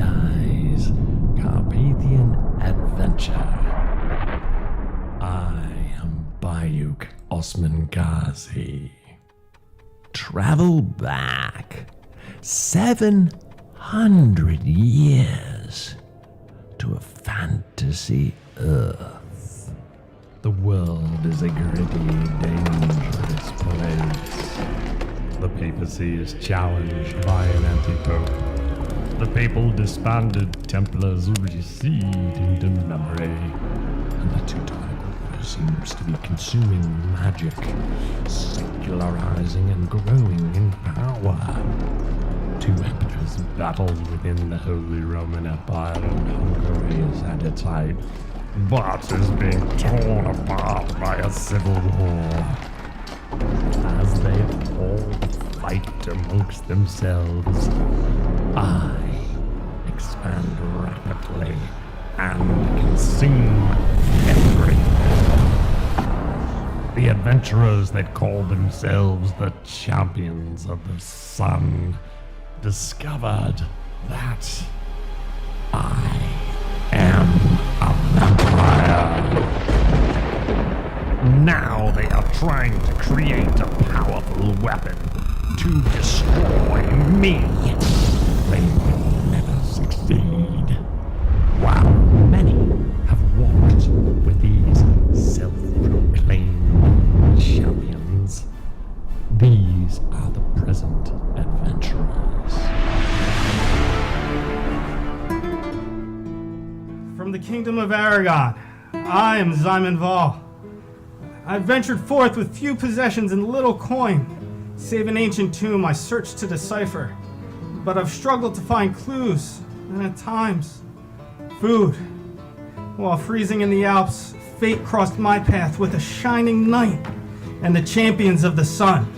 dies. Carpathian Adventure. I am Bayuk Osman Ghazi. Travel back 700 years to a fantasy Earth. The world is a gritty, dangerous place. The papacy is challenged by an anti-pope. The papal disbanded Templars recede into memory, and the Teutonic Order seems to be consuming magic, secularizing and growing in power. Two emperors battle within the Holy Roman Empire, and Hungary is at its height, but is being torn apart by a civil war. As they all fight amongst themselves, I expand rapidly and consume everything. The adventurers that call themselves the Champions of the Sun discovered that I am a vampire. Now they are trying to create a powerful weapon to destroy me. They will never succeed. While many have walked with these self-proclaimed champions, these are the present adventurers. From the kingdom of Aragon, I am Ximén. I ventured forth with few possessions and little coin, save an ancient tomb I searched to decipher. But I've struggled to find clues, and at times, food. While freezing in the Alps, fate crossed my path with a shining knight and the Champions of the Sun.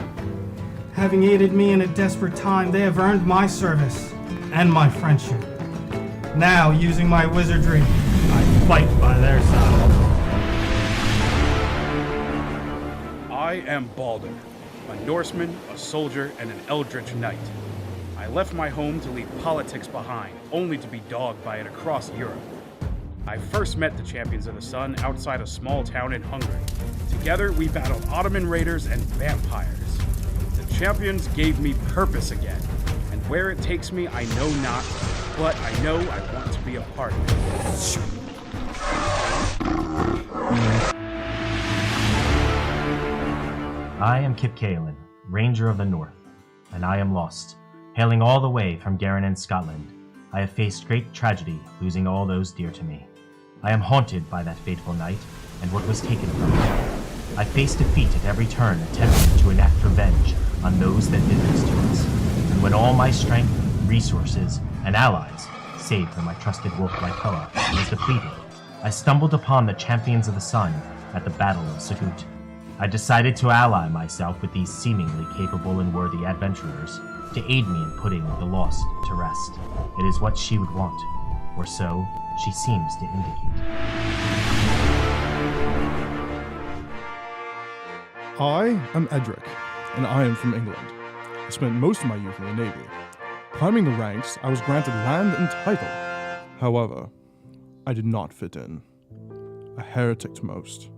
Having aided me in a desperate time, they have earned my service and my friendship. Now, using my wizardry, I fight by their side. I am Balder, a Norseman, a soldier, and an Eldritch Knight. I left my home to leave politics behind, only to be dogged by it across Europe. I first met the Champions of the Sun outside a small town in Hungary. Together, we battled Ottoman raiders and vampires. The Champions gave me purpose again, and where it takes me, I know not, but I know I want to be a part of it. I am Kip Kaelin, Ranger of the North, and I am lost. Hailing all the way from Garin in Scotland, I have faced great tragedy, losing all those dear to me. I am haunted by that fateful night, and what was taken from me. I face defeat at every turn, attempting to enact revenge on those that did this to us. And when all my strength, resources, and allies, save for my trusted wolf Lycoa, was depleted, I stumbled upon the Champions of the Sun at the Battle of Sagut. I decided to ally myself with these seemingly capable and worthy adventurers to aid me in putting the lost to rest. It is what she would want, or so she seems to indicate. I am Edric, and I am from England. I spent most of my youth in the Navy. Climbing the ranks, I was granted land and title. However, I did not fit in. A heretic to most,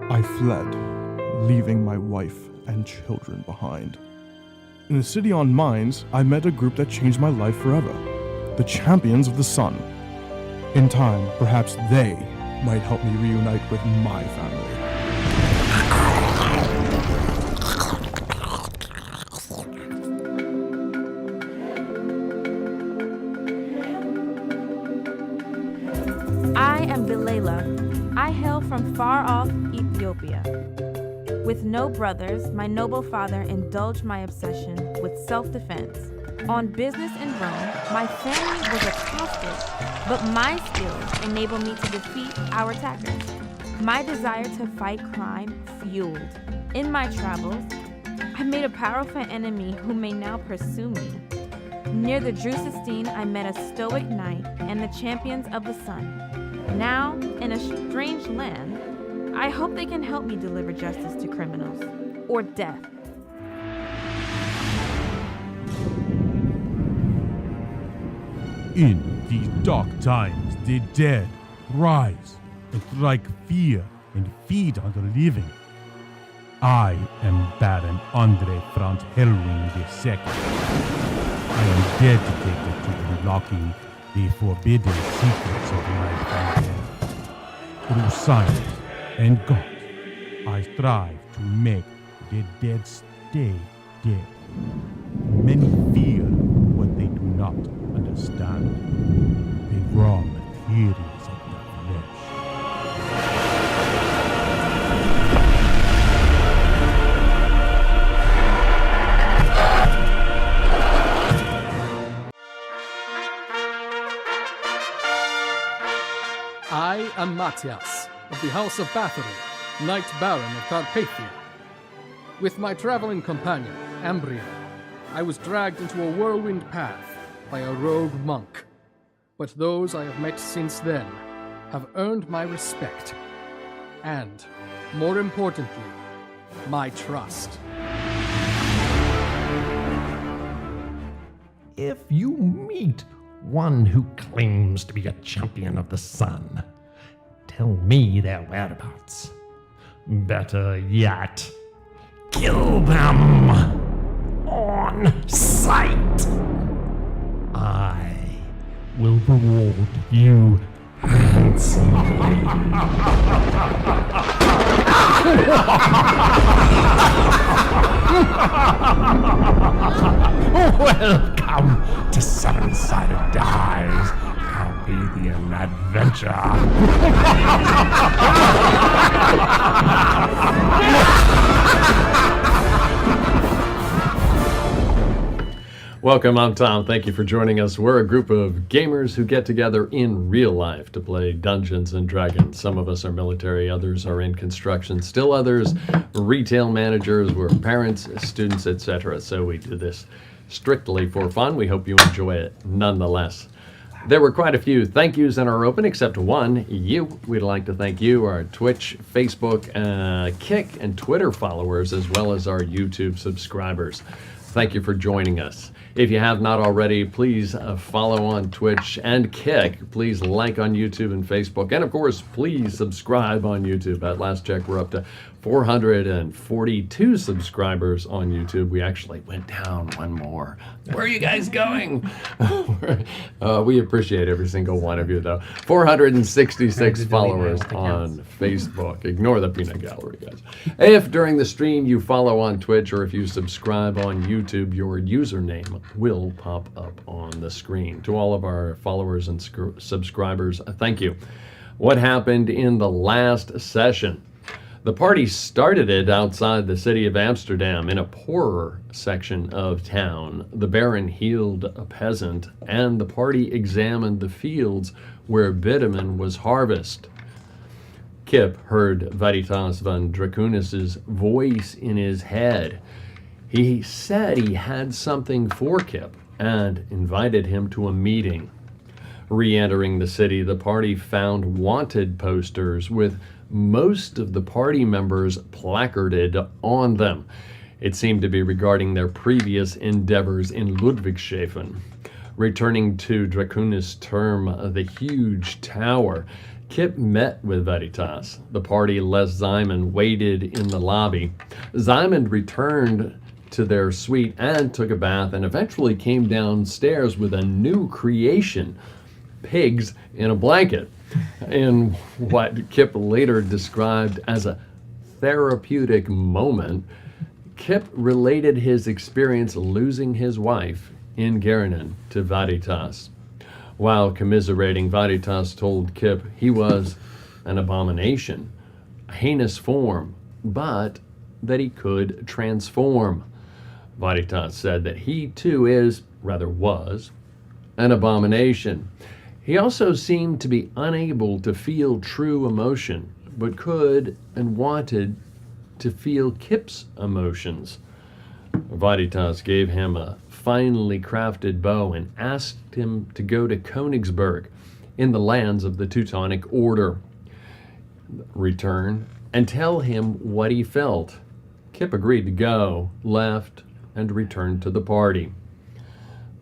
I fled, leaving my wife and children behind. In a city on mines, I met a group that changed my life forever, the Champions of the Sun. In time, perhaps they might help me reunite with my family. I am Bilela. I hail from far-off Ethiopia. With no brothers, my noble father indulged my obsession with self-defense. On business in Rome, my family was accosted, but my skills enabled me to defeat our attackers. My desire to fight crime fueled. In my travels, I made a powerful enemy who may now pursue me. Near the Drusistine, I met a stoic knight and the Champions of the Sun. Now, in a strange land, I hope they can help me deliver justice to criminals, or death. In these dark times, the dead rise and strike fear and feed on the living. I am Baron Andre Franz Hellwing II. I am dedicated to unlocking the forbidden secrets of life and death. Through science and God, I strive to make the dead stay dead. Many fear what they do not understand. The raw materials of the flesh. I am Matthias, of the House of Bathory, Knight Baron of Carpathia. With my traveling companion, Ambria, I was dragged into a whirlwind path by a rogue monk. But those I have met since then have earned my respect. And, more importantly, my trust. If you meet one who claims to be a champion of the sun, tell me their whereabouts. Better yet, kill them on sight. I will reward you handsomely. Welcome to Seven-Sided Dice, Carpathian Adventure. Welcome, I'm Tom. Thank you for joining us. We're a group of gamers who get together in real life to play Dungeons and Dragons. Some of us are military, others are in construction, still others retail managers, we're parents, students, etc. So we do this strictly for fun. We hope you enjoy it nonetheless. There were quite a few thank yous in our open, except one, you. We'd like to thank you, our Twitch, Facebook, Kick, and Twitter followers, as well as our YouTube subscribers. Thank you for joining us. If you have not already, please follow on Twitch and Kick. Please like on YouTube and Facebook. And of course, please subscribe on YouTube. At last check, we're up to 442 subscribers on YouTube. We actually went down one more. Where are you guys going? We appreciate every single one of you, though. 466 followers on Facebook. Ignore the peanut gallery, guys. If during the stream you follow on Twitch or if you subscribe on YouTube, your username will pop up on the screen. To all of our followers and subscribers, thank you. What happened in the last session? The party started it outside the city of Amsterdam in a poorer section of town. The Baron healed a peasant, and the party examined the fields where bitumen was harvested. Kip heard Veritas van Dracunis' voice in his head. He said he had something for Kip and invited him to a meeting. Re-entering the city, the party found wanted posters with most of the party members placarded on them. It seemed to be regarding their previous endeavors in Ludwigshafen. Returning to Dracunis' term, the huge tower, Kip met with Veritas. The party, less Ximén, waited in the lobby. Ximén returned to their suite and took a bath and eventually came downstairs with a new creation, pigs in a blanket, in what Kip later described as a therapeutic moment. Kip related his experience losing his wife in Gerenen to Veritas. While commiserating, Veritas told Kip he was an abomination, a heinous form, but that he could transform. Veritas said that he too was, an abomination. He also seemed to be unable to feel true emotion, but could and wanted to feel Kip's emotions. Veritas gave him a finely crafted bow and asked him to go to Königsberg in the lands of the Teutonic Order. Return and tell him what he felt. Kip agreed to go, left, and returned to the party.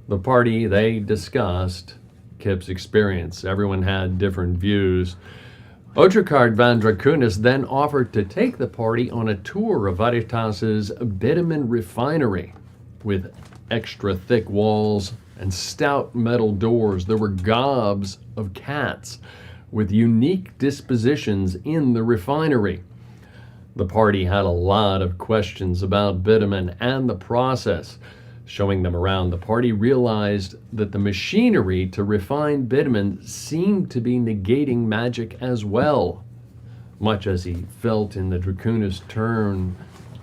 The party, they discussed Kip's experience. Everyone had different views. Otricard van Dracunis then offered to take the party on a tour of Veritas's bitumen refinery. With extra thick walls and stout metal doors, there were gobs of cats with unique dispositions in the refinery. The party had a lot of questions about bitumen and the process. Showing them around, the party realized that the machinery to refine bitumen seemed to be negating magic as well. Much as he felt in the Dracunis turn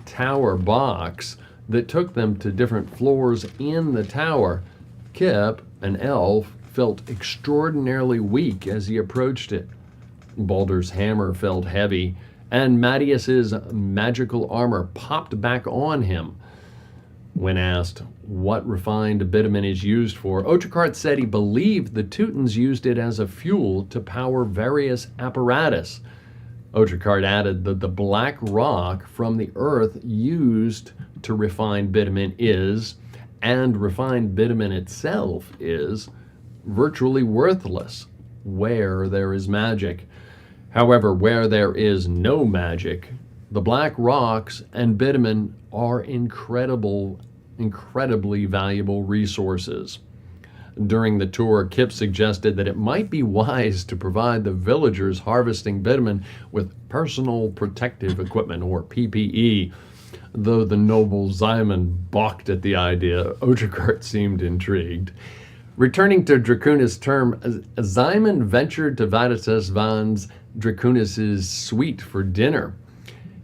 tower box that took them to different floors in the tower, Kip, an elf, felt extraordinarily weak as he approached it. Baldur's hammer felt heavy, and Mattias's magical armor popped back on him. When asked what refined bitumen is used for, Otricard said he believed the Teutons used it as a fuel to power various apparatus. Otricard added that the black rock from the earth used to refine bitumen is, and refined bitumen itself is, virtually worthless where there is magic. However, where there is no magic, the black rocks and bitumen are incredibly valuable resources. During the tour, Kip suggested that it might be wise to provide the villagers harvesting bitumen with personal protective equipment, or PPE. Though the noble Ximén balked at the idea, Otricard seemed intrigued. Returning to Dracunis' term, Ximén ventured to Veritas van Dracunis' suite for dinner.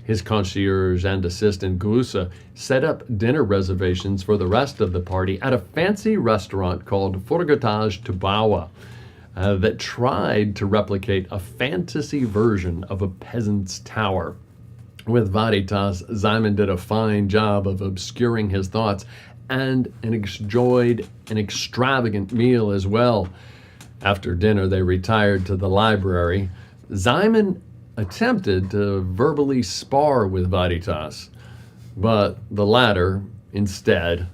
His concierge and assistant Gusa set up dinner reservations for the rest of the party at a fancy restaurant called Forgotage Tubawa that tried to replicate a fantasy version of a peasant's tower. With Veritas, Ximén did a fine job of obscuring his thoughts and enjoyed an extravagant meal as well. After dinner, they retired to the library. Ximén attempted to verbally spar with Veritas, but the latter instead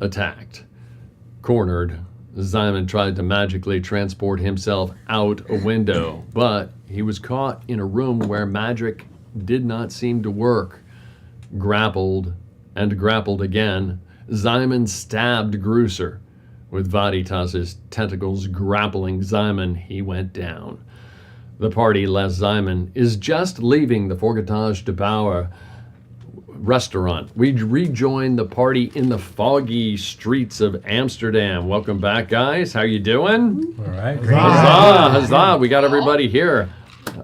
attacked. Cornered, Ximén tried to magically transport himself out a window, but he was caught in a room where magic did not seem to work. Grappled and grappled again, Ximén stabbed Gruser. With Veritas's tentacles grappling Ximén, he went down. The party, less Ximén, is just leaving the Forgotage de Bauer restaurant. We rejoin the party in the foggy streets of Amsterdam. Welcome back, guys. How you doing? All right. Huzzah! Huzzah! We got everybody here.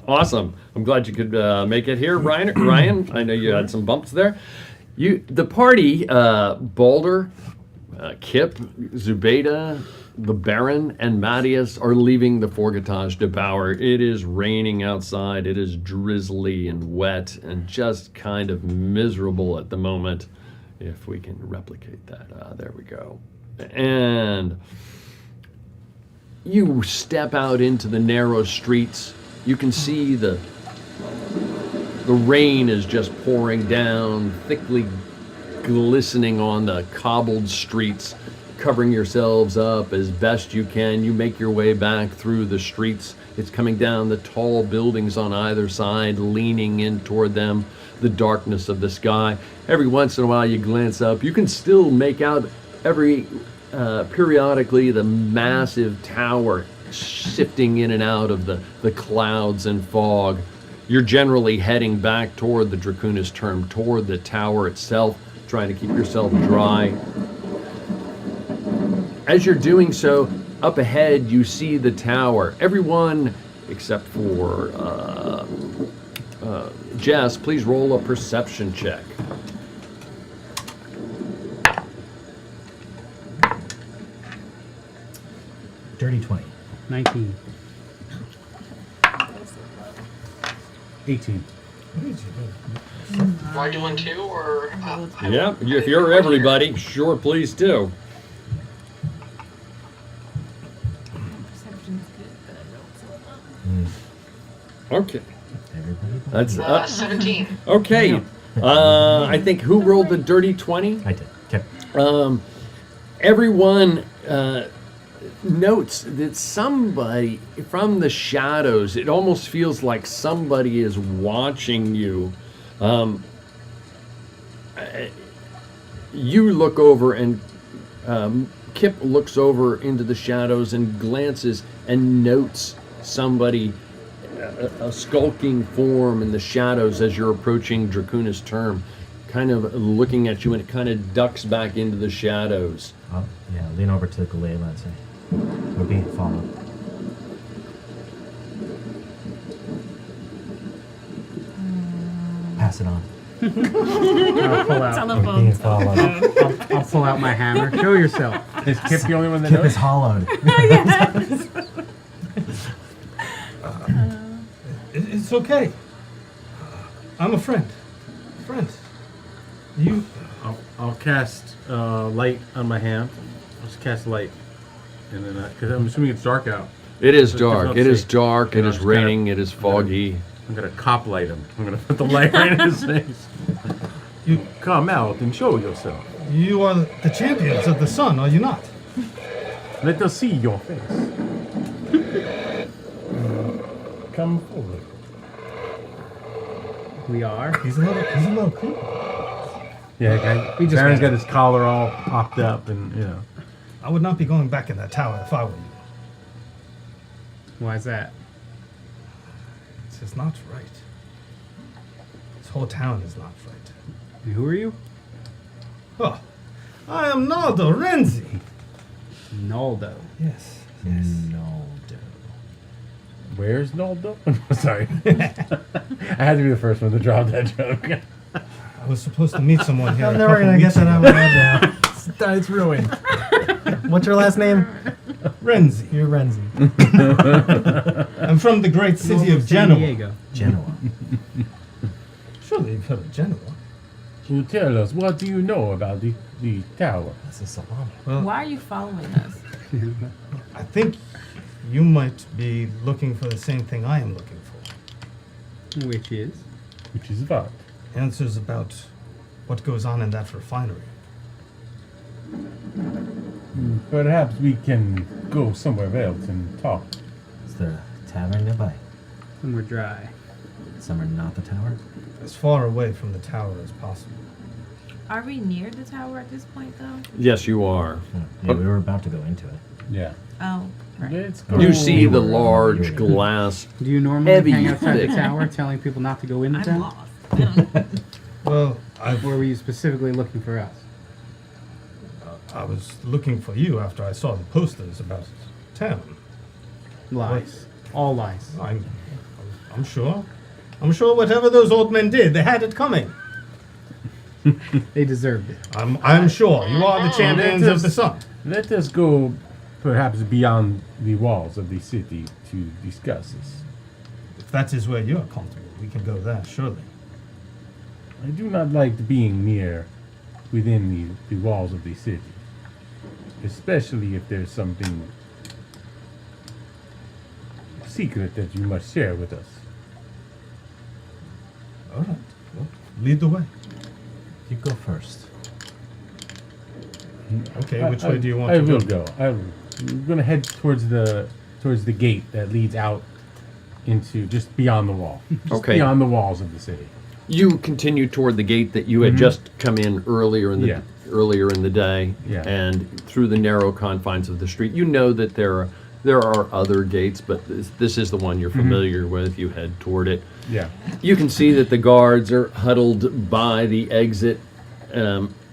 Awesome. I'm glad you could make it here, Ryan. I know you had some bumps there. The party, Baldur, Kip, Zubaydah, the Baron, and Mattias are leaving the Forgotage de Bauer. It is raining outside. It is drizzly and wet and just kind of miserable at the moment. If we can replicate that. There we go. And you step out into the narrow streets. You can see the rain is just pouring down, thickly glistening on the cobbled streets. Covering yourselves up as best you can. You make your way back through the streets. It's coming down the tall buildings on either side, leaning in toward them, the darkness of the sky. Every once in a while you glance up. You can still make out periodically the massive tower shifting in and out of the clouds and fog. You're generally heading back toward the Dracunis term, toward the tower itself, trying to keep yourself dry. As you're doing so, up ahead you see the tower. Everyone except for Jess, please roll a perception check. Dirty 20. 19. 18. Am I doing two, or? Yeah, if you're everybody, sure, please do. Okay. That's 17. Okay. I think who rolled the dirty 20? I did. Okay. Everyone notes that somebody from the shadows, it almost feels like somebody is watching you. You look over and Kip looks over into the shadows and glances and notes somebody, a skulking form in the shadows as you're approaching Dracuna's term, kind of looking at you, and it kind of ducks back into the shadows. Yeah, lean over to Galila and say, we're being followed. Pass it on. I'll pull out. We're being followed. I'll pull out my hammer. Show yourself. Is Kip the only one that Kip knows? is hollowed. It's okay. I'm a friend. You. I'll cast light on my hand. I'll just cast light. And then, because I'm assuming it's dark out. It is It's dark. difficult It to is see. dark. It And is I'm just gonna- raining. It is foggy. I'm going to cop light him. I'm going to put the light right in his face. You come out and show yourself. You are the champions of the sun, are you not? Let us see your face. Come forward. We are. He's a little cool. Yeah, guy. We just Baron's met got his collar all popped up, and you know. I would not be going back in that tower if I were you. Why is that? It's just not right. This whole town is not right. And who are you? Oh, I am Naldo Renzi. Naldo. Yes. Naldo. Where's Naldo? Sorry. I had to be the first one to drop that joke. I was supposed to meet someone here. I'm a never couple gonna get weeks that out ago. of my head now. It's ruined. What's your last name? Renzi. You're Renzi. I'm from the great city of San Genoa. Diego. Genoa. Surely you've heard of Genoa. Can you tell us, what do you know about the tower? That's a salami. Well, Why are you following us? I think you might be looking for the same thing I am looking for. Which is? Which is what? Answers about what goes on in that refinery. Perhaps we can go somewhere else and talk. Is there a tavern nearby? And we're dry. Somewhere not the tower? As far away from the tower as possible. Are we near the tower at this point, though? Yes, you are. Yeah, we were about to go into it. Yeah. Oh, right. Let's go. You see the were, large you were. glass. Do you normally Heavy, hang outside thick. the tower telling people not to go in the I'm town? lost. Well, Or were you specifically looking for us? I was looking for you after I saw the posters about town. Lies. All lies. I'm sure. I'm sure whatever those old men did, they had it coming. They deserved it. I'm sure. You are the champions of the sun. Let us go perhaps beyond the walls of the city to discuss this. If that is where you're comfortable, we can go there, surely. I do not like being near within the walls of the city. Especially if there's something secret that you must share with us. All right. Well, lead the way. You go first. Okay, which way do you want I to will go? go. I'm going to head towards the gate that leads out into just beyond the wall. Just Okay. beyond the walls of the city. You continue toward the gate that you had just come in earlier in the Yeah. day, Yeah. and through the narrow confines of the street. You know that there are other gates, but this is the one you're familiar with. You head toward it. Yeah. You can see that the guards are huddled by the exit.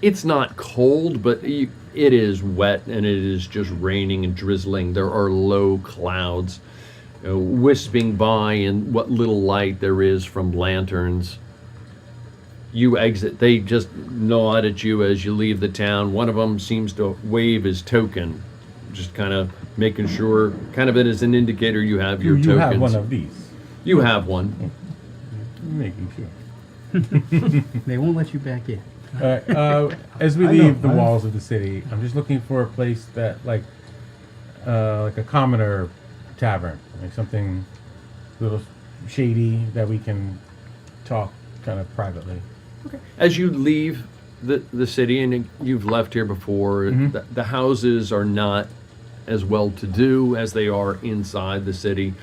It's not cold, but it is wet, and it is just raining and drizzling. There are low clouds wisping by in what little light there is from lanterns. You exit. They just nod at you as you leave the town. One of them seems to wave his token, just kind of making sure, kind of it as an indicator you have your You tokens. have one of these. You have one. Making sure. They won't let you back in. All right. As we I leave know, the walls of the city, I'm just looking for a place that, like a commoner tavern, like something a little shady that we can talk kind of privately. As you leave the city, and you've left here before, the houses are not as well-to-do as they are inside the city.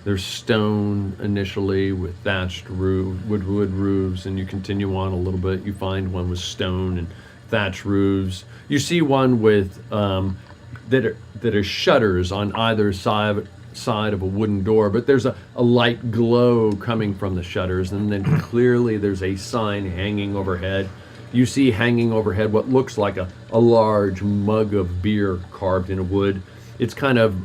There's stone initially with thatched wood roofs, and you continue on a little bit. You find one with stone and thatched roofs. You see one with that are shutters on either side of a wooden door, but there's a light glow coming from the shutters, and then clearly there's a sign hanging overhead. You see hanging overhead what looks like a large mug of beer carved in wood. It's kind of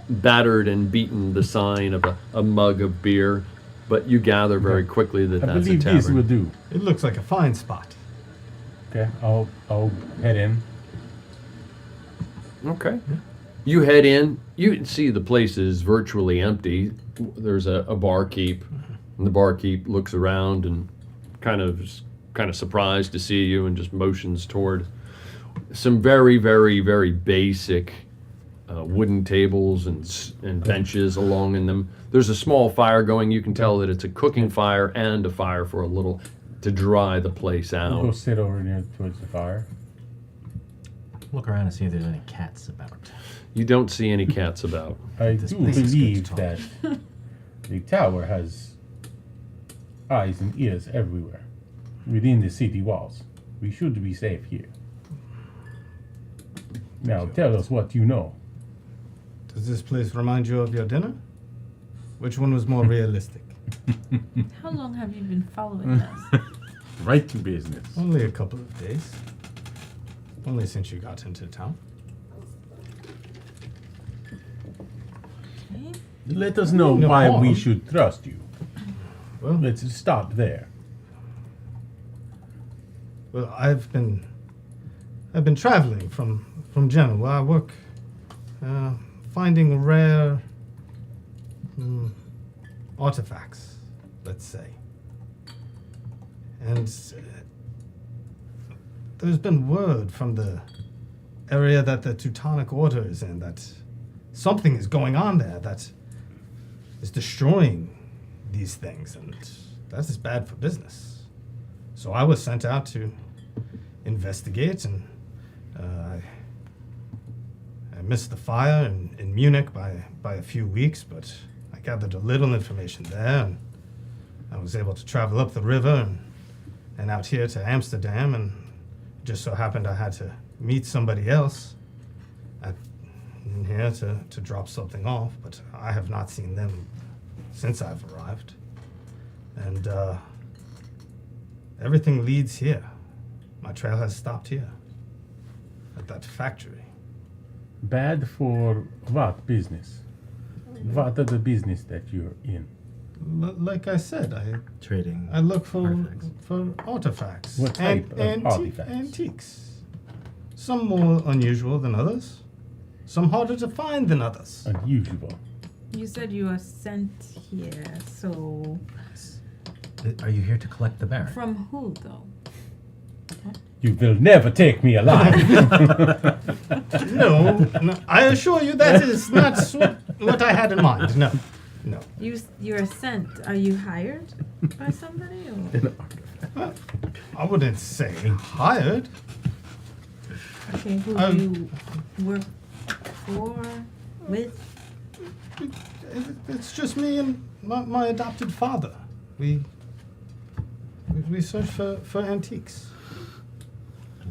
battered and beaten, the sign of a mug of beer, but you gather very quickly that I that's a believe this will tavern. do. It looks like a fine spot. Okay, I'll head in. Okay. You head in. You can see the place is virtually empty. There's a barkeep, and the barkeep looks around and kind of surprised to see you and just motions toward some very, very, very basic wooden tables and benches along in them. There's a small fire going. You can tell that it's a cooking fire and a fire for a little to dry the place I'll go out. sit over near towards the fire. Look around and see if there's any cats about. You don't see any cats about. I This do place is good to believe talk. that the tower has eyes and ears everywhere within the city walls. We should be safe here. Now tell us what you know. Does this place remind you of your dinner? Which one was more realistic? How long have you been following us? Right to business. Only a couple of days. Only since you got into town. Okay. Let us know No why we harm. should trust you. Well, Let's stop there. well, I've been traveling from Genoa. I work finding rare artifacts, let's say. And there's been word from the area that the Teutonic Order is in that something is going on there that is destroying these things, and that is bad for business. So I was sent out to investigate, and I missed the fire in Munich by a few weeks, but I gathered a little information there, and I was able to travel up the river and out here to Amsterdam, and just so happened I had to meet somebody else in here to drop something off, but I have not seen them since I've arrived. And everything leads here. My trail has stopped here, at that factory. Bad for what business? What are the business that you're in? Like I said, Trading. I look for artifacts. for artifacts. What type of artifacts? Antiques. Some more unusual than others. Some harder to find than others. Unusual. You said you were sent here, so Are you here to collect the Baron? from who though? You will never take me alive. No, I assure you that is not what I had in mind. No. You're sent. Are you hired by somebody? Or? I wouldn't say hired. Okay, who do you work for, with? It's just me and my adopted father. We search for antiques.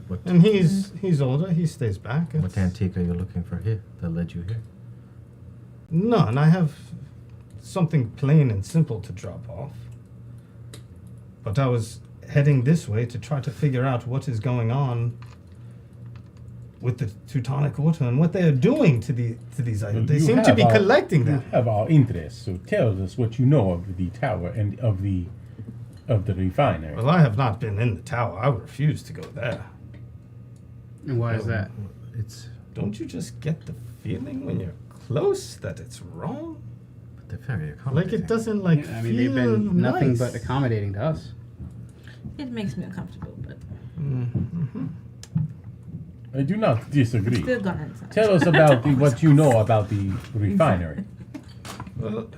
What, And he's older. He stays back. what antique are you looking for here that led you here? None. I have something plain and simple to drop off. But I was heading this way to try to figure out what is going on with the Teutonic Order and what they are doing to these items. They You seem to have be collecting You them. have our interest, so tell us what you know of the tower and of the refinery. Well, I have not been in the tower. I refuse to go there. And why is that? It's Don't you just get the feeling when you're close that it's wrong? but they're very Like accommodating. it doesn't I mean, they've feel been nothing nice. but accommodating to us. It makes me uncomfortable, but I do not disagree. still gone inside. Tell us about what you know about the refinery. Well,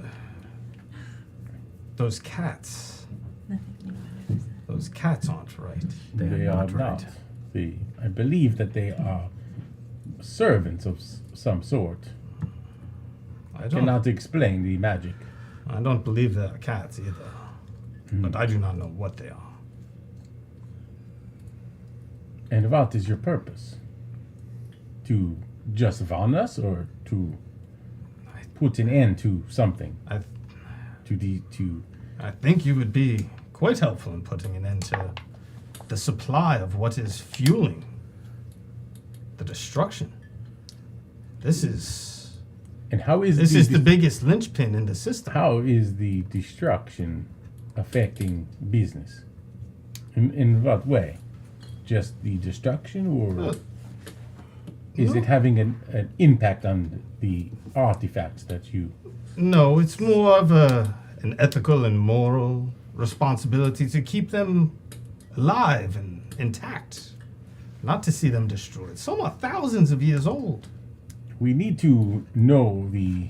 those cats. Nothing. Those cats aren't right. They are not right. I believe that they are servants of some sort. I Cannot explain the magic. I don't believe they are cats either. But I do not know what they are. And what is your purpose? To just warn us, or to put an end to something? I To think you would be quite helpful in putting an end to the supply of what is fueling the destruction. This is And how is the biggest linchpin in the system. How is the destruction affecting business? In what way? Just the destruction, or is it having an impact on the artifacts that you... No, it's more of an ethical and moral responsibility to keep them alive and intact, not to see them destroyed. Some are thousands of years old. We need to know the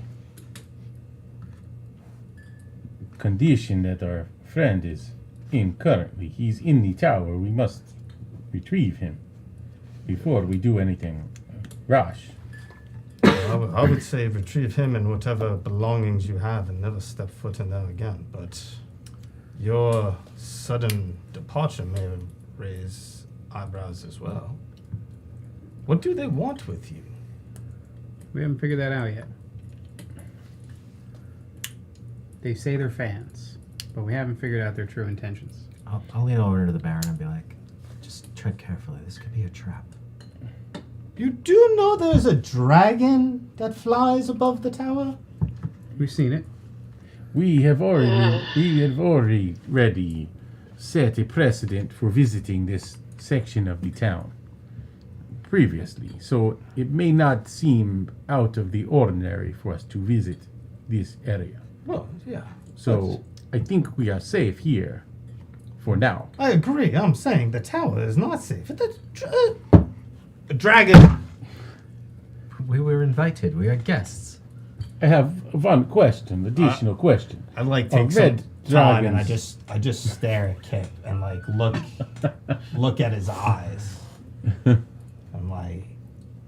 condition that our friend is in currently. He's in the tower. We must retrieve him before we do anything rash. I would say retrieve him and whatever belongings you have and never step foot in there again. But your sudden departure may raise eyebrows as well. What do they want with you? We haven't figured that out yet. They say they're fans, but we haven't figured out their true intentions. I'll lean over to the Baron and be like, just tread carefully. This could be a trap. You do know there's a dragon that flies above the tower? We've seen it. We have already set a precedent for visiting this section of the town previously, so it may not seem out of the ordinary for us to visit this area. Well, yeah. So I think we are safe here for now. I agree. I'm saying the tower is not safe. The dragon. We were invited. We are guests. I have one question, additional question. I like Are take some red time and dragons- I just stare at Kip and like look at his eyes. And like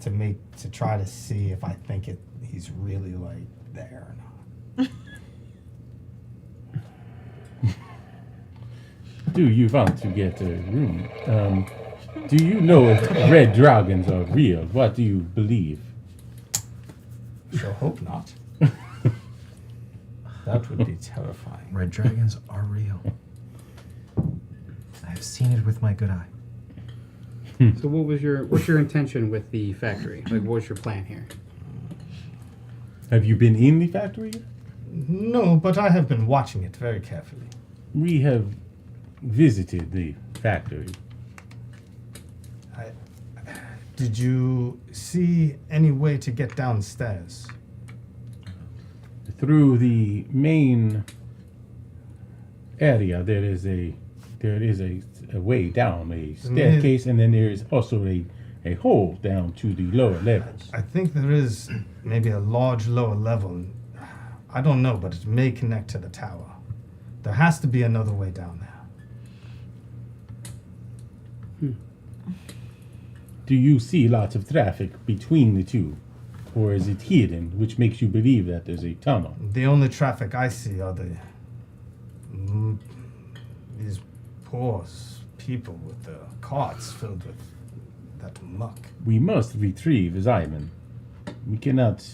to try to see if I think he's really like there or not. Do you want to get a room? Do you know if red dragons are real? What do you believe? Sure hope not. That would be terrifying. Red dragons are real. I have seen it with my good eye. So what's your intention with the factory? Like, what's your plan here? Have you been in the factory? No, but I have been watching it very carefully. We have visited the factory. Did you see any way to get downstairs? Through the main area, there is a way down, a staircase, and then there is also a hole down to the lower levels. I think there is maybe a large lower level. I don't know, but it may connect to the tower. There has to be another way down there. Do you see lots of traffic between the two? Or is it hidden, which makes you believe that there's a tunnel? The only traffic I see are these poor people with the carts filled with that muck. We must retrieve Ximén. We cannot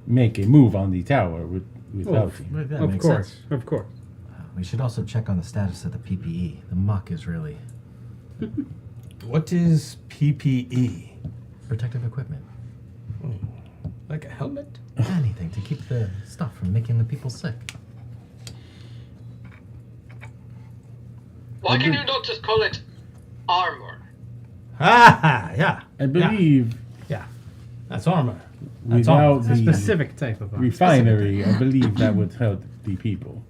make a move on the tower without him. That Of makes course, sense. of course. We should also check on the status of the PPE. The muck is really What is PPE? protective equipment. Like a helmet? Anything to keep the stuff from making the people sick. Why can you not just call it armor? Ah, yeah. I believe Yeah. That's armor. That's without armor. It's a the specific type of armor. refinery, I believe that would help the people.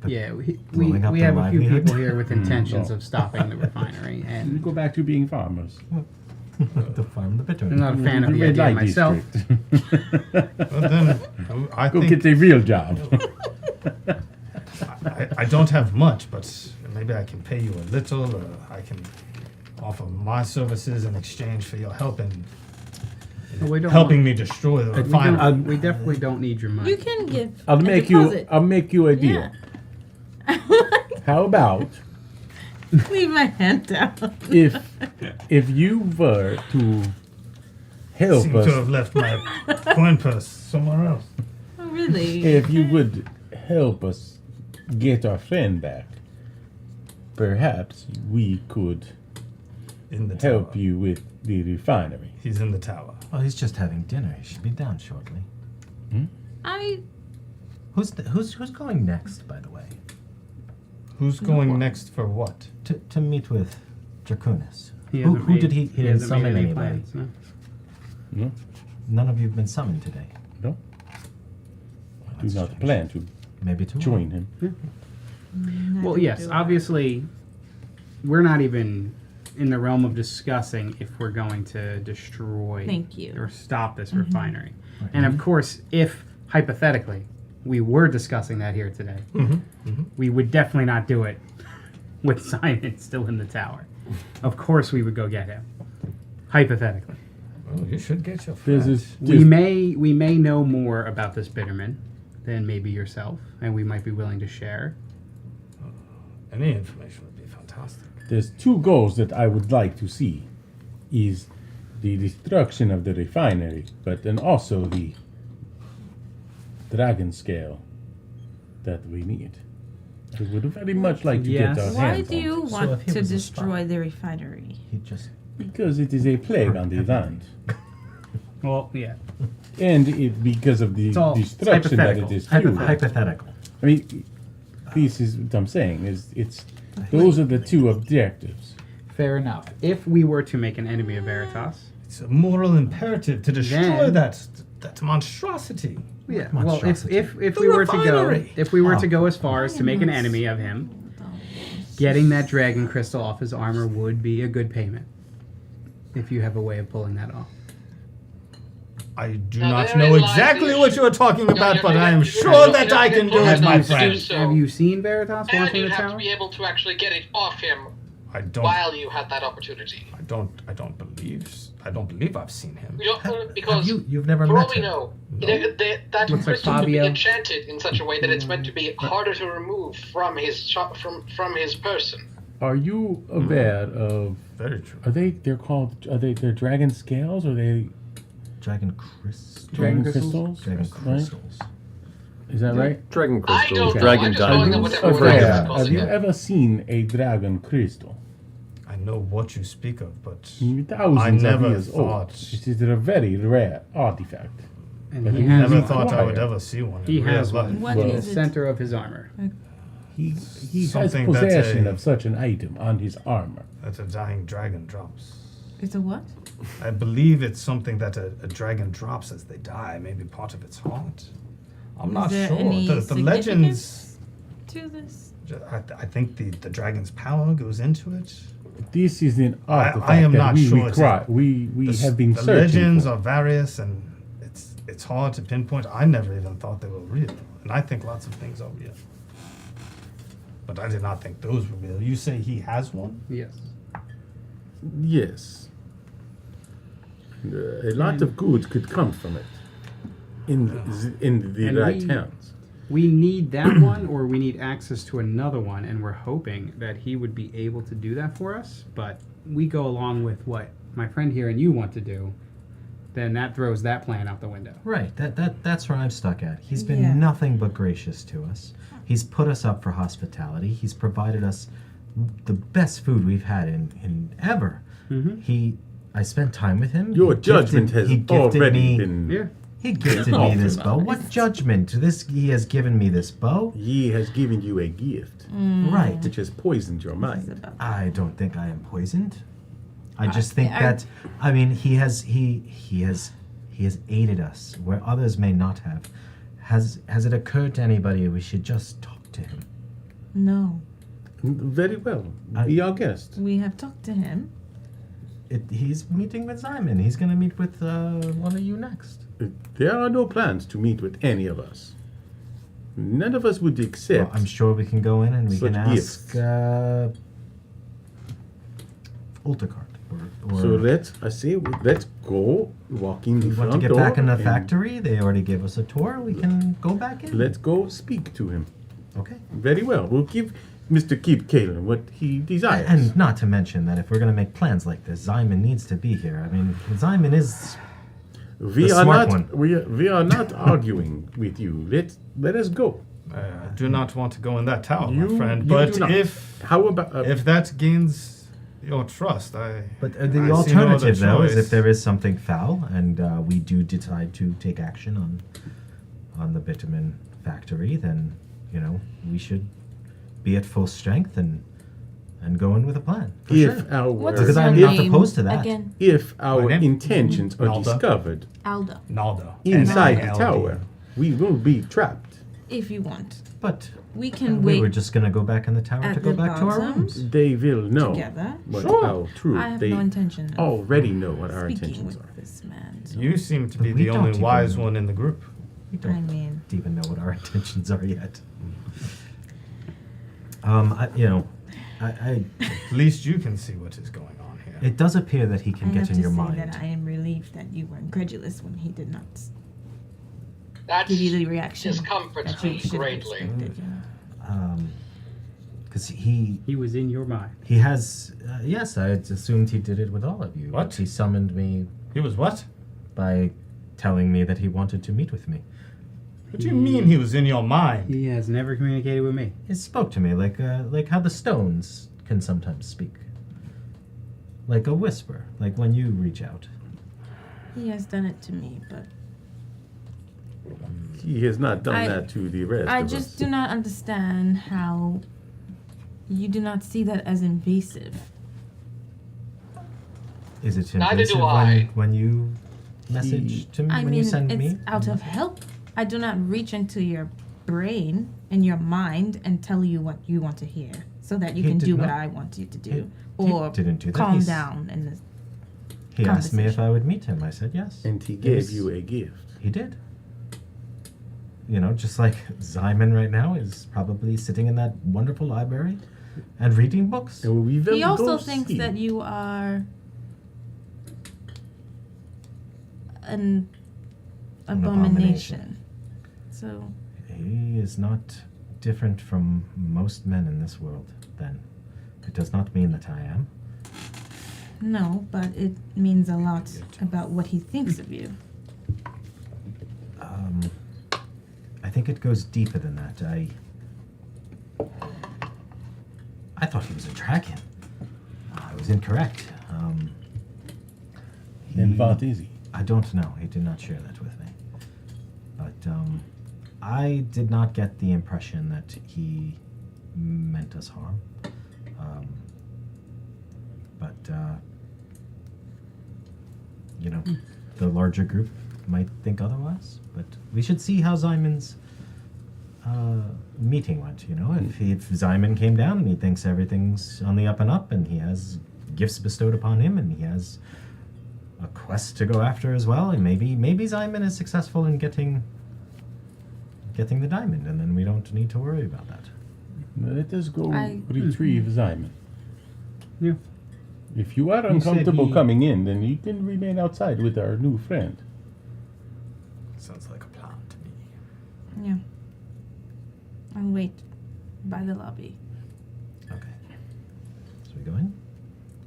Yeah, we blowing up have their a few livelihood? people here with intentions Oh. of stopping the refinery, We and go back to being farmers. The farm, the bitter. I'm not a fan of the Red idea light myself. district. Well, then, I Go think get a real job. I don't have much, but maybe I can pay you a little, or I can offer my services in exchange for your help in Well, we don't helping want- me destroy the we, refinery. we definitely don't need your money. You can give. I'll a make you a deal. Yeah. How about Leave my hand down. if you were to help Seem us, to have left my coin purse somewhere else. Oh, really? if you would help us get our friend back, perhaps we could In the help tower. you with the refinery. He's in the tower. Oh, he's just having dinner. He should be down shortly. I. Who's going next, by the way? Who's going next for what? To meet with Draconis. He Who hasn't made- did he? He didn't hasn't made summon any anybody. plans, no? No, None of you have been summoned today. no. I do That's not strange. plan to Maybe tomorrow. join him. Well, yes, obviously, we're not even in the realm of discussing if we're going to destroy Thank you. or stop this refinery. And of course, if hypothetically we were discussing that here today, we would definitely not do it with Simon still in the tower. Of course, we would go get him. Hypothetically, Well, you should get your There's friend. this, we may know more about this Bitterman than maybe yourself, and we might be willing to share. Any information would be fantastic. there's two goals that I would like to see, is the destruction of the refinery, but then also the dragon scale that we need. I would very much like to Yes. get our Why hands do on you it, want if he to was a destroy spy- the refinery? He just. because it is a plague on the land, Well, yeah. and it because of the It's all destruction that it is fueled. Hypothetical. I mean, this is what I'm saying. Is it's those are the two objectives. Fair enough. If we were to make an enemy of Veritas, It's a moral imperative to destroy Then- that monstrosity. yeah. What Well, if monstrosity? if The we were to go, refinery. if we were to go as far as to make an enemy of him, getting that dragon crystal off his armor would be a good payment. If you have a way of pulling that off. I do Now, not therein know lies exactly the what issue. you are talking about, but I am you're sure that looking I at can it do it, from my a friend. do so. Have you seen Veritas And walking you'd the have to tower? be able to actually get it off him I don't. while you had that opportunity. I don't believe I've seen him. You know, because You've never for met all we him. know, No. that Looks like crystal could be Fabio. enchanted in such a way that it's meant to be harder to remove from his from his person. Are you aware of? Very true. They're dragon scales? Or are they Dragon crystals. dragon crystals? Dragon Right? crystals. Is that right? Dragon I crystals, don't know, dragon I'm just going diamonds. with whatever Okay, Dragon have calls you it. ever seen a dragon crystal? I know what you speak of, but Thousands I of never years old. thought. It is a very rare artifact. And But he he has Never one. thought I would Acquired. ever see one. in He real has life. one. What Well, in the is it? center of his armor. He has Something that's possession a- of such an item on his armor. That a dying dragon drops. It's a what? I believe it's something that a dragon drops as they die. Maybe part of its heart. I'm not there sure. any The legends. significance to this? I think the dragon's power goes into it. This is an artifact I am that not we sure it's require. We The have been the searching legends for. are various, and it's hard to pinpoint. I never even thought they were real, and I think lots of things are real. But I did not think those were real. You say he has one? Yes. Yes. A lot of good could come from it. In the And right we- hands. We need that one, or we need access to another one, and we're hoping that he would be able to do that for us. But we go along with what my friend here and you want to do, then that throws that plan out the window. Right. That's where I'm stuck at. He's been Yeah. nothing but gracious to us. He's put us up for hospitality. He's provided us the best food we've had in ever. I spent time with him. Your He judgment gifted- he has gifted already me- been. Yeah. He gifted me this bow. What judgment? He has given me this bow. He has given you a gift, Right. which has poisoned your mind. I don't think I am poisoned. I just think that I mean he has aided us where others may not have. Has it occurred to anybody we should just talk to him? No. Very well. Be our guest. We have talked to him. He's meeting with Ximén. He's going to meet with one of you next. There are no plans to meet with any of us. None of us would accept. Well, I'm sure we can go in and we Such can gifts. ask Ulticart. Or So let's go walk in the you front want to get door back in the and factory? They already gave us a tour. We can go back in. Let's go speak to him. Okay. Very well. We'll give Mr. Kip Kalen what he desires. And not to mention that if we're going to make plans like this, Ximén needs to be here. I mean, Ximén is we the are smart not one. we are not arguing with you. Let us go. I do not want to go in that tower, You- my friend. you But do not. How about if that gains your trust, But I the see no alternative, other though, is choice. if there is something foul and we do decide to take action on the bitumen factory, then we should be at full strength and go in with a plan. For if sure. our What's Because your I'm not name opposed to that. Again, if our My name? intentions are Naldo. discovered Aldo. Naldo. inside the NALD. tower, we will be trapped. If you want, But we can we wait were just going to go back in the tower at to go the back to our bottom. rooms. They will know together. what Sure. our true. I have they no intention of already know what our speaking intentions with are. this man. So You seem to But be we the don't only even wise know. one in the group. We I don't mean, even know what our intentions are yet. At least you can see what is going on here. It does appear that he can I get have in to your say mind. that I am relieved that you were incredulous when he did not That give you the reaction discomforts that you me should have greatly. expected. Because he was in your mind. He has. Yes, I had assumed he did it with all of you. What? He summoned me He was what? by telling me that he wanted to meet with me. What do you mean he was in your mind? He has never communicated with me. He spoke to me like how the stones can sometimes speak. Like a whisper, like when you reach out. He has done it to me, but He has not done I- that to the rest I of just us. do not understand how you do not see that as invasive. Is it Neither invasive do I. when you message to me, I when mean, you send it's me? out of help. I do not reach into your brain and your mind and tell you what you want to hear so that you He can did do what not. I want you to do. He or didn't do that. calm He's- down in this. He asked me if conversation. I would meet him. I said yes. And he It gave was- you a gift. He did. Just like Ximén right now is probably sitting in that wonderful library and reading books. And we will He also go thinks see. that you are an abomination. So He is not different from most men in this world, then. It does not mean that I am. no, but it means a lot about what he thinks of you. I think it goes deeper than that. I thought he was a dragon. I was incorrect. And what is he? I don't know. He did not share that with me. But I did not get the impression that he meant us harm. The larger group might think otherwise. But we should see how Zymon's meeting went. If Ximén came down and he thinks everything's on the up and up, and he has gifts bestowed upon him, and he has a quest to go after as well, and maybe Ximén is successful in getting the diamond, and then we don't need to worry about that. Let us go I- retrieve Ximén. Yeah. If you are said uncomfortable he- coming in, then you can remain outside with our new friend. Sounds like a plan to me. Yeah. I'll wait by the lobby. Okay. So we go in?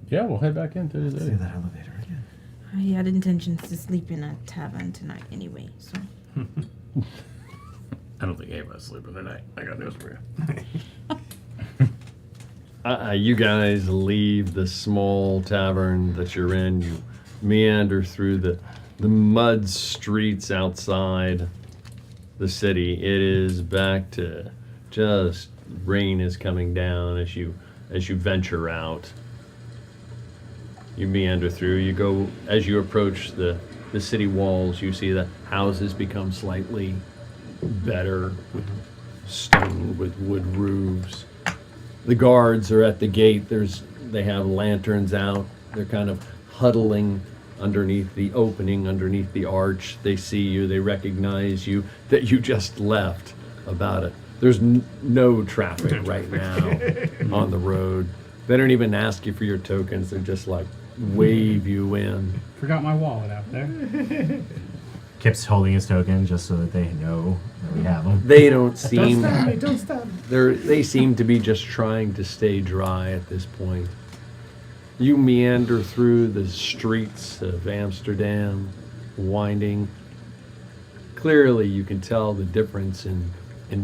Yeah, we'll head back into Let's see the. that elevator again. I had intentions to sleep in a tavern tonight anyway, so. I don't think any of us sleep in the night. I got news for you. You guys leave the small tavern that you're in. You meander through the mud streets outside the city. It is back to just rain is coming down as you venture out. You meander through. You go as you approach the city walls. You see the houses become slightly better with stone with wood roofs. The guards are at the gate. They have lanterns out. They're kind of huddling underneath the opening, underneath the arch. They see you. They recognize you that you just left about it. There's no traffic right now on the road. They don't even ask you for your tokens. They're just like, wave you in. Forgot my wallet out there. Kip's holding his token just so that they know that we have them. They don't seem. Don't stab me, don't stab me. They seem to be just trying to stay dry at this point. You meander through the streets of Amsterdam, winding. Clearly, you can tell the difference in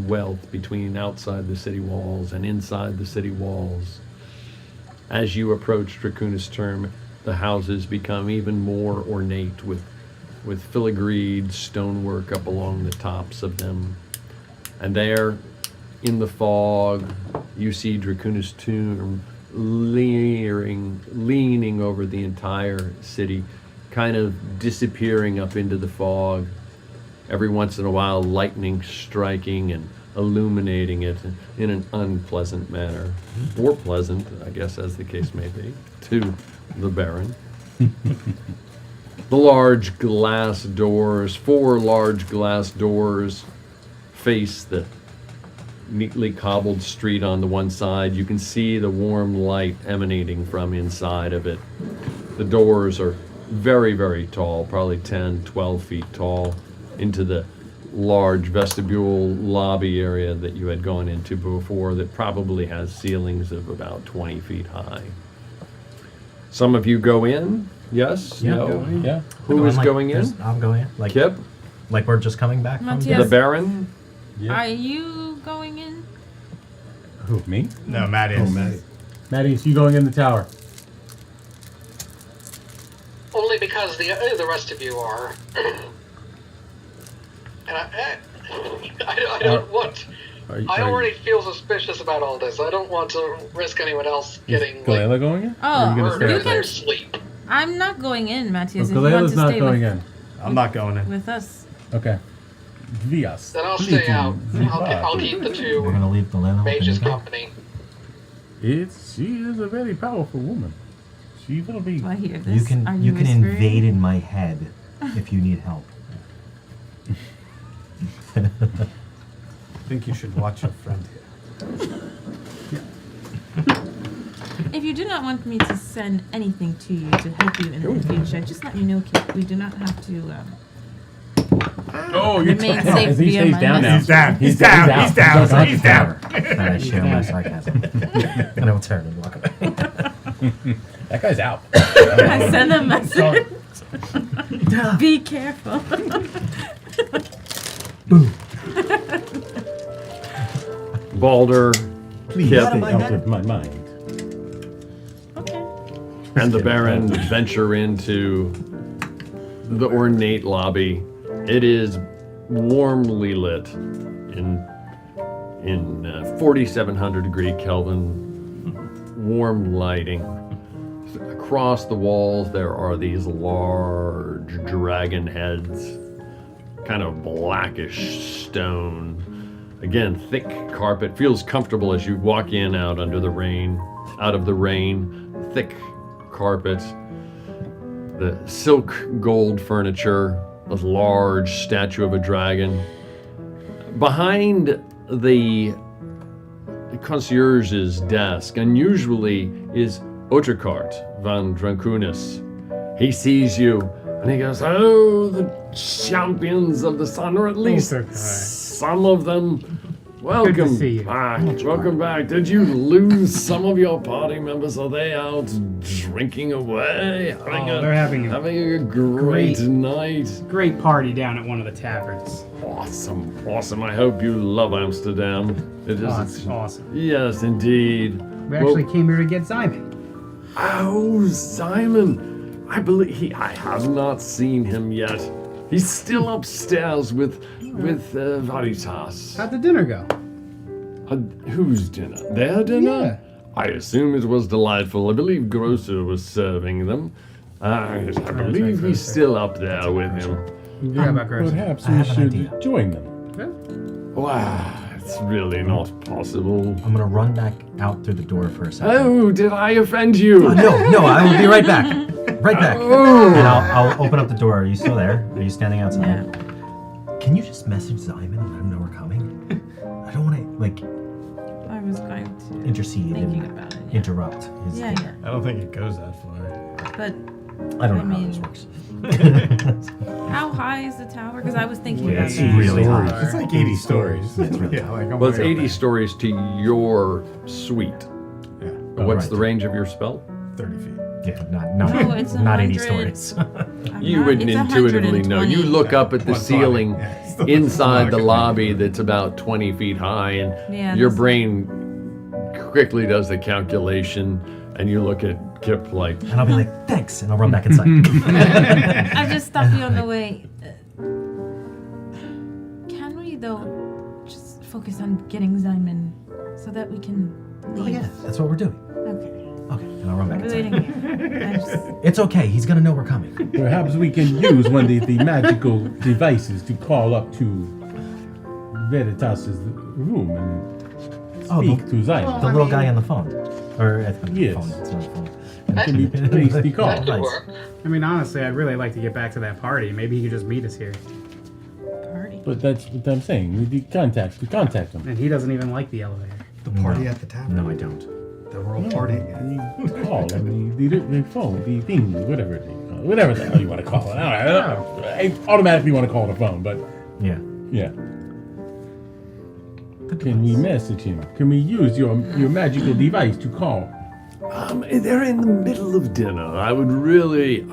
wealth between outside the city walls and inside the city walls. As you approach Dracunis Term, the houses become even more ornate with filigreed stonework up along the tops of them. And there, in the fog, you see Dracunis Term leaning over the entire city, kind of disappearing up into the fog. Every once in a while, lightning striking and illuminating it in an unpleasant manner, or pleasant, I guess, as the case may be, to the Baron. The large glass doors, 4 large glass doors, face the neatly cobbled street on the one side. You can see the warm light emanating from inside of it. The doors are very, very tall, probably 10, 12 feet tall, into the large vestibule lobby area that you had gone into before that probably has ceilings of about 20 feet high. Some of you go in, yes, Yeah. no? Yeah. Who is going in? I'm going in. Like Kip? Like we're just coming back from Matthias. The Baron? Are you going in? Who, me? No, Matt is. Maddie's, you going in the tower? Only because the rest of you are. And I don't want. I already feel suspicious about all this. I don't want to risk anyone else getting Galela going in? Oh, murdered you in their can. sleep. I'm not going in, Matthias. Well, if you want Galela's to not stay going with, in. I'm not going in. with us. Okay. Vias. Then I'll stay out. I'll keep the We're two gonna leave the Lena mages open again? company. She is a very powerful woman. She will be. Do I hear this? You can Are you can whispering? invade in my head if you need help. I think you should watch your friend here. If you do not want me to send anything to you to help you in the future, just let me know, Kip. We do not have to Oh, you're remain down. safe He via stays my down now. message. He's down. He's down. He's down. And I share my sarcasm. And I will turn and walk away. That guy's out. I send a message. Be careful. Balder, Please Kip, stay out of my mind. Okay. and the Baron venture into the ornate lobby. It is warmly lit in 4700 degree Kelvin, warm lighting. Across the walls there are these large dragon heads, kind of blackish stone. Again, thick carpet, feels comfortable as you walk in out of the rain, thick carpet, the silk gold furniture, a large statue of a dragon. Behind the concierge's desk, unusually, is Otricart van Dracunis. He sees you and he goes, "Oh, the champions of the sun, or at least some of them. Welcome see you. back. Welcome back. Did you lose some of your party members? Are they out drinking away? They're having a a great night. great party down at one of the taverns. Awesome. I hope you love Amsterdam. It is. Oh, it's awesome. Yes, indeed. We actually came here to get Ximén. Oh, Simon! I believe I have not seen him yet. He's still upstairs with Veritas. How'd the dinner go? Whose dinner? Their dinner? Yeah. I assume it was delightful. I believe Grosser was serving them. I believe he's still up there with him. Yeah, about Gross. Perhaps I we have an should idea. join them. Wow, it's really not possible. I'm gonna run back out through the door for a second. Oh, did I offend you? No, I will be right back. Right back. Oh. And I'll open up the door. Are you still there? Are you standing outside? Yeah. Can you just message Ximén and let him know we're coming? I don't want to, I was going to intercede thinking and about it. interrupt his Yeah. I don't think it goes that far. But I don't know mean, how this works. How high is the tower? Because I was thinking Yeah, about it's that. really high. It's like 80 stories. It's really yeah, like Well, it's 80 stories to your suite. Yeah, What's right. the range of your spell? 30 feet. Yeah, not No, it's not 80 100. stories. You wouldn't It's intuitively know. You 120. look up at the What's ceiling on it? Yeah, it's still- inside the it's lobby that's about 20 feet high, and Yeah, your this- brain quickly does the calculation, and you look at Kip like, And I'll be like, thanks, and I'll run back inside. I just stopped you on the way. Can we, though, just focus on getting Ximén so that we can leave? Oh yeah, that's what we're doing. Okay. Okay, and I'll run back I'll be inside. waiting here. I just- It's okay, he's gonna know we're coming. Perhaps we can use one of the magical devices to call up to Veritas's room and Oh, speak to Ximén. The little guy on the phone. Or it's not Yes. the phone, it's not a phone. Can we place the call? That could Nice. work. I mean, honestly, I'd really like to get back to that party. Maybe he could just meet us here. Party. But that's what I'm saying. We need contact him. And he doesn't even like the elevator. The party at the tavern. No, I don't. The world party. You call on the phone, the thing, whatever whatever the hell you want to call it. I don't know. I automatically want to call the phone, but Yeah. yeah. Can we message him? Can we use your magical device to call? they're in the middle of dinner. I would really,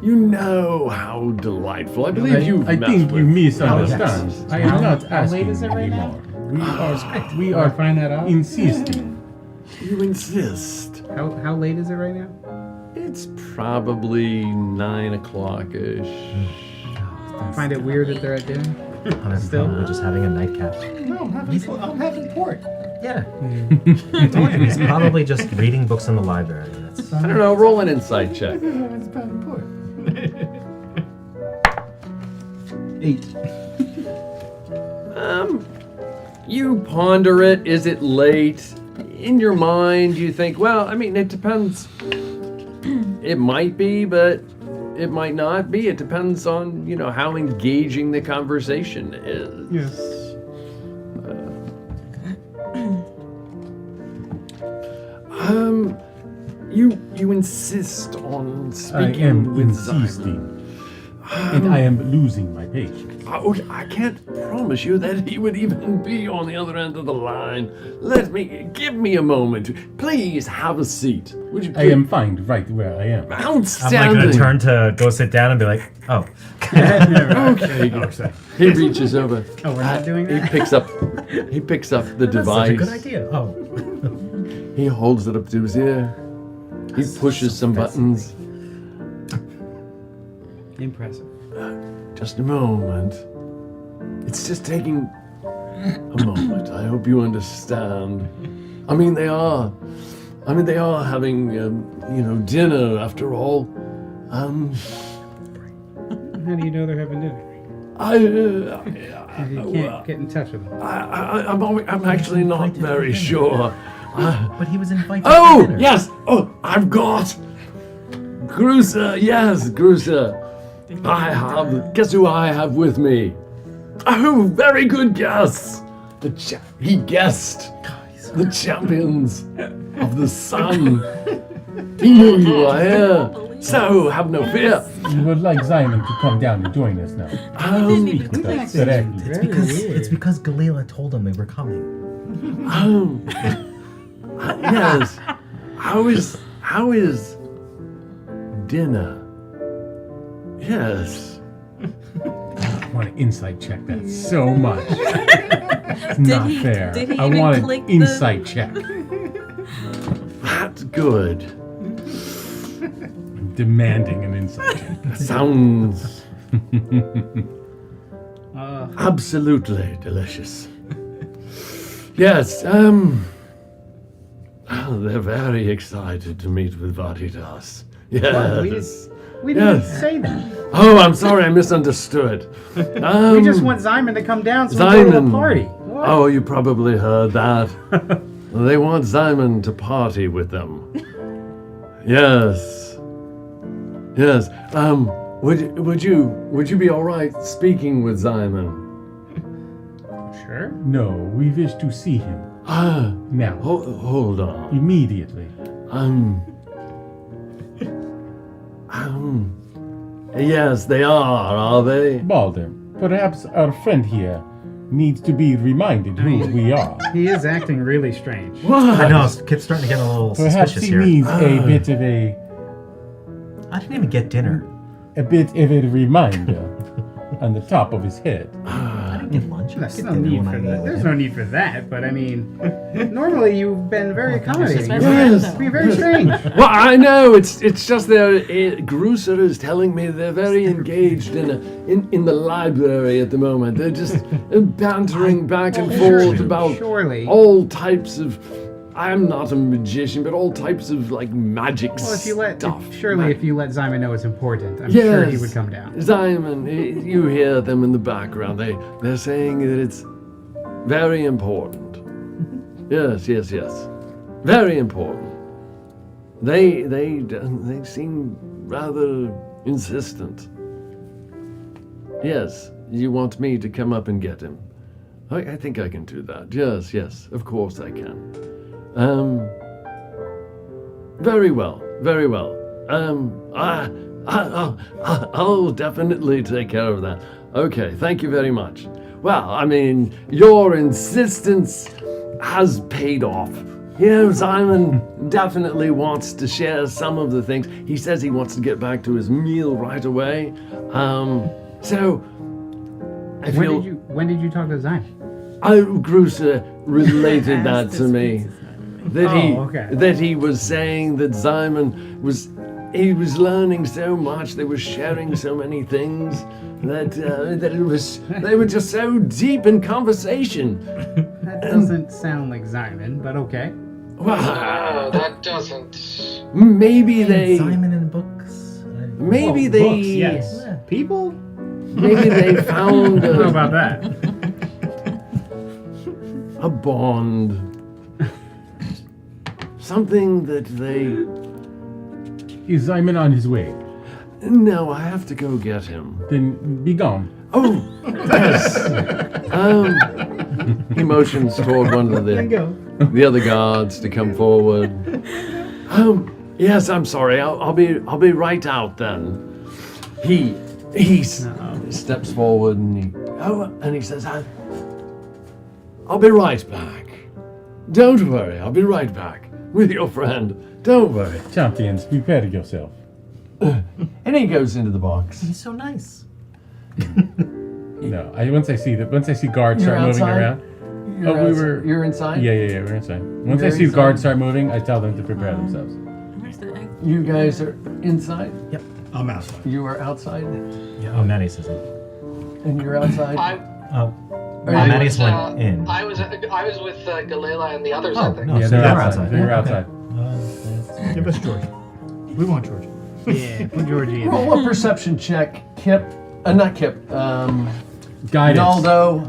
you know how delightful. I believe you. I think you misunderstand. yes. I am not How late asking is it right anymore. now? We Will I are find that out? insisting. You insist. How late is it right now? It's probably 9 o'clock-ish. Find it weird that they're at dinner? Still, we're just having a nightcap. No, I'm having port. Yeah. He's probably just reading books in the library. That's, I don't know. Roll an insight check. It's having port. 8. You ponder it. Is it late? In your mind, you think, well, I mean, it depends. It might be, but it might not be. It depends on, how engaging the conversation is. Yes. You insist on I speaking am with insisting. And I am losing my patience. I can't promise you that he would even be on the other end of the line. Give me a moment. Please have a seat. Would you I am fine right where I am. Outstanding. I'm like gonna turn to go sit down and be like, oh. Okay. He reaches over. Oh, we're not doing that? He picks up the That's device. such a good idea. Oh. He holds it up to his ear. He pushes some buttons. Impressive. Just a moment. It's just taking a moment. I hope you understand. I mean, they are having, dinner after all. How do you know they're having dinner? You can't get in touch with them. I'm actually not very sure. But he was invited Oh, to dinner. yes! Oh, I've got Grusa. Yes, Grusa. Guess who I have with me? Oh, very good guess. He guessed the champions of the sun. He knew you were here. So, have no fear. You would like Ximén to come down and join us now. Speak with us directly. It's because Galila told him we were coming. Oh, yes. How is dinner? Yes. I want to insight check that so much. It's not fair. did he I even want click an the- insight check. That's good. I'm demanding an insight check. Sounds absolutely delicious. Yes, they're very excited to meet with Varitas. Yes. We didn't Yes. say that. Oh, I'm sorry, I misunderstood. We just want Ximén to come down so we can go to a Ximén. party. What? Oh, you probably heard that. They want Ximén to party with them. Yes. Yes. Would you be all right speaking with Ximén? Sure. No, we wish to see him. Ah, Now. hold on. Immediately. Yes, they are they? Balder, perhaps our friend here needs to be reminded who we are. He is acting really strange. I know, Kip's starting to get a little Perhaps suspicious he here. needs a bit of a... I didn't even get dinner. A bit of a reminder on the top of his head. I didn't get lunch. There's no need for that. There's no need for that, but I mean, normally you've been very accommodating. Yes. You're very strange. Well, I know it's just that Gruser is telling me they're very engaged in the library at the moment. They're just bantering back and forth about all types of. I'm not a magician, but all types of like magic Well, if you let stuff. if you let Ximén know it's important, I'm sure he would come down. Ximén, you hear them in the background. They're saying that it's very important. Yes. Very important. They seem rather insistent. Yes, you want me to come up and get him. I think I can do that. Yes, of course I can. Very well. I'll definitely take care of that. Okay, thank you very much. Well, I mean, your insistence has paid off. You know, Ximén definitely wants to share some of the things. He says he wants to get back to his meal right away. So, I feel... When did you talk to Ximén? Gruser related that to me. That he was saying that Ximén was learning so much, they were sharing so many things that they were just so deep in conversation. That doesn't sound like Ximén, but okay. Well, that doesn't. Maybe they. Ximén in books. Maybe they. Books, yes. People. Maybe they found. I don't know about that. A bond. Something that they... Is Ximén on his way? No, I have to go get him. Then be gone. Oh, yes. He motions toward one of the other guards to come forward. Yes, I'm sorry. I'll be right out then. He steps forward and he says, I'll be right back. Don't worry, I'll be right back. With your friend. Don't worry. Champions, prepare yourself. And he goes into the box. He's so nice. No, once I see guards You're start moving outside? around. You're inside? Yeah, we're inside. Once I see the guards start moving, I tell them to prepare themselves. You guys are inside? Yep. I'm outside. You are outside? Yeah. Oh, Maddie's isn't. And you're outside? Maddie's went in. I was with Galila and the others, I think. No, Yeah, so they're you're outside. They're outside. Give us Georgie. We want Georgie. Yeah, put Georgie in. Roll a perception check, Kip. Not Kip. Guidance. Naldo.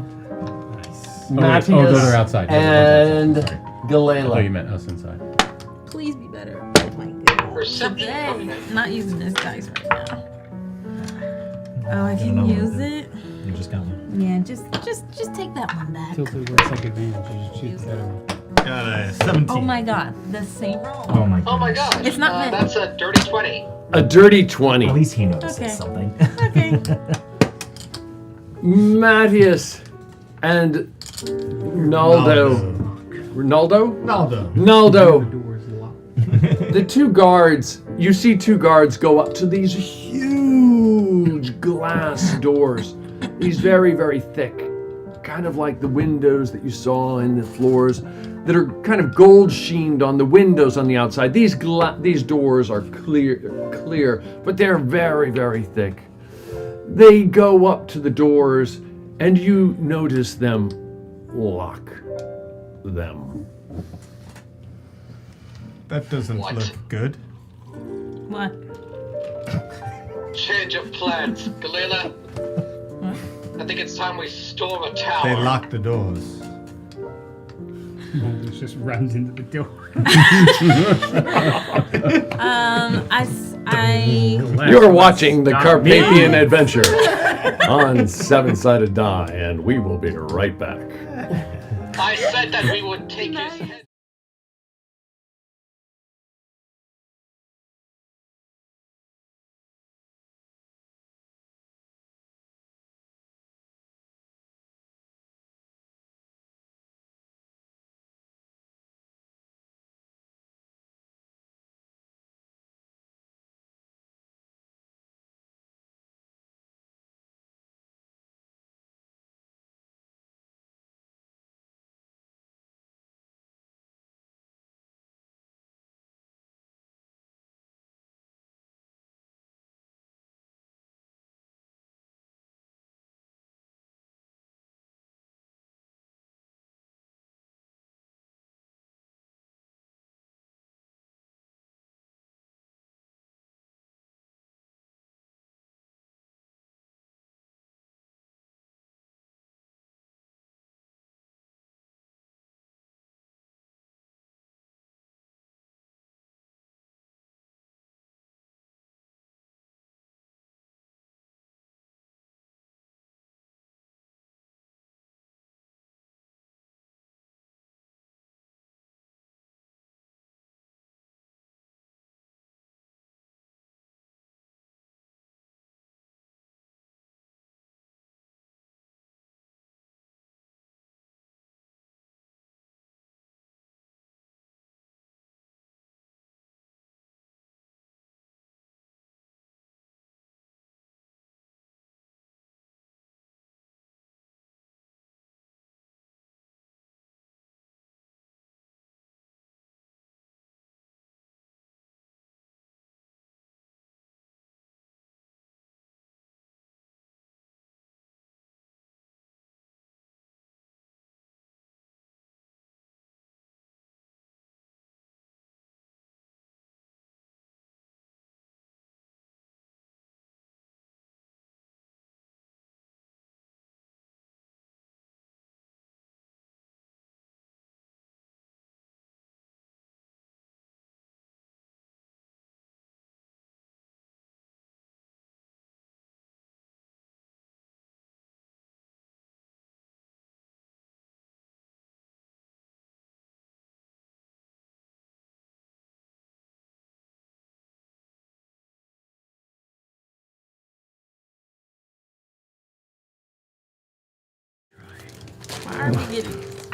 Matthias. Oh, those are outside. And I thought Galila. you meant us inside. Please be better. Oh my goodness. Perception. Today, not using this dice right now. Oh, I can use it. You just got one. Yeah, just take that one back. Tilted where it's like advantage. You just choose that one. Got a 17. Oh my god, the same roll. Oh my god. Oh my gosh. It's not meant. That's a dirty 20. A dirty 20. At least he notices Okay. something. Okay. Matthias and Naldo. Naldo? Naldo. Naldo. The door's locked. The two guards, you see two guards go up to these huge glass doors. These very, very thick, kind of like the windows that you saw in the floors that are kind of gold sheened on the windows on the outside. These doors are clear, but they're very, very thick. They go up to the doors and you notice them lock them. That doesn't What? look good. What? Change of plans. Galila, I think it's time we storm a tower. They locked the doors. He just runs into the door. You're watching the Carpathian Adventure on Seven-Sided Die, and we will be right back. I said that we would take his head.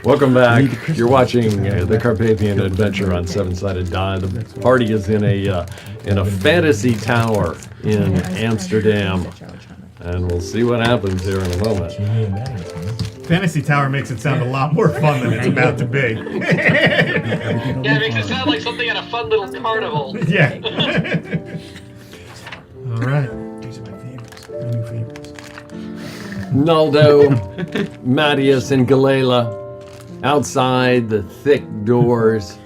Welcome back. You're watching the Carpathian Adventure on Seven-Sided Die. The party is in a fantasy tower in Amsterdam, and we'll see what happens here in a moment. Fantasy Tower makes it sound a lot more fun than it's about to be. Yeah, it makes it sound like something at a fun little carnival. Yeah. All right. These are my favorites. My new favorites. Naldo, Mattias, and Galila outside the thick doors.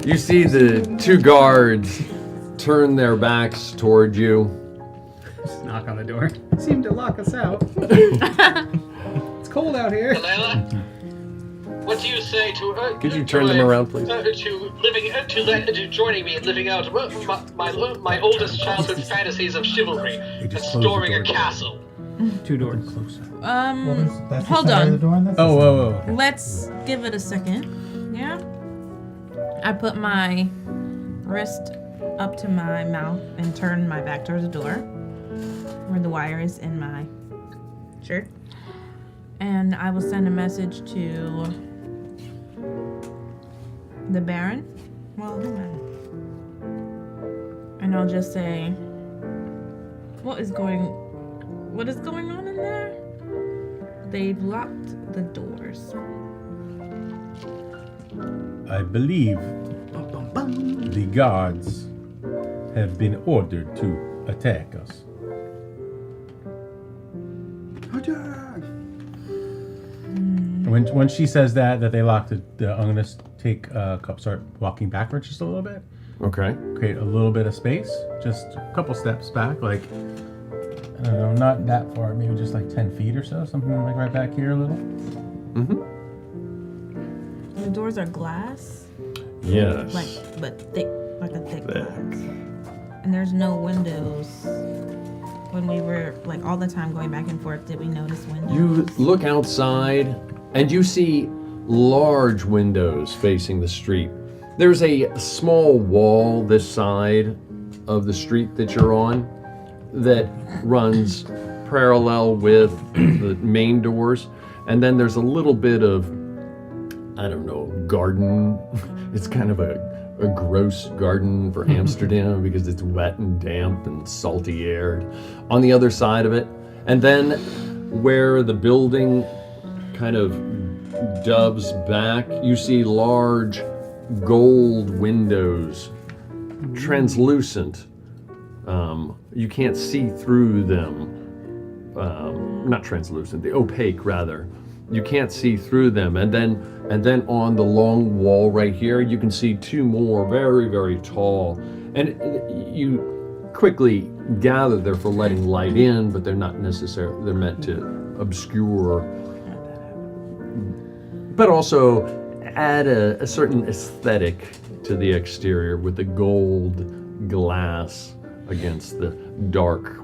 You see the two guards turn their backs toward you. Just knock on the door. Seem to lock us out. It's cold out here. Galila, what do you say to? Could you turn them around, please? To joining me in living out my oldest childhood fantasies of chivalry and storming a castle. 2 doors closer. Hold on. Whoa. Let's give it a second. Yeah. I put my wrist up to my mouth and turn my back towards the door, where the wire is in my shirt. And I will send a message to the Baron. Well, and I'll just say, what is going on in there? They've locked the doors. I believe the guards have been ordered to attack us. When she says that they locked it, I'm gonna start walking backwards just a little bit. Okay. Create a little bit of space, just a couple steps back, like I don't know, not that far, maybe just like 10 feet or so, something like right back here a little. Mm-hmm. The doors are glass. Yes. But thick, like a thick glass. And there's no windows. When we were all the time going back and forth, did we notice windows? You look outside and you see large windows facing the street. There's a small wall this side of the street that you're on that runs parallel with the main doors. And then there's a little bit of, I don't know, garden. It's kind of a gross garden for Amsterdam because it's wet and damp and salty aired on the other side of it. And then where the building kind of doves back, you see large gold windows, translucent. You can't see through them. Not translucent, the opaque rather. You can't see through them. And then on the long wall right here, you can see 2 more very, very tall. And you quickly gather they're for letting light in, but they're not necessarily, they're meant to obscure, but also add a certain aesthetic to the exterior with the gold glass against the dark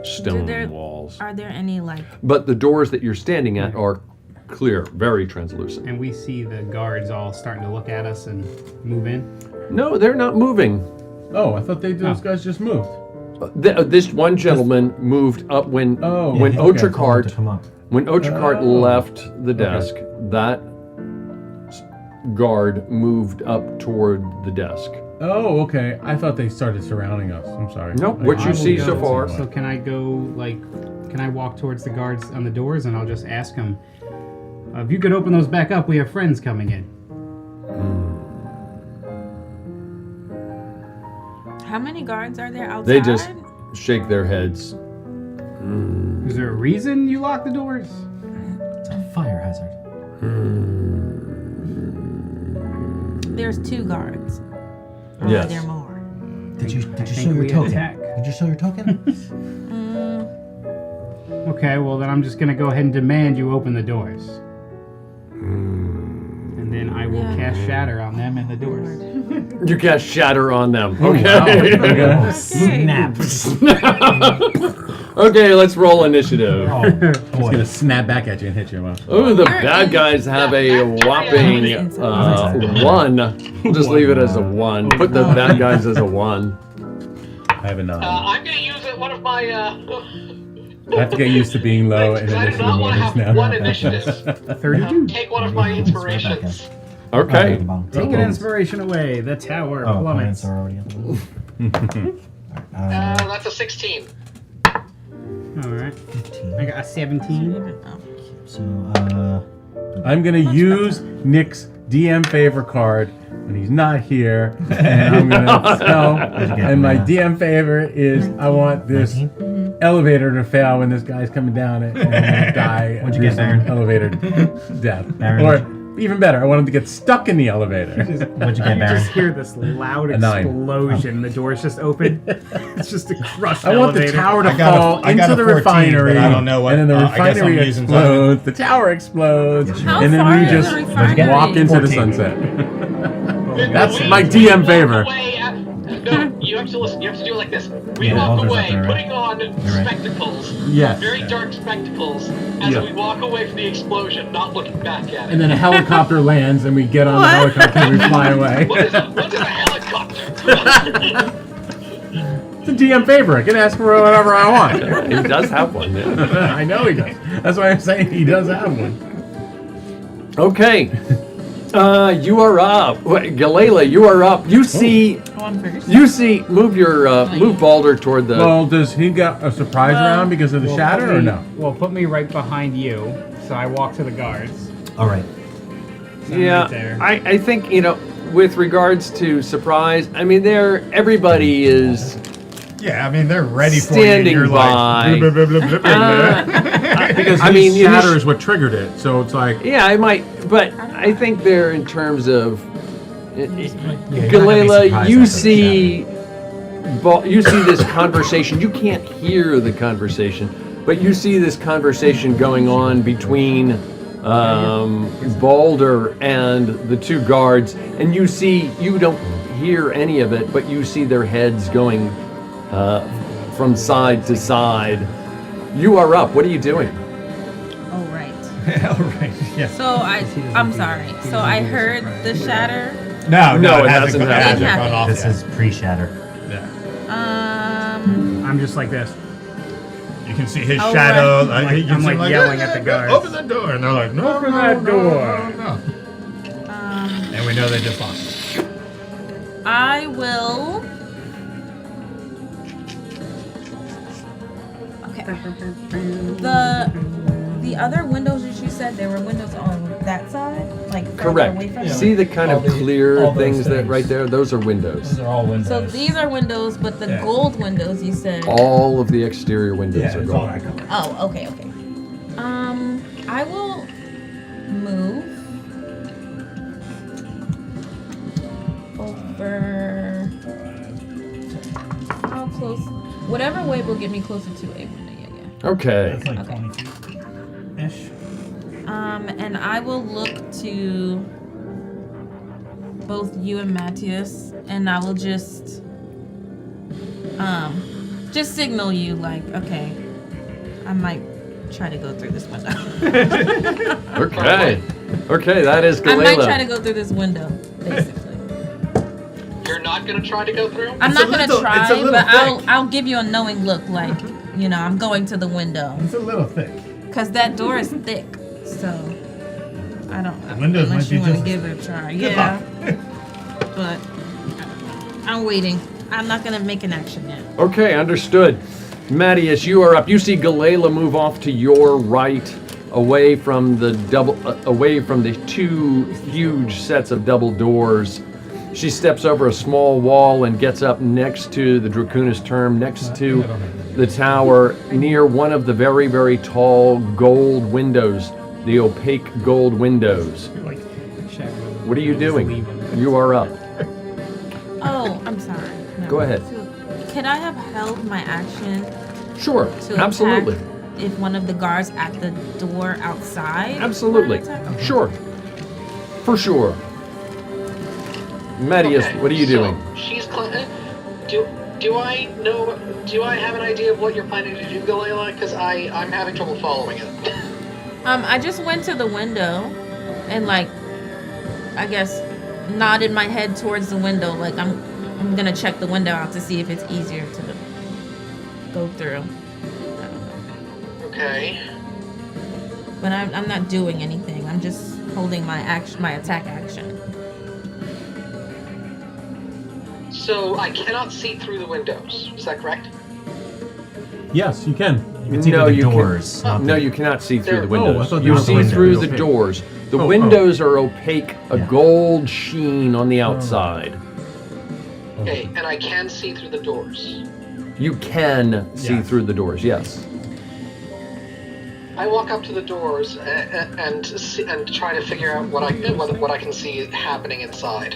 stone walls. Are there any But the doors that you're standing at are clear, very translucent. And we see the guards all starting to look at us and move in? No, they're not moving. Oh, I thought those guys just moved. This one gentleman moved up when Otricart left the desk. That guard moved up toward the desk. Oh, okay. I thought they started surrounding us. I'm sorry. Nope. What you see so far. So can I go, can I walk towards the guards on the doors and I'll just ask them, if you could open those back up, we have friends coming in. How many guards are there outside? They just shake their heads. Is there a reason you lock the doors? It's a fire hazard. There's 2 guards. Or Yes. are there more? Did you show your token? Did you show your token? Okay, well then I'm just gonna go ahead and demand you open the doors. And then I will cast Shatter on them and the doors. You cast Shatter on them. Oh, Okay. wow. Snap. Okay, let's roll initiative. It's gonna snap back at you and hit you. Wow. Oh, the bad guys have a whopping 1. We'll just leave it as a 1. Put the bad guys as a 1. I have a 9. I'm gonna use one of my I have to get used to being low in I do initiative not want to orders have now. one initiative. 32. Take one of my inspirations. Okay. Take an inspiration away. The tower Oh, plummets. opponents are already up. That's a 16. Alright. I got a 17. So, I'm gonna use Nick's DM favor card when he's not here, and I'm gonna tell. And my DM favor is I want this elevator to fail when this guy's coming down it and I'm gonna die What'd you through get, some Baron? elevator death. Baron, Or even better, I want him to get stuck in the elevator. what'd you get, You Baron? just hear this loud A 9. explosion. The door's just open. It's just a crushed I want the elevator. tower to I got a- fall I got into a the 14, refinery, but I don't know what- and then the I guess I'm refinery using explodes, the tower explodes, How and then far we is just the refinery? walk into the 14. sunset. That's We- my we DM walk favor. away no, you have to listen. You have to do it like this. We Yeah, walk Alder's up away, there, right? putting on right. spectacles, Yes. very dark spectacles, as Yeah. we walk away from the explosion, not looking back at it. And then a helicopter lands, and we get on the helicopter and we fly away. What is a helicopter? It's a DM favor. I can ask for whatever I want. He does have one. Yeah. I know he does. That's why I'm saying he does have one. Okay. You are up. Wait, Galila, you are up. You see. Oh, I'm first. You see. Move your. Move Balder toward the. Well, does he get a surprise round because of the Well, shatter put or me- no? Well, put me right behind you, so I walk to the guards. All right. So I'm Yeah, right there. I think with regards to surprise, I mean, everybody is Yeah, I mean, they're ready for standing you. You're by. like, blah, blah, blah, blah, blah, blah. Because I his mean, you shatter just- is what triggered it. So it's like, Yeah, I might, but I think they're in terms of. you're not gonna be Galila, surprised you after the see. You see this conversation. You can't hear the conversation, but you see this conversation going on between Balder and the two guards, and you don't hear any of it, but you see their heads going from side to side. You are up. What are you doing? Oh, right. All right. Yes. So I'm sorry. So I heard the shatter. No, No, it it hasn't hasn't gone- it hasn't happened. gone off This yet. is pre-shatter. Yeah. I'm just like this. You can see his Oh, shadow. right. You can I'm see like yelling at the guards. Open the door, and they're like, no, Open no, that no, door." no, no. And we know they just lost. I will. Okay. The other windows that you said, there were windows on that side, like further away from Correct. you? See the kind all of the- clear all those things that things. right there? Those are windows. Those are all windows. So these are windows, but the Yeah. gold windows you said. All of the exterior windows Yeah, are it's all gone. that color. Oh, okay, okay. I will move over. How close? Whatever way will get me closer to a window. Yeah. Okay. That's like Okay. 20 feet-ish. And I will look to both you and Matthias, and I will just signal you like, okay, I might try to go through this window. Okay. Okay, that is I might try to Galila. go through this window, basically. You're not gonna try to go through? I'm It's not a gonna little- try, it's a little but thick. I'll give you a knowing look, like, I'm going to the window, It's a little thick. cause that door is thick, so I don't. windows unless might be you want to just give it a try, yeah. But I'm waiting. I'm not gonna make an action yet. Okay, understood. Matthias, you are up. You see Galila move off to your right, away from the two huge sets of double doors. She steps over a small wall and gets up next to the Dracunis term, next to the tower, near one of the very, very tall gold windows, the opaque gold windows. What are you doing? You are up. Oh, I'm sorry. No. Go ahead. So, could I have held my action Sure, to absolutely. attack if one of the guards at the door outside? Absolutely. Okay. Sure. For sure. Matthias, Okay, what are you so doing? She's do I know? Do I have an idea of what you're planning to do, Galila? Because I'm having trouble following it. I just went to the window and I guess nodded my head towards the window, like I'm gonna check the window out to see if it's easier to go through. I don't know. Okay. But I'm not doing anything. I'm just holding my attack action. So I cannot see through the windows. Is that correct? Yes, you can. You can see No, through the you doors. can, not no, the- you cannot see through the There- Oh, I windows. thought You not the see windows. through the Okay. doors. The Oh, windows are opaque, a Yeah. gold sheen on the outside. Okay, and I can see through the doors. You can see Yes. through the doors, yes. I walk up to the doors and try to figure out what I can see happening inside.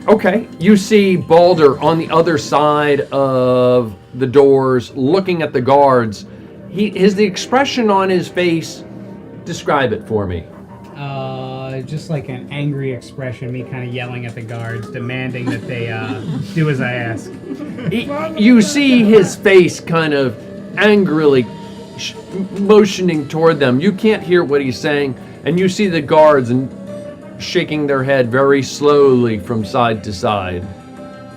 Okay, you see Balder on the other side of the doors, looking at the guards. The expression on his face. Describe it for me. Just like an angry expression, me kind of yelling at the guards, demanding that they do as I ask. You see his face kind of angrily motioning toward them. You can't hear what he's saying, and you see the guards shaking their head very slowly from side to side,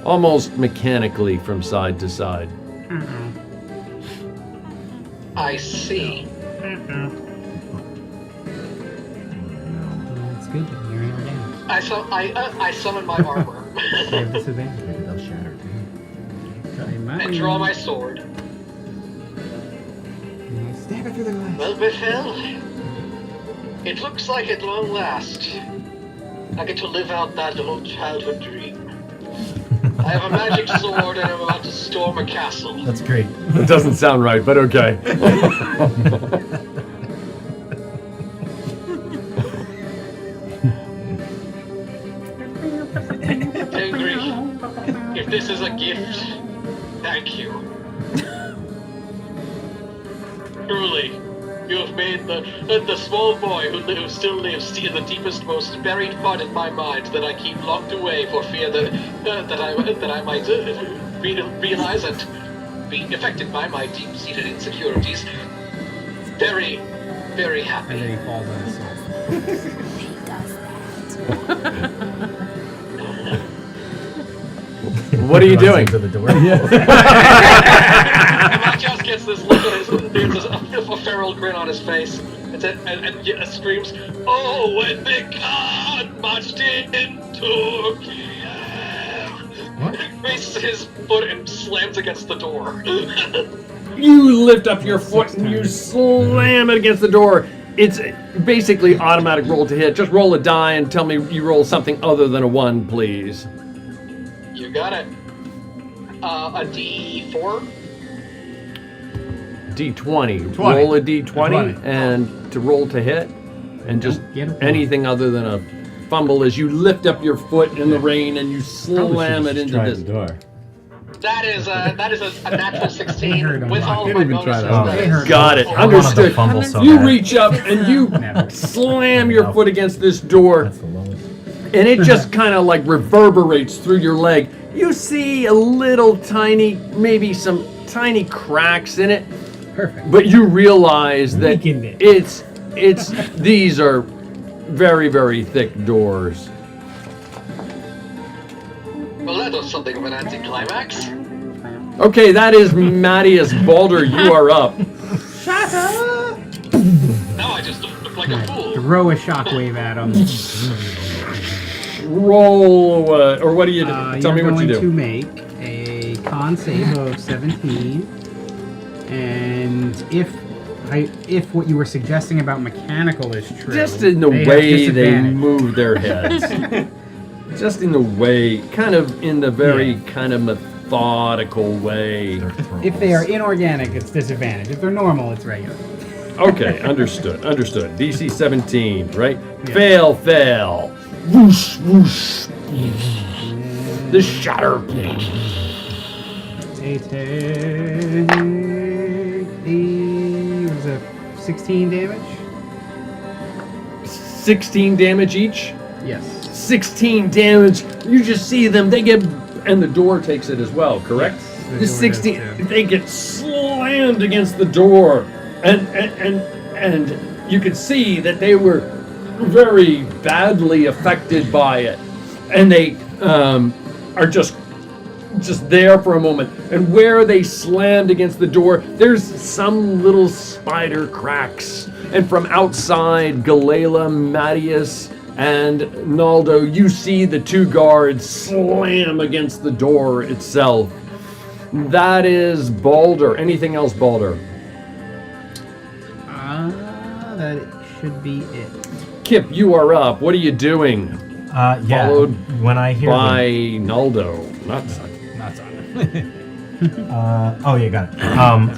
almost mechanically from side to side. I see. That's good. You're inorganic. I summon my armor You have disadvantage. Maybe they'll shatter too. and draw my sword. Stab it through the glass. Well, Bethel, it looks like at long last I get to live out that old childhood dream. I have a magic sword and I'm about to storm a castle. That's great. It doesn't sound right, but okay. Angry, if this is a gift, thank you. Truly, you have made the small boy who still lives in the deepest, most buried part in my mind that I keep locked away for fear that I might realize and be affected by my deep-seated insecurities. Very, very happy. And then he falls on his sword. What are you doing? To the door. And Mike just gets this look on his, a feral grin on his face, and screams, "Oh, when the god marched into Kiev!" Raises his foot and slams against the door. You lift up your foot and you slam it against the door. It's basically automatic roll to hit. Just roll a die and tell me you roll something other than a 1, please. You got it. A D4? D20. Roll a D20 and to roll to hit. And just anything other than a fumble as you lift up your foot in the rain and you slam it into this door. That is a natural 16 with all of my bonuses. Got it. Understood. You reach up and you slam your foot against this door, and it just kind of like reverberates through your leg. You see a little tiny, maybe some tiny cracks in it. Perfect. But you realize that these are very, very thick doors. Well, that was something of an anticlimax. Okay, that is Mattias. Balder, you are up. Shut up! Now I just look like a fool. Throw a shockwave at him. Roll, or what do you do? Tell me what you do. You're going to make a con save of 17. And if what you were suggesting about mechanical is true, Just in the they way have they disadvantage. move their heads. Just in the way, kind of in the very kind of methodical way. If they are inorganic, it's disadvantage. If they're normal, it's regular. Okay, understood. DC 17, right? Yeah. Fail. Whoosh, whoosh. The shatter. They take was it 16 damage? 16 damage each? Yes. 16 damage. You just see them. They get, and the door takes it as well, correct? Yes, The 16. They get slammed against the door, and you can see that they were very badly affected by it, and they are just just there for a moment. And where they slammed against the door, there's some little spider cracks. And from outside, Galela, Mattias, and Naldo, you see the two guards slam against the door itself. That is Balder. Anything else, Balder? That should be it. Kip, you are up. What are you doing? Yeah. Followed when I hear by Naldo. Not Simon. Oh yeah, got it.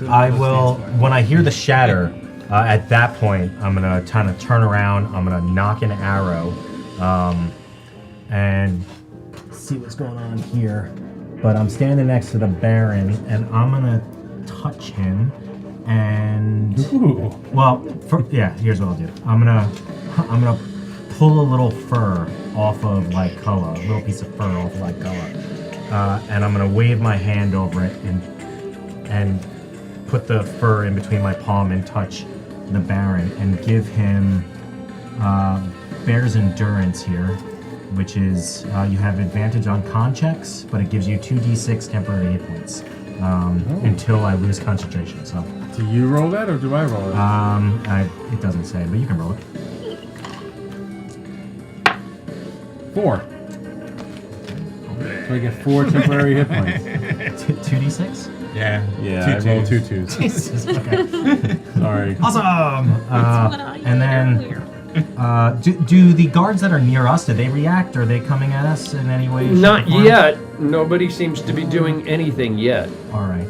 I will when I hear the shatter. At that point, I'm gonna kind of turn around. I'm gonna knock an arrow, and see what's going on here. But I'm standing next to the Baron, and I'm gonna touch him. And well, here's what I'll do. I'm gonna pull a little fur off of Lycoa, a little piece of fur off of Lycoa, and I'm gonna wave my hand over it and put the fur in between my palm and touch the Baron and give him Bear's Endurance here, which is you have advantage on con checks, but it gives you 2d6 temporary hit points until I lose concentration. So. Do you roll that or do I roll it? It doesn't say, but you can roll it. 4. So I get 4 temporary hit points. 2d6? Yeah, I rolled 2 2s. Jesus, okay. Sorry. Awesome! And then, do the guards that are near us, do they react? Are they coming at us in any way? Not yet. Nobody seems to be doing anything yet. Alright.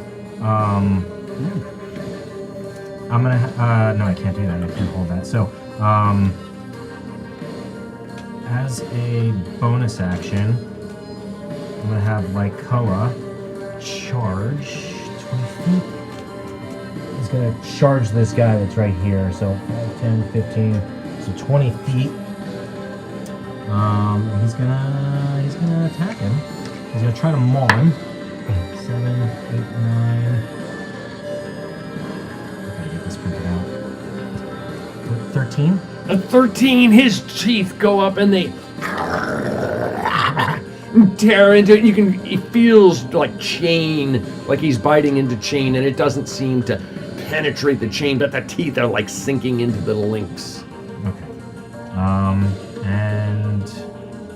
I'm gonna, no, I can't do that. I can't hold that. So, as a bonus action, I'm gonna have Lycoa charge 20 feet. He's gonna charge this guy that's right here. So 5, 10, 15, so 20 feet. He's gonna attack him. He's gonna try to maul him. 7, 8, 9. This printed out. 13? At 13, his teeth go up and they tear into it. He feels like chain, like he's biting into chain, and it doesn't seem to penetrate the chain, but the teeth are like sinking into the links. Okay. And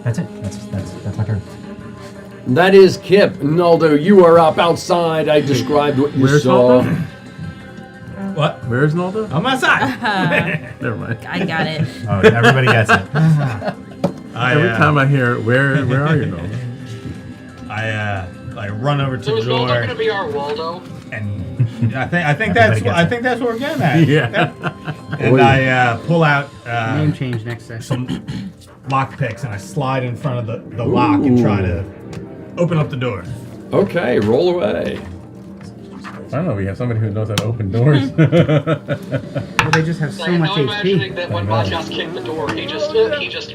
that's it. That's my turn. That is Kip. Naldo, you are up outside. I described what you saw. Naldo? What? Where's Naldo? On my side. Never mind. I got it. Oh, everybody gets it. Every time I hear, where are you, Naldo? I run over to So the is Naldo door, gonna be our Waldo? and I think that's what we're getting at. Yeah. And I pull out Name change next session. some lock picks, and I slide in front of the lock and try to open up the door. Okay, roll away. I don't know. We have somebody who knows how to open doors. Well, they just have so I'm much now imagining HP. that when Matias kicked the door, he just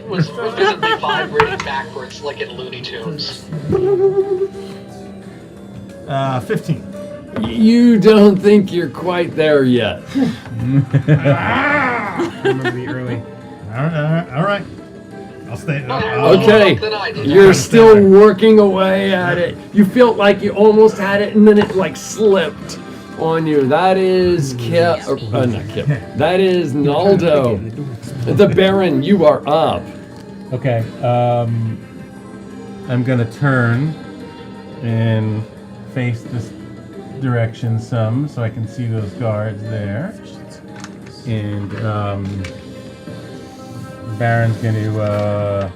was visibly vibrating backwards like in Looney Tunes. 15. You don't think you're quite there yet. Remember to be early. All right. I'll stay. Okay, you're still working away at it. You felt like you almost had it, and then it like slipped on you. That is Kip. Not Kip. That is Naldo. The Baron, you are up. Okay. I'm gonna turn and face this direction some, so I can see those guards there. And Baron's gonna.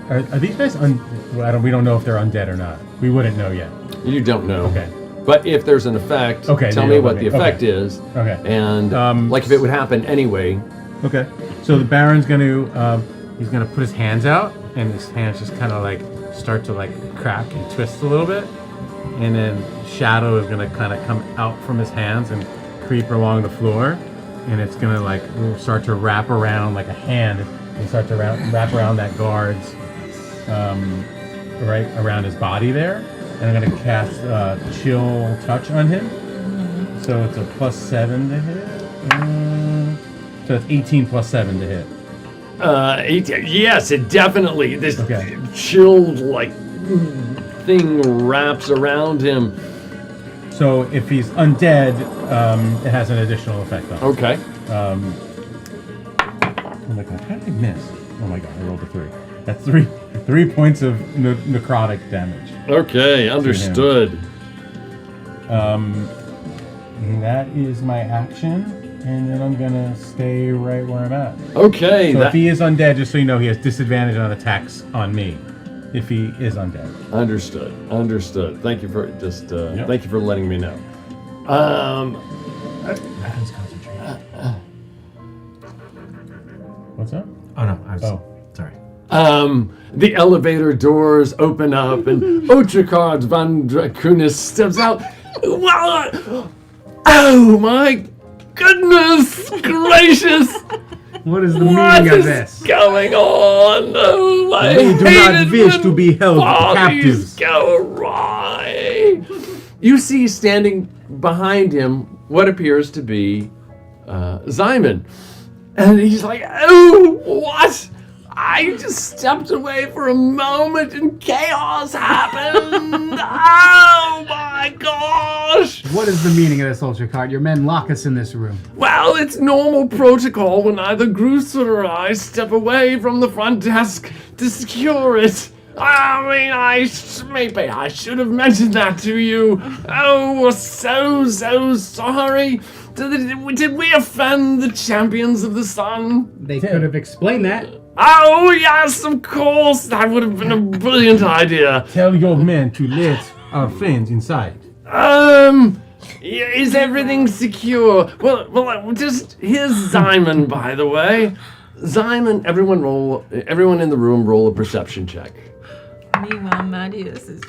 Are these guys we don't know if they're undead or not. We wouldn't know yet. You don't know. Okay. But if there's an effect, tell me what the effect is. Okay. And like if it would happen anyway. Okay. So the Baron's gonna he's gonna put his hands out, and his hands just kind of like start to like crack and twist a little bit, and then shadow is gonna kind of come out from his hands and creep along the floor, and it's gonna like start to wrap around like a hand and start to wrap around that guard's right around his body there, and I'm gonna cast Chill Touch on him. So it's a +7 to hit. So it's 18 +7 to hit. 18. Yes, it definitely. This chilled like thing wraps around him. So if he's undead, it has an additional effect on him. Okay. Oh my god, how did I miss? Oh my god, I rolled a 3. That's 3 points of necrotic damage. Okay, understood. And that is my action, and then I'm gonna stay right where I'm at. Okay. So if he is undead, just so you know, he has disadvantage on attacks on me. If he is undead. Understood. Thank you for thank you for letting me know. Weapons concentration. What's up? Oh no, I was sorry. The elevator doors open up and Otricard van Dracunis steps out. Oh my goodness gracious! What is the meaning of this? What's going on? Oh, my We do not wish to be held captives. captives. Go awry. You see standing behind him what appears to be Ximén. And he's like, oh, what? I just stepped away for a moment and chaos happened. Oh my gosh. What is the meaning of this, Ultracard? Your men lock us in this room. Well, it's normal protocol when either Gruser or I step away from the front desk to secure it. I mean, maybe I should have mentioned that to you. Oh, we're so sorry. Did we offend the champions of the sun? They could have explained that. Oh, yes, of course. That would have been a brilliant idea. Tell your men to let our friends inside. Is everything secure? Well, just here's Ximén, by the way. Ximén, everyone in the room roll a perception check. Meanwhile, Marius is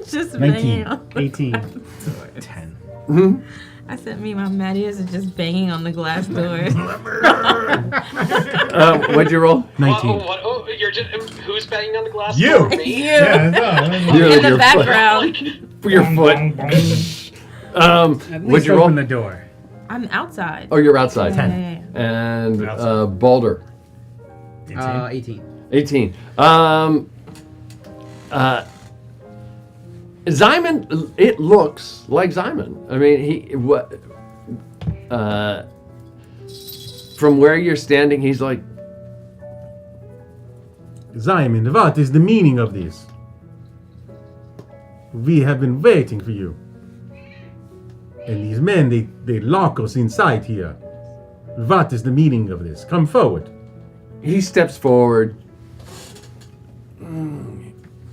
just 19. banging on. 18. 10. I said, meanwhile, Marius is just banging on the glass doors. What'd you roll? 19. Oh, you're just who's banging on the glass? You. door? Me? In the background. Your foot. At What'd least you roll? open the door. I'm outside. Oh, you're outside. Yeah. And Balder. 18. 18. Ximén, it looks like Ximén. I mean, from where you're standing, he's like, Ximén, what is the meaning of this? We have been waiting for you. And these men, they lock us inside here. What is the meaning of this? Come forward. he steps forward.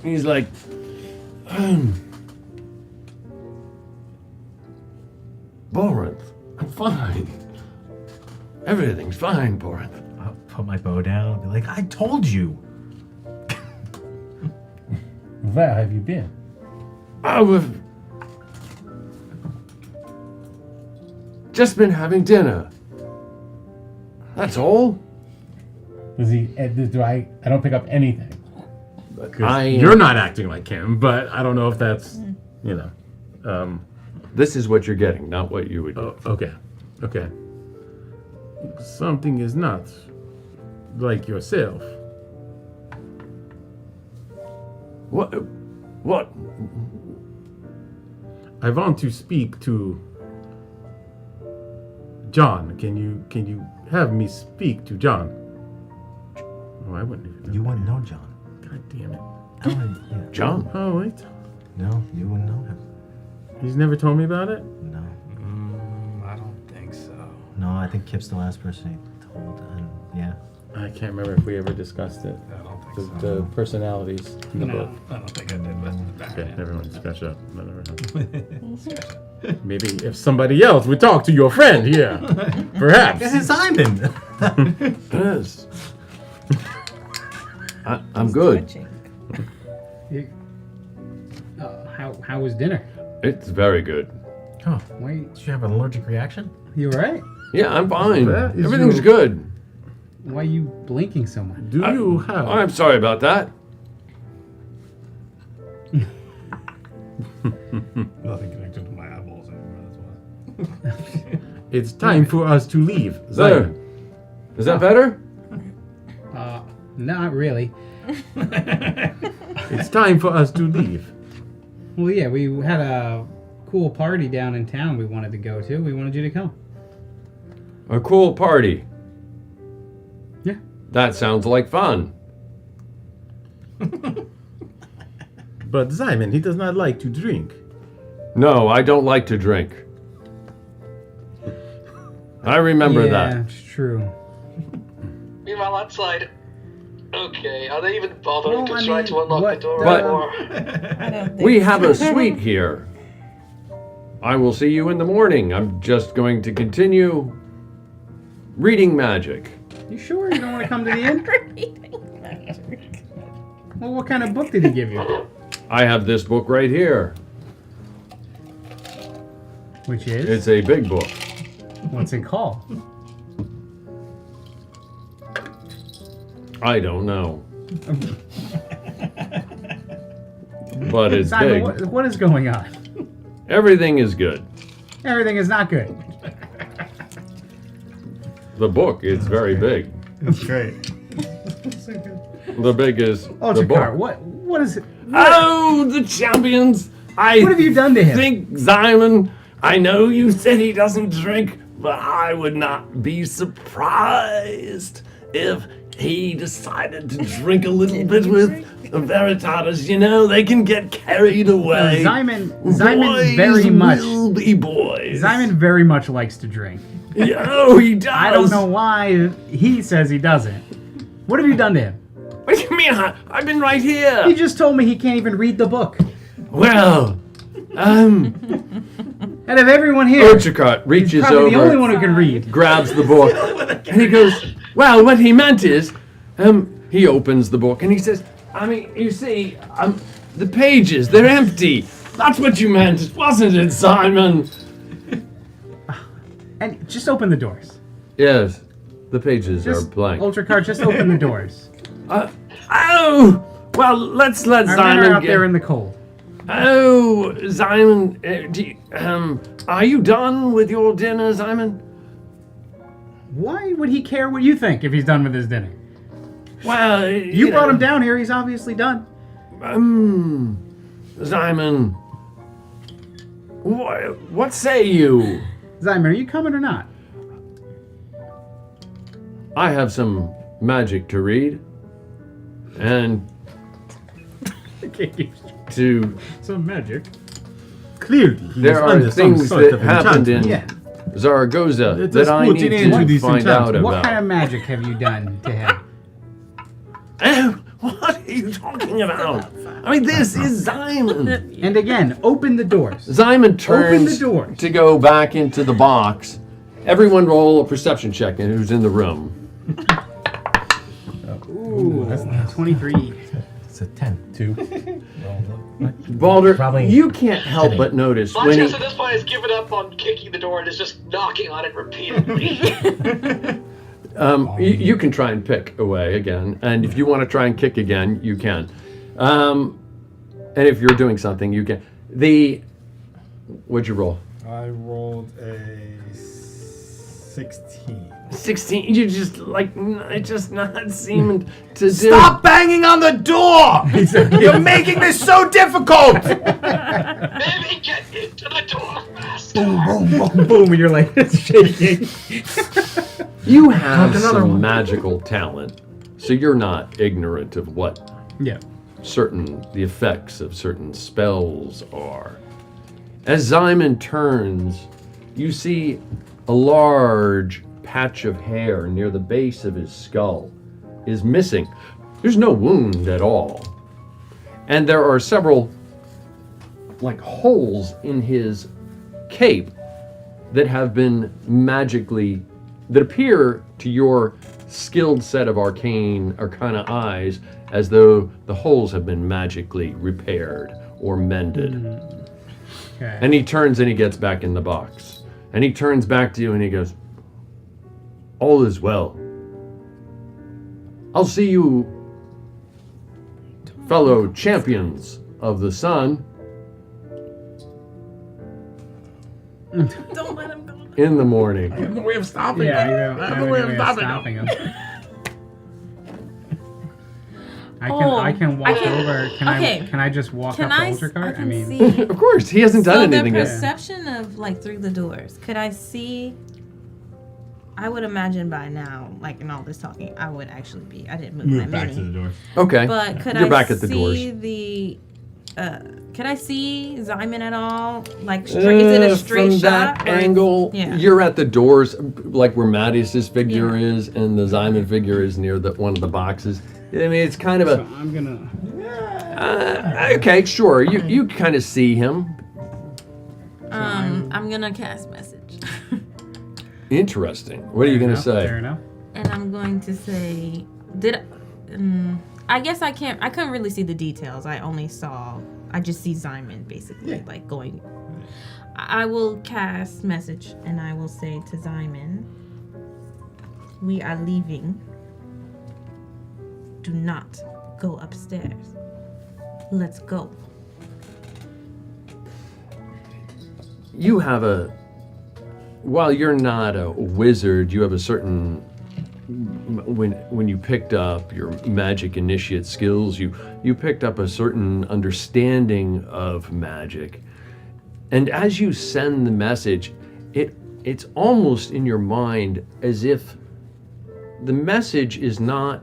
He's like, Borinth, I'm fine. Everything's fine, Borinth. I'll put my bow down and be like, I told you. Where have you been? We've just been having dinner. That's all. Does he? I don't pick up anything. You're not acting like him, but I don't know if that's, This is what you're getting, not what you would do. Okay. Something is not like yourself. What? I want to speak to John. Can you have me speak to John? Oh, I wouldn't even know. You wouldn't know John. God damn it. John? Oh, wait. No, you wouldn't know him. He's never told me about it? No. I don't think so. No, I think Kip's the last person he told, and yeah. I can't remember if we ever discussed it. I don't think The personalities in the book. I don't think I did. But Okay, everyone scratch that. That never happened. Maybe if somebody else would talk to your friend here. Perhaps. This is Simon! Yes. I'm good. How was dinner? It's very good. Oh, Wait, did you have an allergic reaction? you alright? Yeah, I'm fine. That is Everything's your- good. Why are you blinking so much? Do you have... I'm sorry about that. nothing connected to my eyeballs anymore. That's why. It's time for us to leave. There. Simon. Is that better? Not really. It's time for us to leave. Well, yeah, we had a cool party down in town we wanted to go to. We wanted you to come. A cool party. Yeah. That sounds like fun. But Ximén, he does not like to drink. No, I don't like to drink. I remember that. Yeah, it's true. Meanwhile, outside. Okay, are they even bothering to try to unlock the door But- anymore? We have a suite here. I will see you in the morning. I'm just going to continue reading magic. You sure you don't want to come to the inn? Well, what kind of book did he give you? I have this book right here. Which is? It's a big book. What's it called? I don't know. But it's Simon, big. what is going on? Everything is good. Everything is not good. The book is very big. That's great. The big is the Ultracar, book. what is it? Oh, the champions! What have you done to him? think Ximén, I know you said he doesn't drink, but I would not be surprised if he decided to drink a little bit with Veritatis. You know, they can get carried away. Ximén Boys very much will be boys. Ximén very much likes to drink. Oh, he does. I don't know why he says he doesn't. What have you done to him? What do you mean? I've been right here. He just told me he can't even read the book. Well, Out of everyone here, Urchicott reaches he's probably over, the only one who can read. grabs the book, and he goes, well, what he meant is, he opens the book, and he says, I mean, you see, the pages, they're empty. That's what you meant, wasn't it, Simon? And just open the doors. Yes, the pages are Just blank. Ultracar, just open the doors. Oh, well, let's let Our men are Simon out there in the cold. Oh, Simon, are you done with your dinner, Simon? Why would he care what you think if he's done with his dinner? Well, You brought him down here. He's obviously done. Simon, what say you? Ximén, are you coming or not? I have some magic to read, and to some magic. Clearly, he there is are under some things sort that of happened in enchantment. Zaragoza Let that us I put need an end to to this find out enchantment. What about. kind of magic have you done to him? What are you talking about? I mean, this is Ximén. And again, open the doors. Ximén turns Open the doors. to go back into the box. Everyone roll a perception check and who's in the room. Ooh, that's 23. It's a 10. 2. Baldur, Probably you can't help kidding. but notice when Matthias he, at this point has given up on kicking the door and is just knocking on it repeatedly. you can try and pick away again, and if you want to try and kick again, you can. And if you're doing something, you can. What'd you roll? I rolled a 16. 16. You just it's just not seeming to do. Stop banging on the door! You're making this so difficult! Maybe get into the door faster. Boom, boom, boom, boom, and you're like, it's shaking. You have some magical talent, so you're not ignorant of what Yeah. the effects of certain spells are. As Ximén turns, you see a large patch of hair near the base of his skull is missing. There's no wound at all. And there are several holes in his cape that have been that appear to your skilled set of arcana eyes as though the holes have been magically repaired or mended. Okay. And he turns and he gets back in the box. And he turns back to you and he goes, all is well. I'll see you, fellow champions of the sun, Don't let him go. in the morning. I have no way of stopping Yeah, him. you know, I have no way of stopping him. I can walk over. Okay. Can I just walk up the altar cart? I can see. Of course, he hasn't done anything the yet. perception of like through the doors. Could I see? I would imagine by now, like in all this talking, I would actually be. I didn't move my back mini. to the doors. Okay. But could You're I back at the see doors. the? Could I see Ximén at all? Like, is it a straight from shot? that angle, Yeah. you're at the doors, like where Mattias's figure is, and the Ximén figure is near one of the boxes. I mean, it's kind of So I'm gonna. okay, sure. You kind of see him. I'm gonna cast message. Interesting. What are you gonna say? Fair enough. And I'm going to say, I guess I couldn't really see the details. I just see Ximén basically, like going. I will cast message and I will say to Ximén, we are leaving. Do not go upstairs. Let's go. You have while you're not a wizard, you have a certain, when you picked up your magic initiate skills, you picked up a certain understanding of magic. And as you send the message, it's almost in your mind as if the message is not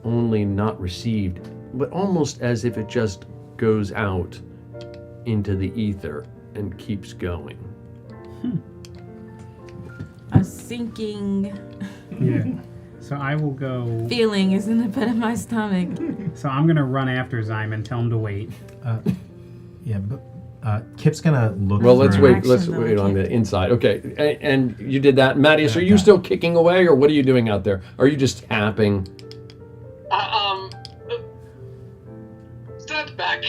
only not received, but almost as if it just goes out into the ether and keeps going. A sinking Yeah. So I will go. feeling is in the pit of my stomach. So I'm gonna run after Ximén, tell him to wait. Yeah, but Kip's gonna look. Well, let's through- wait. Let's wait on the inside. Okay, and you did that, Mattias. Are you still kicking away, or what are you doing out there? Are you just tapping? Stand back.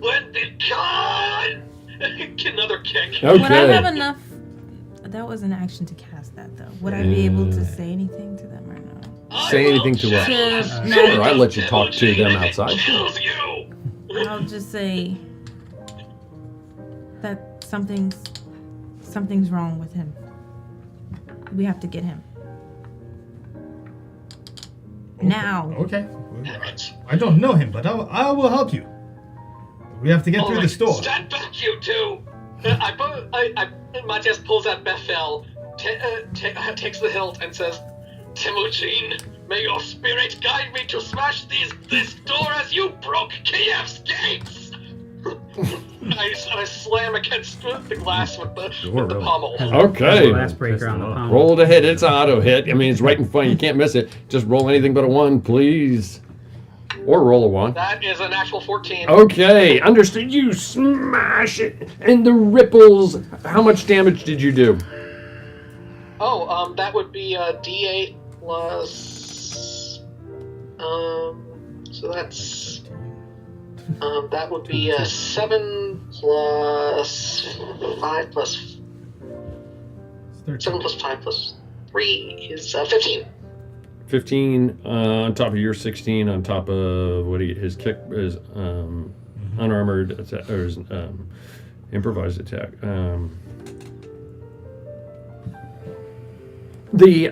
When did God? Another kick. Okay. Would I have enough? That was an action to cast that, though. Would I be able to say anything to them or no? Say anything to what? Sure, I'll let you talk to them outside. I'll just say that something's wrong with him. We have to get him. Now. Okay. I don't know him, but I will help you. We have to get through the store. Stand back, you two! Mattias pulls out Bethel, takes the hilt, and says, Temujin, may your spirit guide me to smash this door as you broke Kiev's gates! I slam against the glass with the pommel. Okay. Glass breaker on the pommel. Roll to hit. It's auto hit. I mean, it's right in front. You can't miss it. Just roll anything but a 1, please. Or roll a 1. That is a natural 14. Okay, understood. You smash it. And the ripples. How much damage did you do? Oh, that would be a D8 plus. So that's. That would be 7 plus 5 plus. 7 plus 5 plus 3 is 15. 15 on top of your 16 on top of what his kick is unarmored attack, or his improvised attack. The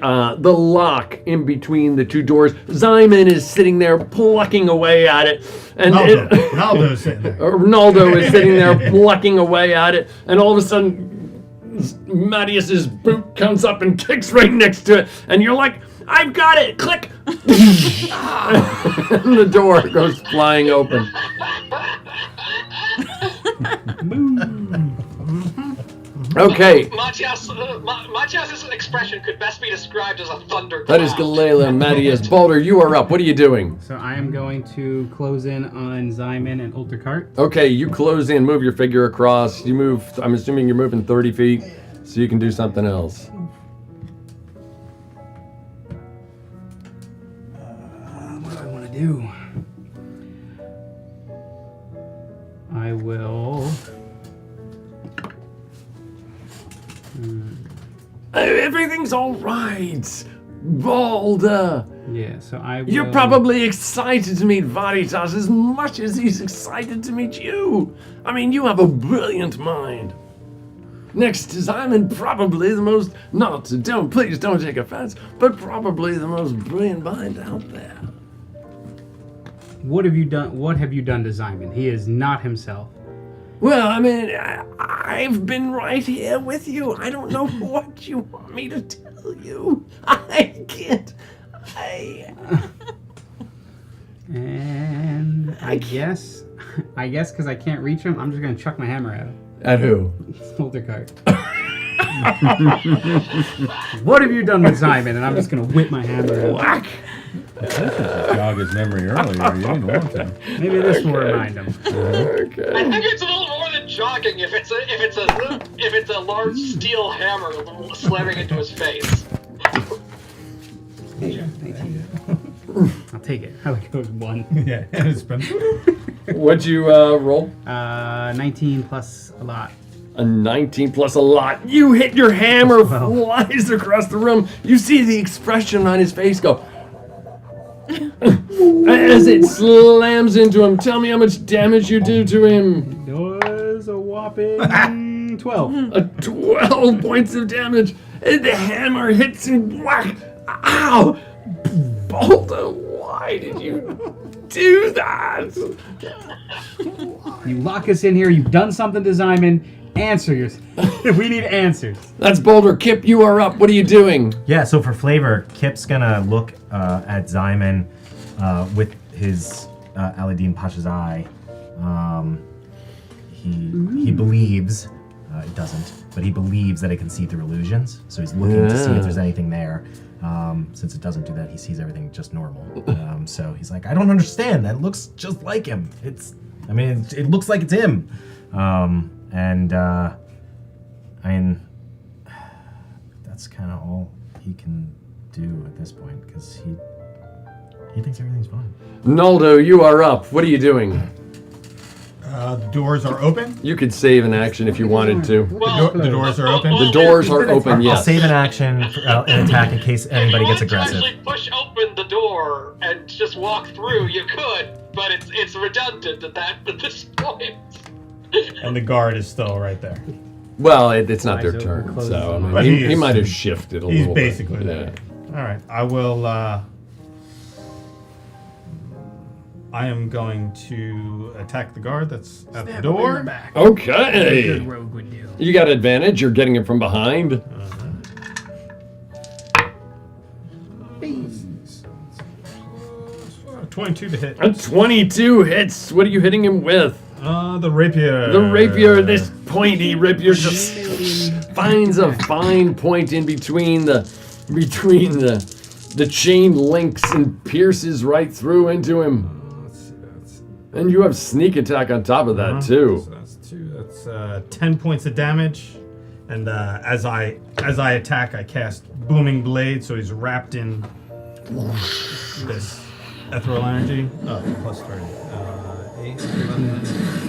lock in between the two doors. Ximén is sitting there plucking away at it, and Ronaldo is sitting there. Ronaldo is sitting there plucking away at it, and all of a sudden, Mattias's boot comes up and kicks right next to it, and you're like, "I've got it!" Click, and the door goes flying open. Okay. Mattias's expression could best be described as a thunderclap. That is Galila, Mattias. Balder, you are up. What are you doing? So I am going to close in on Ximén and Ultercart. Okay, you close in, move your figure across. You move, I'm assuming you're moving 30 feet, so you can do something else. What do I want to do? I will... Everything's all right, Balder. Yeah, so I will... You're probably excited to meet Veritas as much as he's excited to meet you. I mean, you have a brilliant mind. Next to Ximén, probably the most, please don't take offense, but probably the most brilliant mind out there. What have you done? What have you done to Ximén? He is not himself. Well, I mean, I've been right here with you. I don't know what you want me to tell you. I can't. And I guess, because I can't reach him, I'm just gonna chuck my hammer at him. At who? Holdercart. What have you done with Ximén? And I'm just gonna whip my hammer at him. Whack! Jog his memory earlier. You didn't want to. Maybe this will remind him. Okay. I think it's a little more than jogging if it's a large steel hammer slamming into his face. I'll take it. I like it was 1. Yeah, and it's been. What'd you roll? 19 plus a lot. A 19 plus a lot. You hit your hammer, flies across the room. You see the expression on his face go. As it slams into him. Tell me how much damage you do to him. It was a whopping 12. 12 points of damage. And the hammer hits him. Whack! Ow! Balder, why did you do that? You lock us in here. You've done something to Ximén. Answer yours. We need answers. That's Boulder. Kip, you are up. What are you doing? Yeah, so for flavor, Kip's gonna look at Ximén with his Aladdin Pasha's eye. He believes, it doesn't, but he believes that it can see through illusions. So he's looking to see if there's anything there. Since it doesn't do that, he sees everything just normal. So he's like, I don't understand. That looks just like him. It looks like it's him. That's kind of all he can do at this point because he thinks everything's fine. Naldo, you are up. What are you doing? The doors are open. You could save an action if you wanted to. The doors are open. The doors are open, yes. I'll save an action, an attack in case anybody gets aggressive. If you wanted to actually push open the door and just walk through, you could, but it's redundant at this point. And the guard is still right there. Well, it's not their turn, so I mean, he might have shifted a little bit. He's basically there. All right, I will. I am going to attack the guard that's at the door. Okay. Good rogue would do. You got advantage. You're getting it from behind. 22 to hit. A 22 hits. What are you hitting him with? The rapier. The rapier, this pointy rapier just finds a fine point in between the chain links and pierces right through into him. And you have sneak attack on top of that too. So that's 2. That's 10 points of damage. And as I attack, I cast Booming Blade, so he's wrapped in this ethereal energy. Plus 30. 8, 11,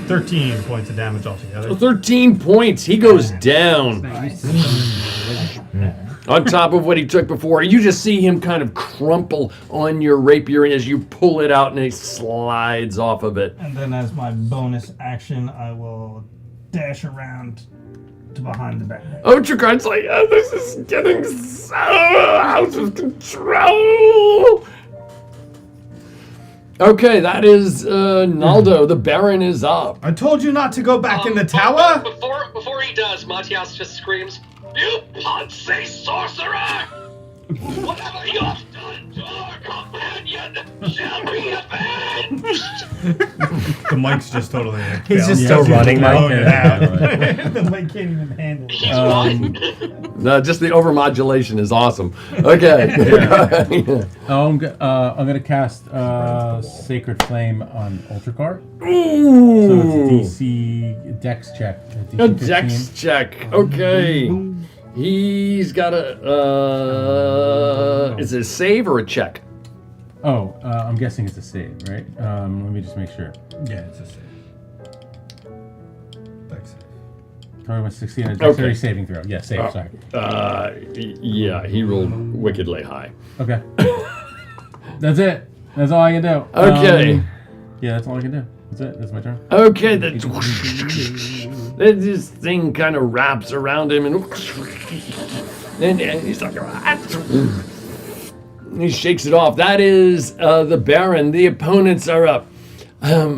13 points of damage altogether. 13 points. He goes down. On top of what he took before, you just see him kind of crumple on your rapier as you pull it out and he slides off of it. And then as my bonus action, I will dash around to behind the back. Otrakar's like, oh, this is getting so out of control. Okay, that is Naldo. The Baron is up. I told you not to go back in the tower. Before he does, Matthias just screams, "You Ponce sorcerer! Whatever you have done to our companion shall be avenged!" The mic's just totally. He's just still running now. The mic can't even handle it. No, just the overmodulation is awesome. Okay. I'm gonna cast Sacred Flame on Ultracar. Ooh. So it's a DC Dex check. A Dex check. Okay. He's got is it a save or a check? Oh, I'm guessing it's a save, right? Let me just make sure. Yeah, it's a save. Dex save. Probably was 16. A dexterity saving throw. Yeah, save. Sorry. Yeah, he rolled wickedly high. Okay. That's it. That's all I can do. Okay. Yeah, that's all I can do. That's it. That's my turn. Okay, this thing kind of wraps around him and he's like, He shakes it off. That is the Baron. The opponents are up. He's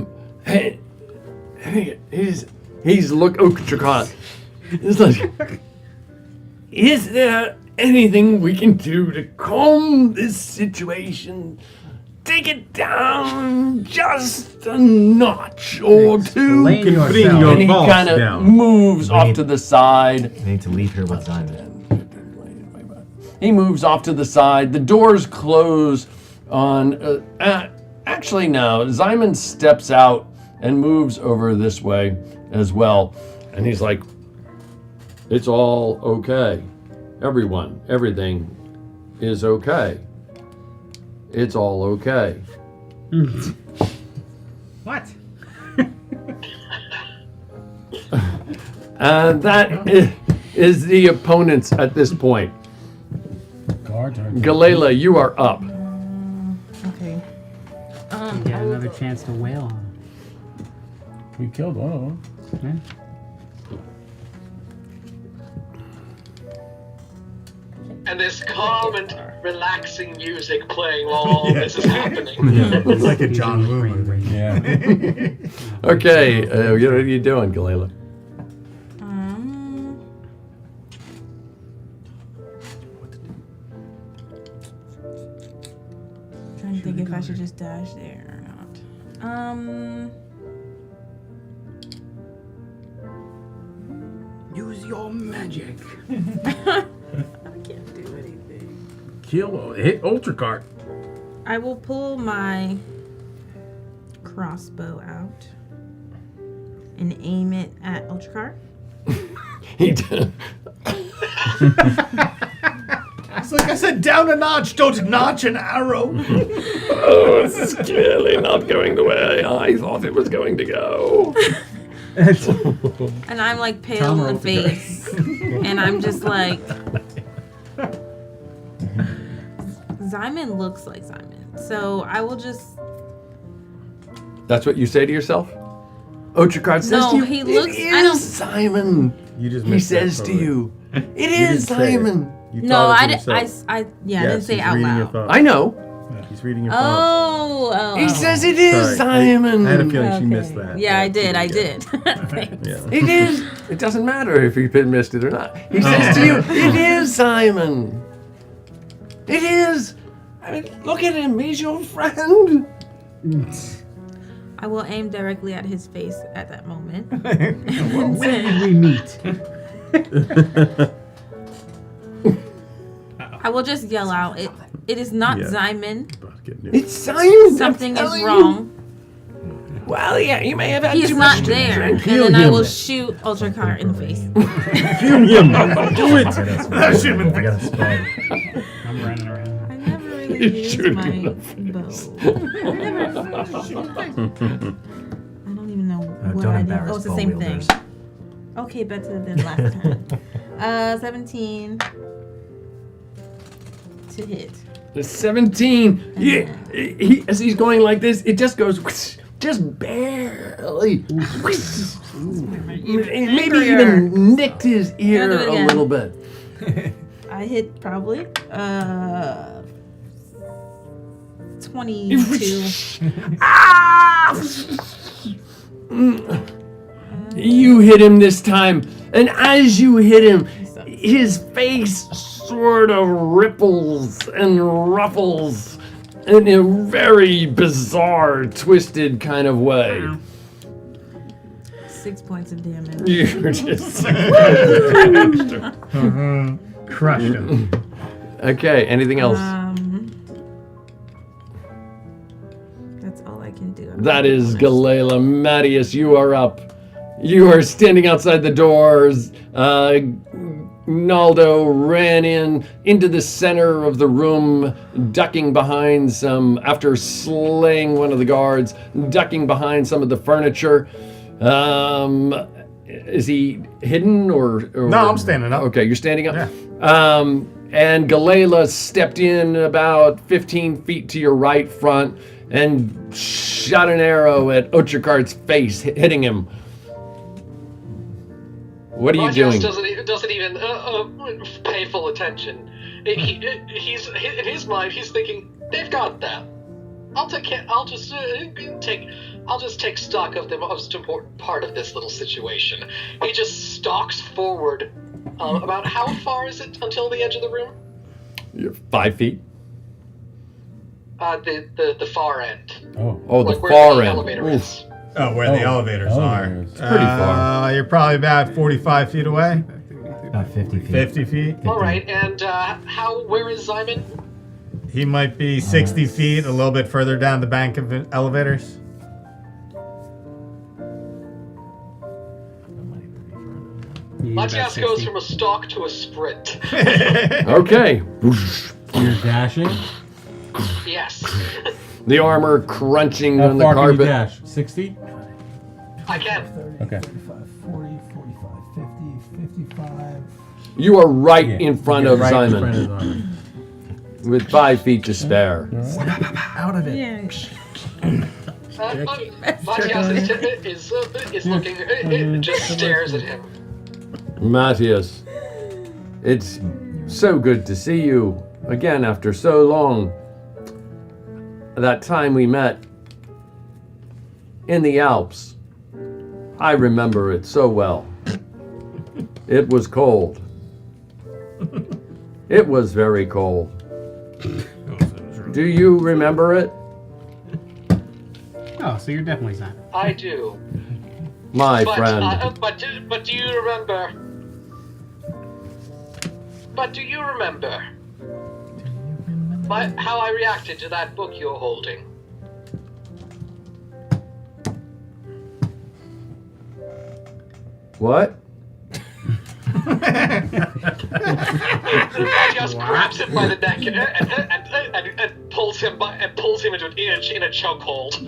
look. Otricon. He's like, is there anything we can do to calm this situation? Take it down just a notch or two. You can bring your And he boss kind of down. moves off to the side. We need to leave here with Ximén. He moves off to the side. The doors close on. Actually, no. Ximén steps out and moves over this way as well. And he's like, it's all okay. Everyone, everything is okay. It's all okay. What? That is the opponents at this point. Galela, you are up. Okay. You get another chance to wail on him. We killed one of them. Yeah. And there's calm and relaxing music playing while all this is happening. It's like a John Woo movie. Yeah. Okay, what are you doing, Galela? Trying to think if I should just dash there or not. Use your magic. I can't do anything. Hit Ultracart. I will pull my crossbow out and aim it at Ultracar. He did. It's like I said, down a notch. Don't notch an arrow. Oh, this is clearly not going the way I thought it was going to go. And I'm like pale in the face. And I'm just like, Ximén looks like Ximén. So I will just. That's what you say to yourself? Otricard says No, to you, he looks. It I don't. is Simon. You just He missed that says to totally. you, it You is didn't say it. Simon. You No, thought it I to didn't. yourself. I didn't say he's out reading your loud. thoughts. I know. He's reading your thoughts. Oh. He says it is Sorry, Simon. I had a feeling she missed that. Yeah, I She did. I didn't did. Thanks. get it. It is. It doesn't matter if you missed it or not. He says to you, it is Simon. It is. I mean, look at him. He's your friend. I will aim directly at his face at that moment. When did we meet? I will just yell out, it is not Yeah. Ximén. It's Simon. Something is telling wrong. Well, yeah, you may have had He's too not much to there. drink. And then I will shoot Ultracar in the face. Kill him. Do it. I got a spell. I'm running around. I never really You used shoot him my in the bow. I don't even know what Don't I did. embarrass Oh, it's the bow same thing. wielders. Okay, better than last time. 17 to hit. The 17. Yeah, as he's going like this, it just goes whoosh, just barely. Whoosh. Maybe even nicked his ear Can I do it a again? little bit. I hit probably 22. You hit him this time, and as you hit him, his face sort of ripples and ruffles in a very bizarre, twisted kind of way. 6 points of damage. You're just Crushed him. okay. Anything else? That's all I can do. That is Galela. Mattias, you are up. You are standing outside the doors. Naldo ran into the center of the room, ducking behind after slaying one of the guards, ducking behind some of the furniture. Is he hidden or? No, I'm standing up. Okay, you're standing up? Yeah. And Galela stepped in about 15 feet to your right front and shot an arrow at Otricard's face, hitting him. What are you doing? Doesn't even pay full attention. he's in his mind. He's thinking, they've got that. I'll just take stock of the most important part of this little situation. He just stalks forward. About how far is it until the edge of the room? You're 5 feet. The far end. Oh, the Like where far the end. elevator is. Oh, where the elevators are. It's pretty far. You're probably about 45 feet away. About 50 feet. 50 feet. All right, and where is Ximén? He might be 60 feet, a little bit further down the bank of the elevators. Matthias goes from a stalk to a sprint. Okay. You're dashing? Yes. The armor crunching How on the far can you carpet. dash? 60? I can. Okay. 40, 45, 50, 55. You are right in front of Right in Ximén. front of Ximén. With 5 feet to spare. Out of it. Yeah. Matthias is looking, just stares at him. Matthias, it's so good to see you again after so long. That time we met in the Alps, I remember it so well. It was cold. It was very cold. Do you remember it? Oh, so you're definitely Simon. I do. My friend. But do you remember? But do you remember? How I reacted to that book you're holding? What? Matthias grabs him by the neck and pulls him into in a chokehold.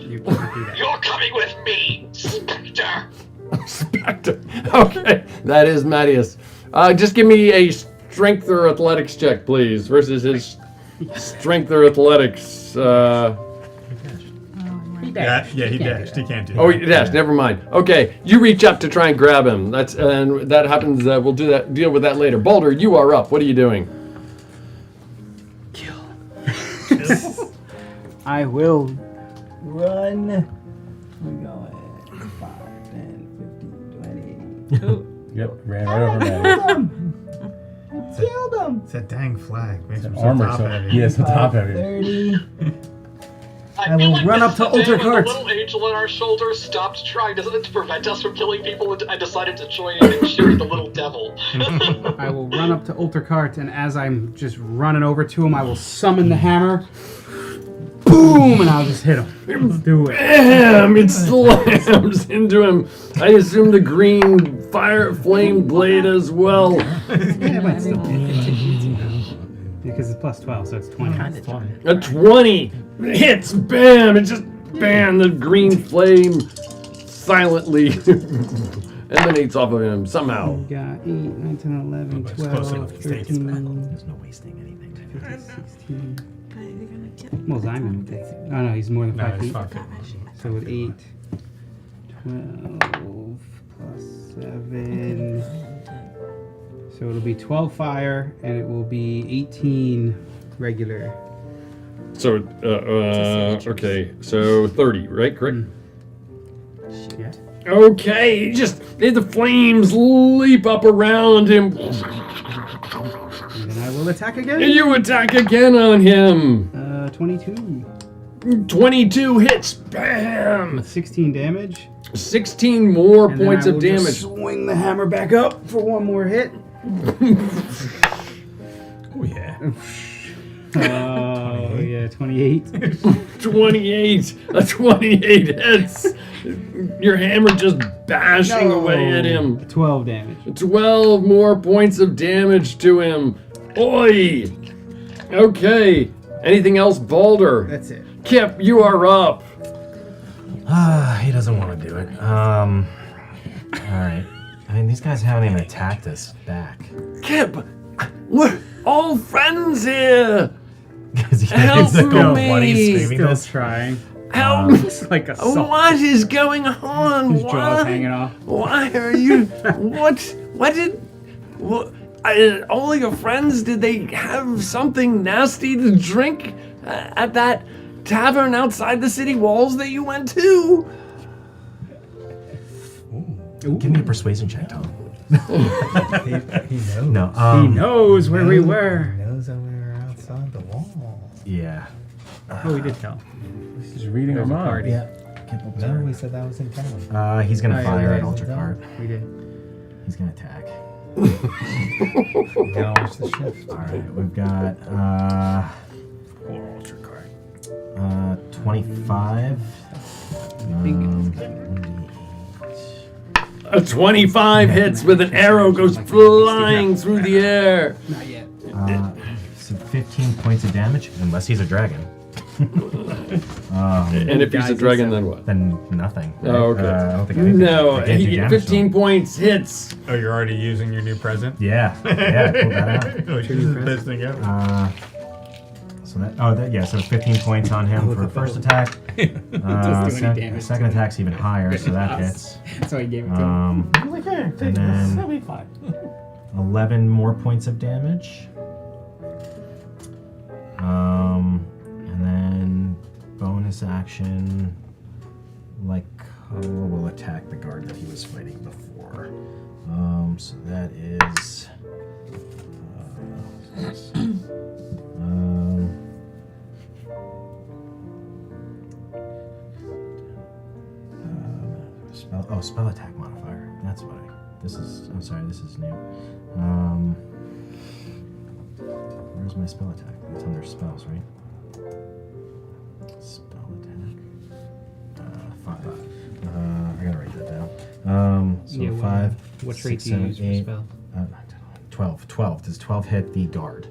You're coming with me, Spectre. Spectre. Okay, that is Matthias. Just give me a strength or athletics check, please, versus his strength or athletics. He dashed. He dashed. He can't do that. Oh, he dashed. Never mind. Okay, you reach up to try and grab him. And that happens. We'll deal with that later. Baldur, you are up. What are you doing? I will Run. We're going 5, 10, 15, 20. Yep, ran right over Maddie. Killed him. It's that dang flag. Makes him so Armor, top so heavy. yeah, it's the top heavy. 30. I will feel like run this up to is the day when Ultra the little angel on our shoulder stopped trying to prevent us from killing people and decided to join in and shoot the little devil. I will run up to Ulterkart, and as I'm just running over to him, I will summon the hammer. Boom! And I'll just hit him. Let's do it. Bam! It slams into him. I assume the green fire flame blade as well. Yeah, but still. Because it's plus 12, so it's 20. A 20 hits. Bam! It just bam. The green flame silently emanates off of him somehow. We got 8, 9, 10, 11, 12, 13. There's no wasting anything. 15, 16. Well, Ximén would take it. Oh, no, he's more than 5 feet. So with 8, 12, plus 7. So it'll be 12 fire, and it will be 18 regular. So, okay. So 30, right? Correct? Yeah. Okay, the flames leap up around him. And then I will attack again. And you attack again on him. 22. 22 hits. Bam! 16 damage. 16 more And then points I of will just damage. swing the hammer back up for one more hit. Oh, yeah. Oh, yeah, 28. 28. A 28 hits. Your hammer just bashing away at him. 12 damage. 12 more points of damage to him. Oi! Okay. Anything else, Baldur? That's it. Kip, you are up. He doesn't want to do it. All right. I mean, these guys haven't even attacked us back. Kip, we're all friends here. Help me. Still trying. Help! It's like a salt. What is going on? His jaw's hanging off. Why are you? What all your friends, did they have something nasty to drink at that tavern outside the city walls that you went to? Give me a persuasion check, Tom. He knows. No, he knows where we were. He knows that we were outside the wall. Yeah. Oh, we did tell. He's reading our mind. Yeah. No, we said that was in town. He's gonna Oh, yeah, fire right. at Ultra Cart. We did. He's gonna attack. You gotta watch the shift. Alright, we've got Poor Ultra Cart. 25. A 25 hits with an arrow goes flying through the air. Not yet. So 15 points of damage, unless he's a dragon. And if he's a dragon, then what? Then nothing. Oh, okay. I don't think anything. No, I can't do damage to 15 him. points hits. Oh, you're already using your new present? Yeah, yeah, pull that out. Which is the best thing ever. So 15 points on him for first attack. Doesn't do any damage. Second attack's even higher, so that hits. That's why he gave it to him. And then That'll be fine. 11 more points of damage. And then bonus action, will attack the guard that he was fighting before. So that is. Spell attack modifier. That's what I'm sorry, this is new. Where's my spell attack? It's under spells, right? Spell attack. 5. I gotta write that down. So Yeah, 5. what 6, trait do you 7, use for 8, spell? 12. 12. Does 12 hit the guard?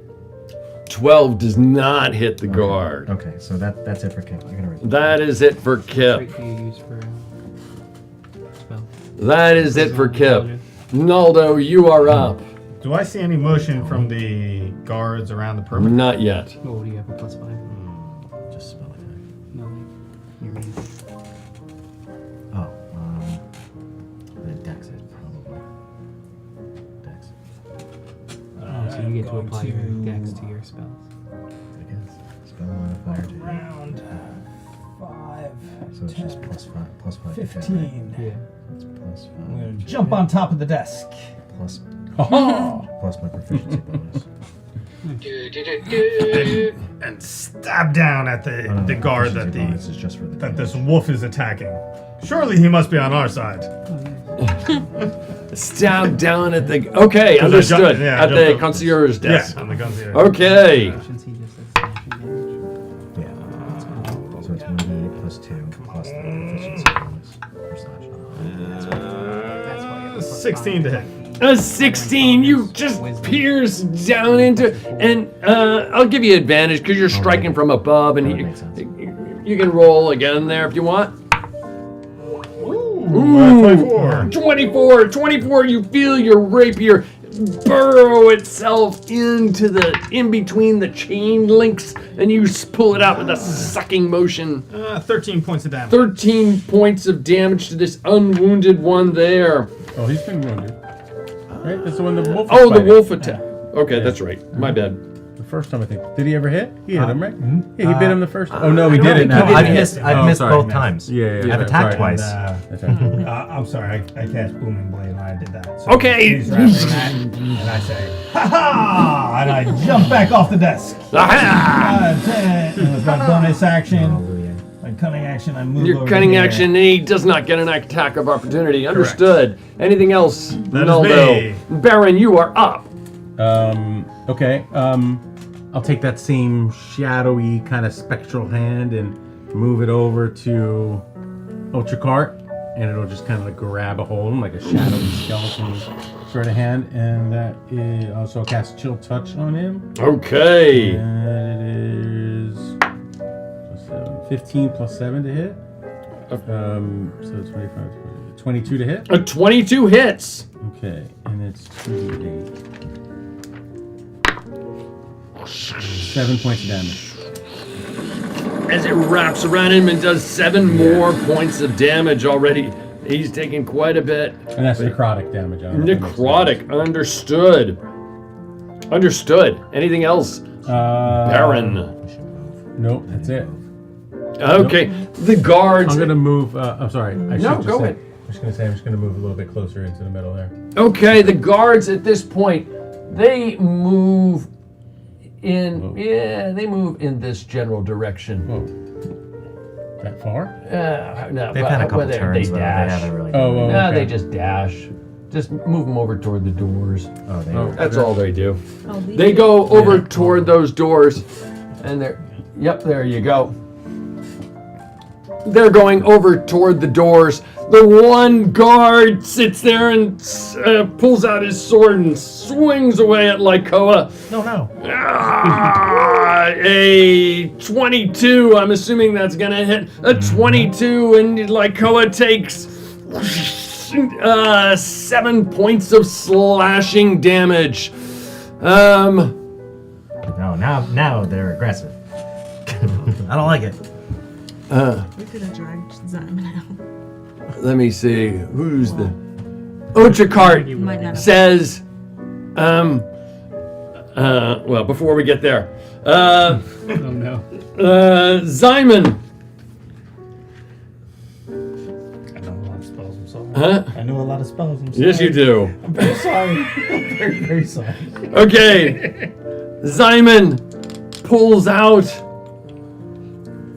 12 does not hit the guard. Okay, so that's it for Kip. I gotta write That is it for What Kip. trait do you use for spell? That is it for Kip. Naldo, you are up. Do I see any motion from the guards around the perimeter? Not yet. Oh, do you have a +5? Just spell attack. No, you read. The dex is probably. Dex. Oh, so you get to apply your dex to your spells. I guess. Spell modifier to Round 5. So it's just plus 5. 15. Yeah. It's plus 5. I'm gonna jump on top of the desk. Plus my proficiency bonus. And stab down at the guard that Bonus is just for the this wolf is attacking. Surely he must be on our side. Stab down at the. Okay, understood. At the concierge desk. Yeah, on the concierge. Okay. Proficiency just says slashing damage. Yeah. So it's 1d8 plus 2 plus the proficiency bonus for slashing. 16 to hit. A 16, you just pierce down into, and I'll give you advantage because you're striking from above, and you can roll again there if you want. Ooh, 24, you feel your rapier burrow itself in between the chain links, and you pull it out with a sucking motion. 13 points of damage. 13 points of damage to this unwounded one there. Oh, he's been wounded. Right? That's the one the wolf was Oh, the fighting. wolf attack. Okay, that's right. My bad. The first time, I think. Did he ever hit? He hit him, right? Yeah, he bit him the first time. Oh, no, he didn't. No, I've missed both times. Yeah, I've attacked twice. That's right. I'm sorry, I cast Booming Blade when I did that. So Okay. he's wrapping that, and I say, "Ha ha!" And I jump back off the desk. With my bonus action, my cunning action, I move Your over cunning here. action, and he does not get an attack of opportunity. Understood. Anything else, That is Naldo? me. Baron, you are up. Okay. I'll take that same shadowy kind of spectral hand and move it over to Ultra Cart, and it'll just kind of like grab a hold, like a shadowy skeleton sort of hand, and that is also cast Chill Touch on him. Okay. And it is 15 plus 7 to hit. So 25, 22 to hit. A 22 hits. Okay, and it's 2d8. 7 points of damage. As it wraps around him and does 7 more points of damage already. He's taken quite a bit. And that's necrotic damage. I don't know if that makes sense. Necrotic, understood. Understood. Anything else? Baron. Nope, that's it. Okay, the guards. I'm gonna move. I'm sorry. Go ahead. I'm just gonna move a little bit closer into the middle there. Okay, the guards at this point, they move in. Yeah, they move in this general direction. That far? No, They've had a couple turns, they but dash. they haven't really. No, they just dash. Just move them over toward the doors. That's all they do. They go over toward those doors, and they're. Yep, there you go. They're going over toward the doors. The one guard sits there and pulls out his sword and swings away at Lycoa. No. A 22. I'm assuming that's gonna hit. A 22, and Lycoa takes 7 points of slashing damage. No, now they're aggressive. I don't like it. We could have dragged Ximén out. Let me see. Who's the Ochakart says well, before we get there. Oh no. Ximén. I know a lot of spells, I'm sorry. Huh? I know a lot of spells, I'm sorry. Yes, you do. I'm very sorry. I'm very, very sorry. Okay. Ximén pulls out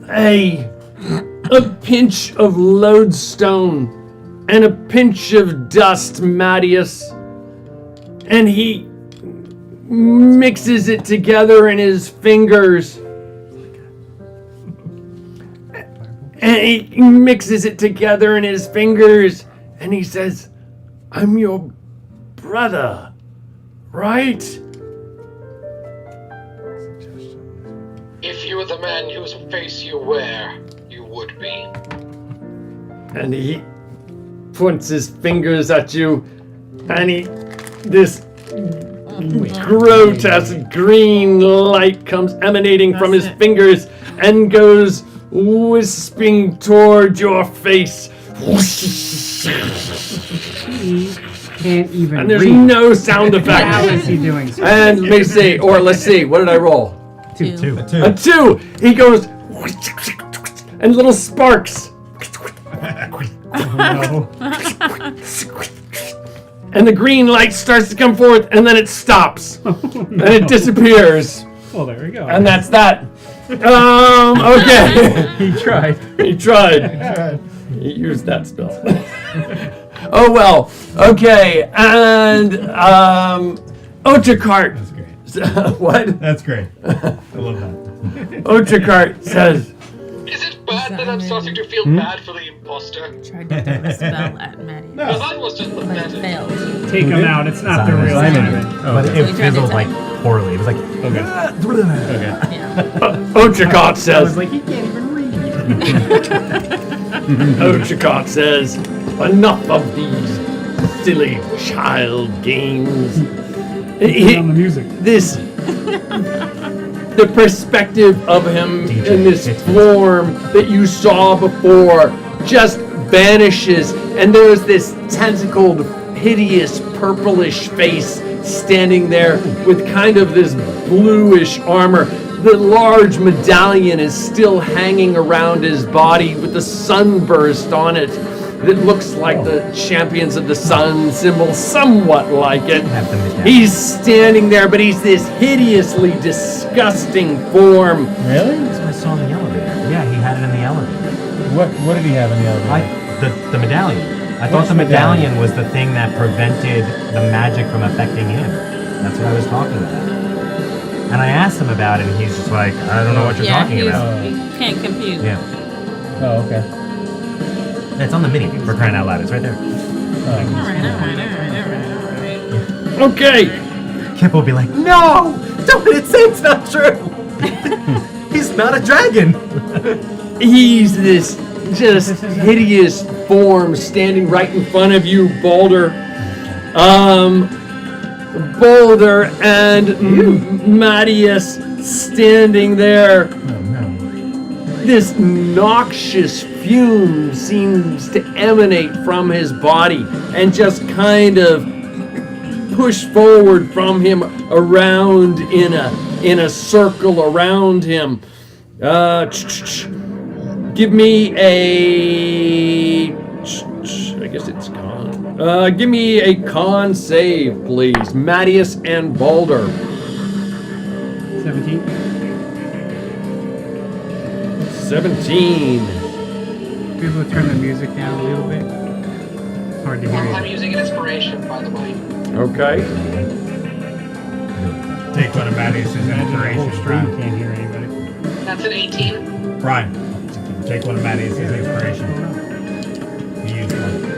a pinch of lodestone and a pinch of dust, Mattias, and he mixes it together in his fingers. And he mixes it together in his fingers, and he says, "I'm your brother, right?" If you were the man whose face you wear, you would be. And he points his fingers at you, and this grotesque green light comes emanating from his fingers and goes wisping toward your face. He can't even And there's read. no sound effect. How is he doing so? And let me see, or let's see, what did I roll? Two. A 2. He goes, and little sparks. And the green light starts to come forth, and then it stops, and it disappears. Well, there we go. And that's that. Okay. He tried. He tried. He used that spell. Oh well. Okay, and Ochakart. That's great. What? That's great. I love that. Ochakart says, Is it bad that I'm starting to feel bad for the imposter? Tried to throw a spell at Maddie. Because that was just But it pathetic. failed. Take him out. It's not the real Ximén. But it fizzled like poorly. It was like. Ochakart says, Like he can't even read. Ochakart says, enough of these silly child games. On the music. The perspective of him in this form that you saw before just vanishes, and there's this tentacled, hideous, purplish face standing there with kind of this bluish armor. The large medallion is still hanging around his body with the sunburst on it that looks like the Champions of the Sun symbol, somewhat like it. He's standing there, but he's this hideously disgusting form. Really? That's what I saw in the elevator. Yeah, he had it in the elevator. What did he have in the elevator? The medallion. I thought the medallion was the thing that prevented the magic from affecting him. That's what I was talking about. And I asked him about it, and he's just like, I don't know what you're talking about. You can't compute. Yeah. Oh, okay. It's on the mini, for crying out loud. It's right there. All right. Okay. Kip will be like, no! Don't say it's not true! He's not a dragon! He's this just hideous form standing right in front of you, Boulder. Boulder and Mattias standing there. Oh, no. This noxious fume seems to emanate from his body and just kind of push forward from him around in a circle around him. Give me a... I guess it's con. Give me a con save, please. Mattias and Balder. 17. 17. Be able to turn the music down a little bit. Hard to hear I'm you. using an inspiration, by the way. Okay. Take one of Mattias' inspiration, Brian. Can't hear anybody. That's an 18. Brian, take one of Mattias' inspiration. You use one.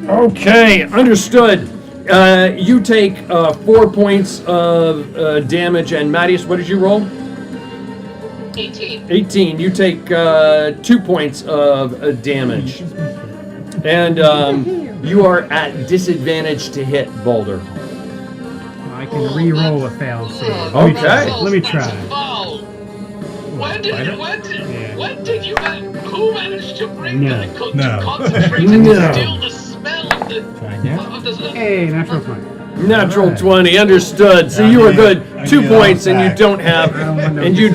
Okay, understood. You take 4 points of damage, and Mattias, what did you roll? 18. 18. You take 2 points of damage. And you are at disadvantage to hit, Balder. I can re-roll a failed save. Okay. Let me try. When did you who managed to bring No. the No. to concentrate and No. still the smell of the Hey, natural 20. Natural 20, understood. So you are good. 2 points, and you don't have, you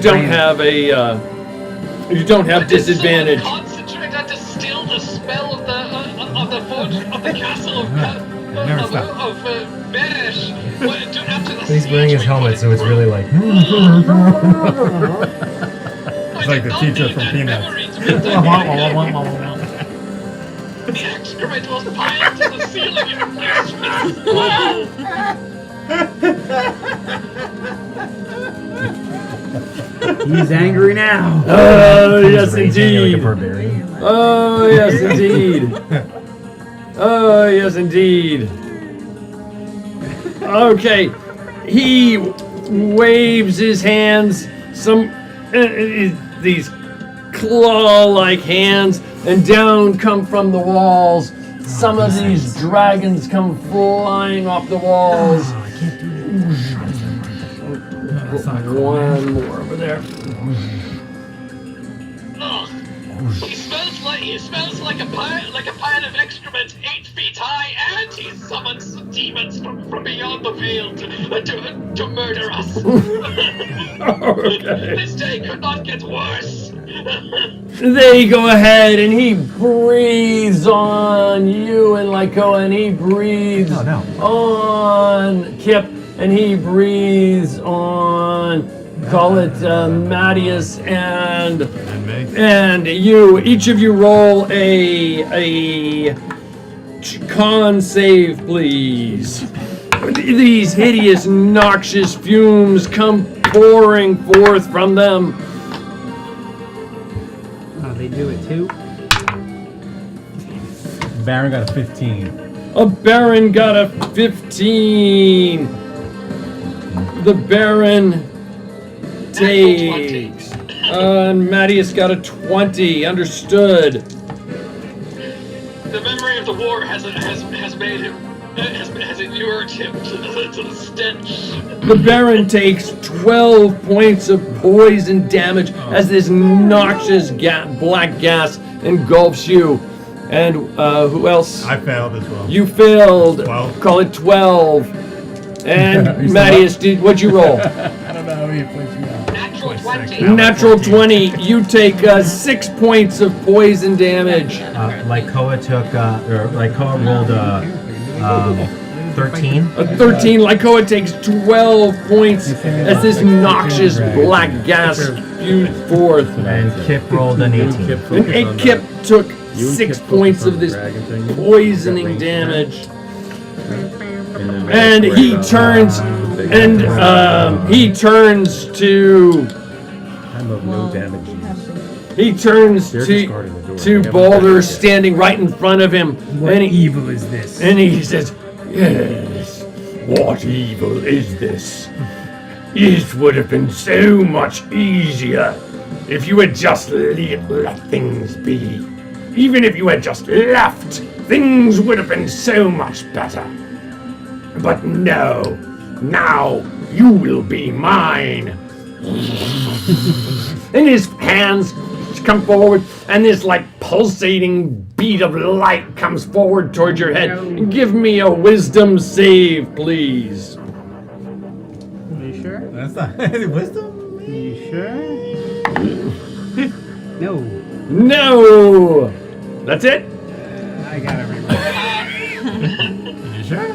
don't have disadvantage. concentrate and distill the smell of the castle of Beresh. He's wearing his helmet, so it's really like. It's like the teacher from Peanuts. The excrement was piled to the ceiling in place with wall. He's angry now. Oh, yes, indeed. Oh, yes, indeed. Oh, yes, indeed. Okay, he waves his hands, these claw-like hands, and down come from the walls. Some of these dragons come flying off the walls. I can't do that. One more over there. He smells like a pile of excrement 8 feet high, and he summons demons from beyond the veil to murder us. Okay. This day could not get worse. They go ahead, and he breathes on you and Lycoa, and he breathes on Kip, and he breathes on, call it Mattias and you. Each of you roll a con save, please. These hideous, noxious fumes come pouring forth from them. Oh, they do it too? Baron got a 15. A Baron got a 15. The Baron takes. And Mattias got a 20. Understood. The memory of the war has made him has inured him to the stench. The Baron takes 12 points of poison damage as this noxious black gas engulfs you. And who else? I failed as well. You failed. 12. Call it 12. And Mattias, what'd you roll? I don't know how many points you got. Natural 20. Natural 20. You take 6 points of poison damage. Lycoa rolled 13. A 13. Lycoa takes 12 points as this noxious black gas spews forth. And Kip rolled an 18. And Kip took 6 points of this poisoning damage. And he turns to I'm of no damage use. he turns They're to just guarding the door. They haven't Balder attacked yet. standing right in front of him. What and evil is this? And he says, "Yes, what evil is this? It would have been so much easier if you had just let things be. Even if you had just left, things would have been so much better. But no, now you will be mine." And his hands to come forward, and this like pulsating bead of light comes forward towards your head. Give me a wisdom save, please. Are you sure? That's not wisdom. Are you sure? No. No. That's it. I got it You sure?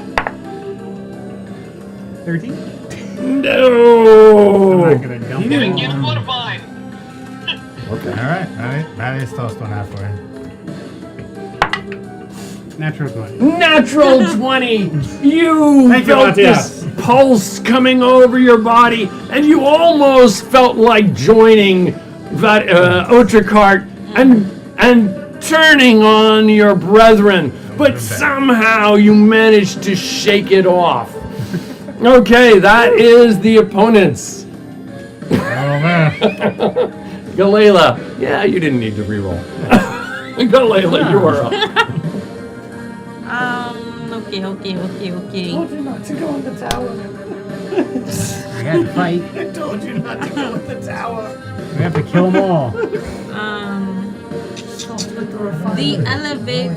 13? No. I'm not gonna dump it. Get one of mine. Okay. All right. Marius tossed one out for him. Natural 20. Natural 20. You Thank you, felt Matthias. this pulse coming over your body, and you almost felt like joining that Otricart and turning on your brethren, but somehow you managed to shake it off. Okay, that is the opponents. Oh man. Galela. Yeah, you didn't need to reroll. Galela, you are up. Okay. Told you not to go in the tower. We had to fight. I told you not to go in the tower. We have to kill them all. The elevator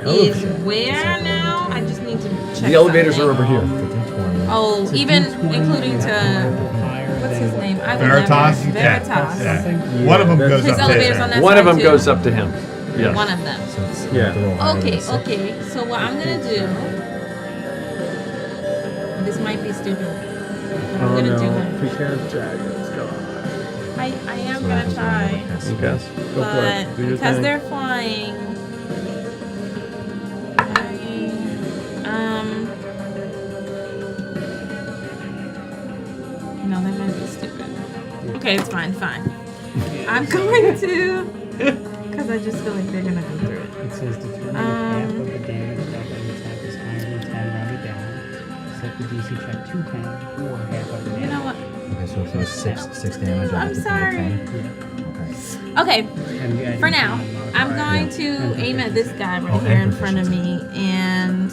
is where now? I just need to check. The elevators something. are over here. Oh, even including to what's his name? I would Veritas? never- Veritas. Yeah. One of them goes His up to elevator's him. on that One of side them too. goes up to him. Yes. One of them. Yeah. Okay. So what I'm gonna do? This might be stupid. But I'm gonna do it. We can't dragons. Go on. I am gonna try, Okay. Go for it. but Do your because thing. they're flying, no, that might be stupid. Okay, it's fine. I'm going to, because I just feel like they're gonna go through it. It says determine if half of the damage dealt by the attack is higher than 10 rounded down. Set the DC check to 10 or half of the damage. You know what? Okay, so if it was six damage, I I'm have to take sorry. 10. Okay. Okay, for now, I'm going to aim at this guy right here in front of me, and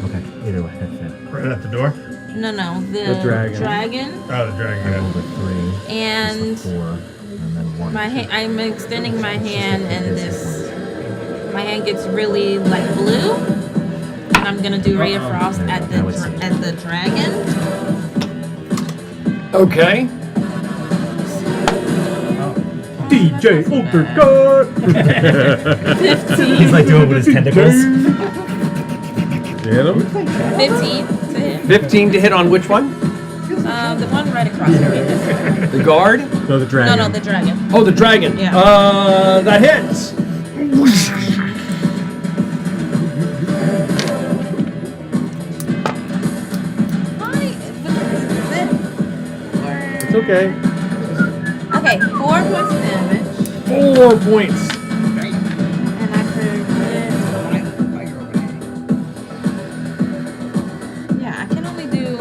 Okay, either way, that's it. Right at the door. no, The dragon. Oh, the dragon. I rolled a 3. and 4, and then 1. I'm extending my hand, and my hand gets really like blue, and I'm gonna do Ray of Frost at the dragon. Okay. DJ Otricart! 15. He's like doing it with his tentacles. Hit him. 15 to hit. 15 to hit on which one? The one right across from me. The guard? No, the dragon. No, the dragon. Oh, the dragon. Yeah. That hits. It's okay. Okay, 4 points of damage. 4 points. And I forget. Yeah, I can only do.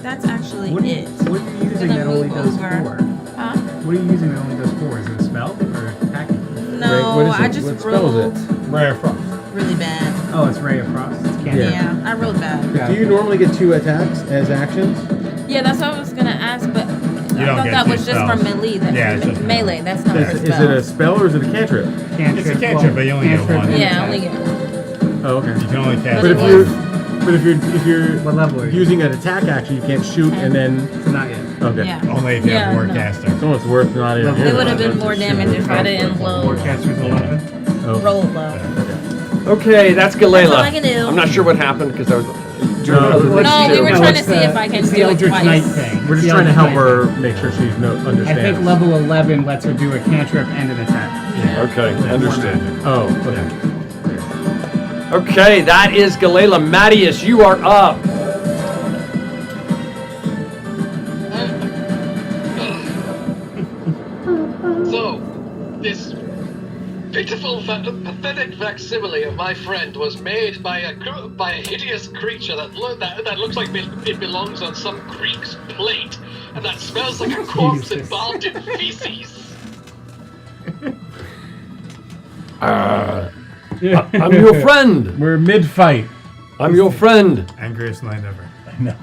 That's actually What are it. you using that only does 4? Huh? What are you using that only does 4? Is it a spell or attacking? No, what is I it? just What spell is rolled Ray of Frost. really bad. Oh, it's Ray of Frost. It's candy. Yeah, I rolled bad. Do you normally get 2 attacks as actions? Yeah, that's what I was gonna ask, but I don't thought get that two was just for spells. melee. Yeah, it's just melee. That's not for Is spells. it a spell or is it a cantrip? Cantrip. It's a cantrip, but you only get cantrip one. and Yeah, I attack. only get. Oh, okay. You can only cast But if one. you're What level are you? using an attack action, you can't shoot and then. So not yet. Okay. Yeah. Only if you have Yeah, more no. caster. It's almost worth not even. It would have been more damage if I didn't Forecasters 11. roll low. Okay, that's Galela. That's all I can do. I'm not sure what happened because I was. No, we were trying to see if I can It's the do it Eldritch twice. Knight thing. We're just The trying to Eldritch help Knight her thing. make sure she I understands. think level 11 lets her do a cantrip and an attack. Okay, understood. Oh, okay. Okay, that is Galela. Mattias, you are up. So, this pitiful, pathetic facsimile of my friend was made by a hideous creature that looks like it belongs on some Greek's plate, and that smells like a corpse embalmed in feces. I'm your friend. We're mid-fight. I'm your friend. Angriest night ever. No.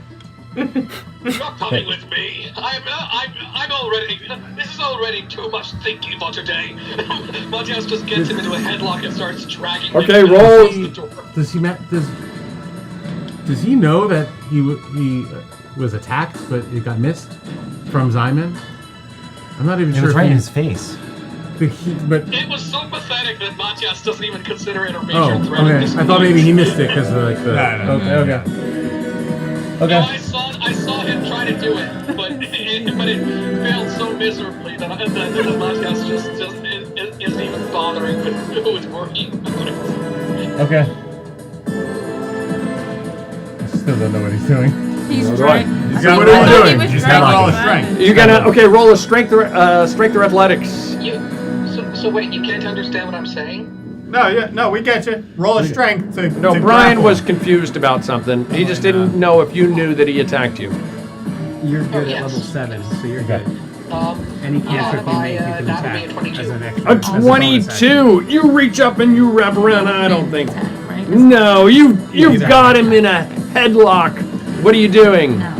You're coming with me. I'm already. This is already too much thinking for today. Matthias just gets him into a headlock and starts dragging. Okay, him roll. Does he know that he was attacked, but it got missed from Ximén? I'm not even It sure. was if right he- in his face. But It was so pathetic that Matthias doesn't even consider it a major oh, threat. at okay. this I thought point. maybe he missed it because of like the. No. Okay. No, I saw him try to do it, but it failed so miserably that Matthias just isn't even bothering with worrying about it. Okay. I still don't know what he's doing. He's All right. right. got I what thought he's he doing. was He's trying got to all be the strength. fun. You're gonna roll a strength or athletics. So wait, you can't understand what I'm saying? No, we get you. Roll a strength to No, to Brian grapple. was confused about something. He just didn't know if you knew that he attacked you. You're good yes. at level 7, so you're good. Um, Any cantrip you make, you can that would be a attack 22. as an extra. A as bonus action. 22. You reach up and you wrap around. I don't think. Right? No, you've exactly. got him in a headlock. What are you doing? No.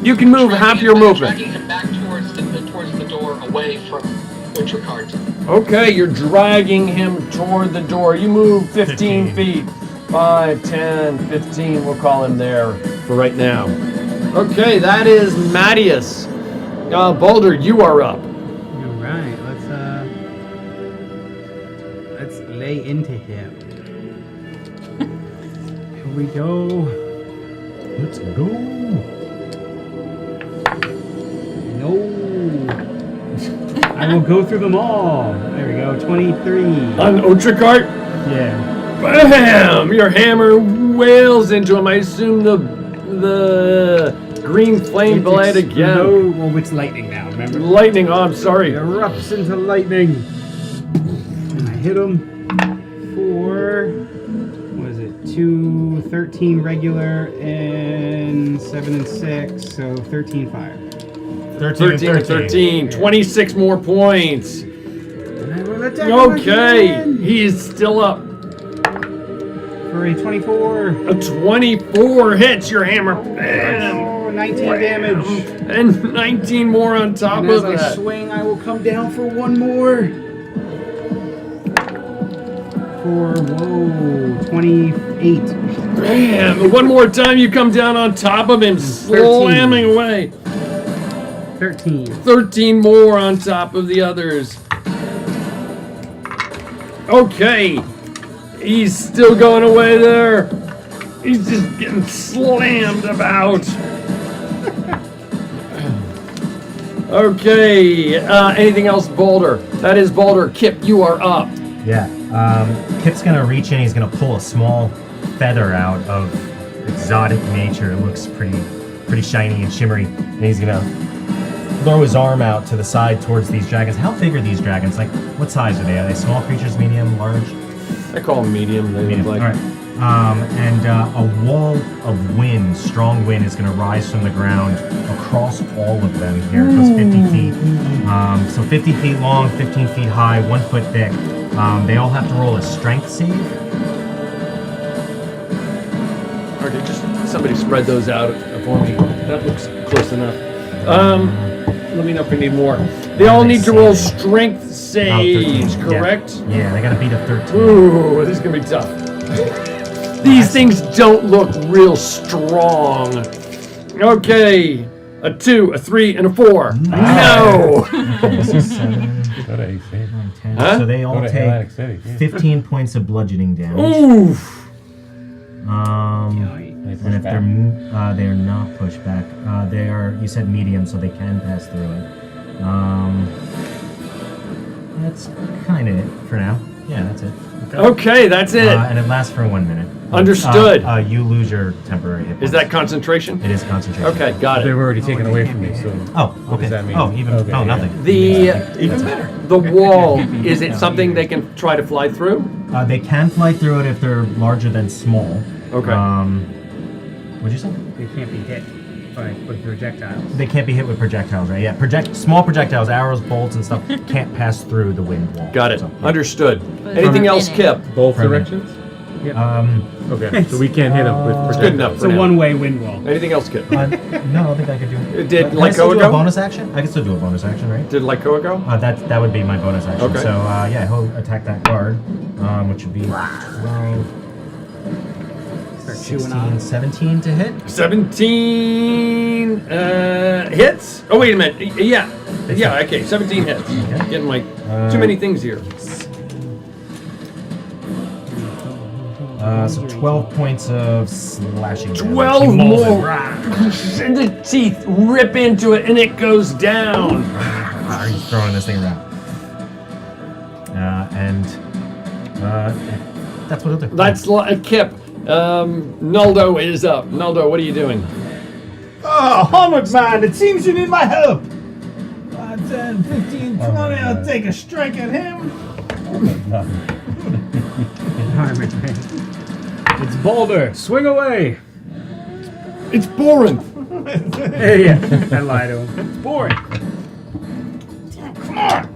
You can move half your movement. Dragging him back towards the door, away from Utricart. Okay, you're dragging him toward the door. You move 15 feet. 5, 10, 15. We'll call him there for right now. Okay, that is Matthias. Boulder, you are up. All right, let's lay into him. Here we go. Let's go. No. I will go through them all. There we go. 23. On Utricart? Yeah. Bam! Your hammer wails into him. I assume the green flame blade again. No, well, it's lightning now. Remember? Lightning. Oh, I'm sorry. It erupts into lightning. And I hit him for, what is it, 2, 13 regular, and 7 and 6, so 13 fire. 13. 26 more points. And I will attack him Okay, again he's still up. for a 24. A 24 hits your hammer. Bam! Oh, 19 damage. And 19 more on top And of as I that. swing, I will come down for one more. For, 28. Bam! One more time, you come down on top of him, 13. slamming away. 13. 13 more on top of the others. Okay. He's still going away there. He's just getting slammed about. Okay. Anything else, Boulder? That is Boulder. Kip, you are up. Yeah. Kip's gonna reach in. He's gonna pull a small feather out of exotic nature. It looks pretty shiny and shimmery. And he's gonna throw his arm out to the side towards these dragons. How big are these dragons? Like, what size are they? Are they small creatures, medium, large? I call them medium. They Medium. look All like. right. And a wall of wind, strong wind, is going to rise from the ground across all of them here. It goes 50 feet. So 50 feet long, 15 feet high, 1 foot thick. They all have to roll a strength save. Okay, just somebody spread those out for me. That looks close enough. Let me know if we need more. They all need to roll strength saves, correct? Yeah, they got to beat a 13. Ooh, this is gonna be tough. These things don't look real strong. Okay, a 2, a 3, and a 4. No. Okay, so 7, Go to AC. 10. Huh? So they all Go to take Atlantic City. Yeah. 15 points of bludgeoning damage. Oof. And if they're not pushed back. They are. You said medium, so they can pass through it. That's kind of it for now. Yeah, that's it. Okay, that's it. And it lasts for 1 minute. Understood. You lose your temporary hit points. Is that concentration? It is concentration. Okay, got it. They've already taken away from me, so. Oh, What okay. does that mean? Oh, even Okay, yeah. nothing. Even better. The wall, is it something they can try to fly through? They can fly through it if they're larger than small. Okay. What'd you say? They can't be hit with projectiles. They can't be hit with projectiles, right? Yeah, small projectiles, arrows, bolts, and stuff can't pass through the wind wall. Got it. So, yeah. Understood. But Anything for a else, minute. Kip? Both From directions? Yep. Okay, so we can't hit him with It's good enough It's for a now. one-way wind wall. Anything else, Kip? No, I don't think I could do it. Did Can I still Lycoa do go? a bonus action? I can still do a bonus action, right? Did Lycoa go? That would be my bonus action. Okay. So yeah, he'll attack that guard, which would be 12, 16, 17 to hit. 17 hits. Oh wait a minute. Yeah. Okay. 17 hits. Okay. Getting like too many things here. So 12 points of slashing damage. 12 more. And the teeth rip into it, and it goes down. He's throwing this thing around. That's what it'll do. That's Kip. Naldo is up. Naldo, what are you doing? Oh, Homeward Man, it seems you need my help. 5, 10, 15, 20, I'll take a strike at him. It's Balder. Swing away. It's boring. Yeah, I lied to him. It's boring. Come on.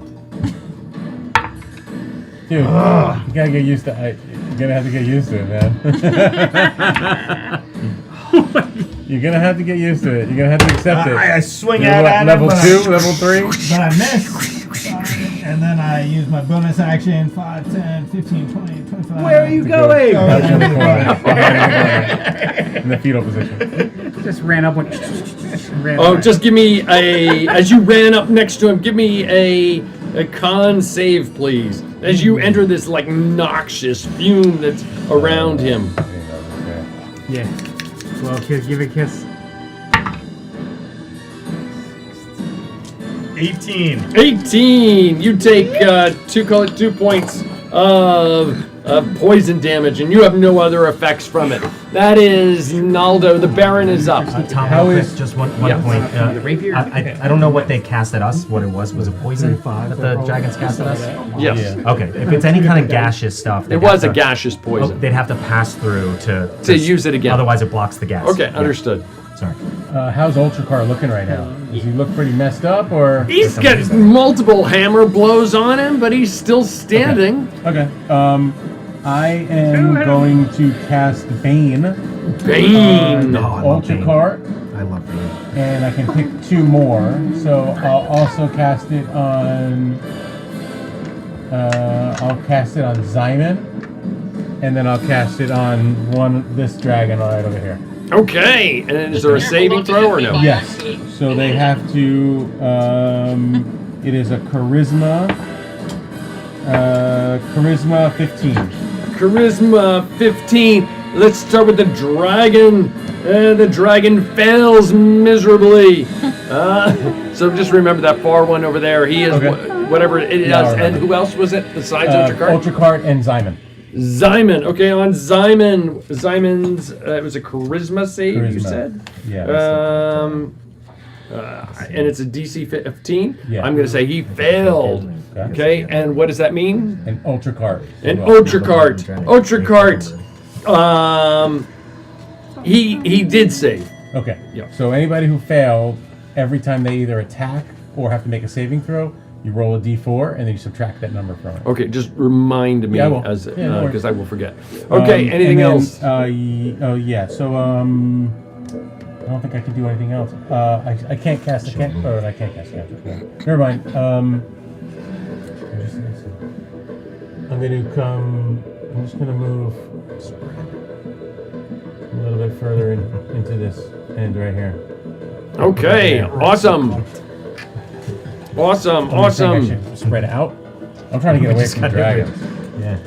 Dude, you gotta get used to it. You're gonna have to get used to it, man. You're gonna have to get used to it. You're gonna have to accept it. I swing You're out what, at level him. 2, level 3? But I miss. And then I use my bonus action 5, 10, 15, 20, 25. Where are you going? In the fetal position. Just ran up and ran Oh, away. just give me as you ran up next to him, give me a con save, please. As you enter this like noxious fume that's around him. Yeah. Well, kiss, give a kiss. 18. 18. You take 2 points of poison damage, and you have no other effects from it. That is Naldo. The Baron is up. Tom, How real is- quick, just one Yeah. point. The rapier? I don't know what they cast at us. What it was it poison that the dragons cast at us? Yes. Okay, if it's any kind of gaseous stuff, It they'd was have a to- gaseous poison. They'd have to pass through to use it again. Otherwise, it blocks the gas. Okay, Yeah. understood. Sorry. How's Ultracar looking right now? Does he look pretty messed up, or? He's got multiple hammer blows on him, but he's still standing. Okay. I am going to cast Bane. Bane. Oh, I love Bane. Ultracar. I love Bane. And I can pick 2 more. So I'll also cast it on. I'll cast it on Ximén, and then I'll cast it on this dragon right over here. Okay, and is there a saving throw or no? Yes. So they have to. It is a charisma. Charisma 15. Charisma 15. Let's start with the dragon. The dragon fails miserably. So just remember that far one over there. He is whatever it is. Yeah, I'll And remember. who else was it besides Ultracart? Ultracart and Ximén. Ximén. Okay, on Ximén. Ximén's it was a charisma save. You Charisma. said. Yeah. And it's a DC 15. Yeah. I'm going to say he failed. Okay, and what does that mean? An Ultracart. An Ultracart. Ultracart. He did save. Okay. Yeah. So anybody who failed, every time they either attack or have to make a saving throw, you roll a d4 and then you subtract that number from it. Okay, just remind me Yeah, I will. as Yeah, no because worries. I will forget. Okay, anything and then, else? Oh yeah. So I don't think I can do anything else. I can't cast. I can't cast. Never mind. I'm going to come. I'm just going to move a little bit further into this end right here. Okay, awesome. Awesome, I think I awesome. should spread out. I'm trying to get away from the dragons. Yeah.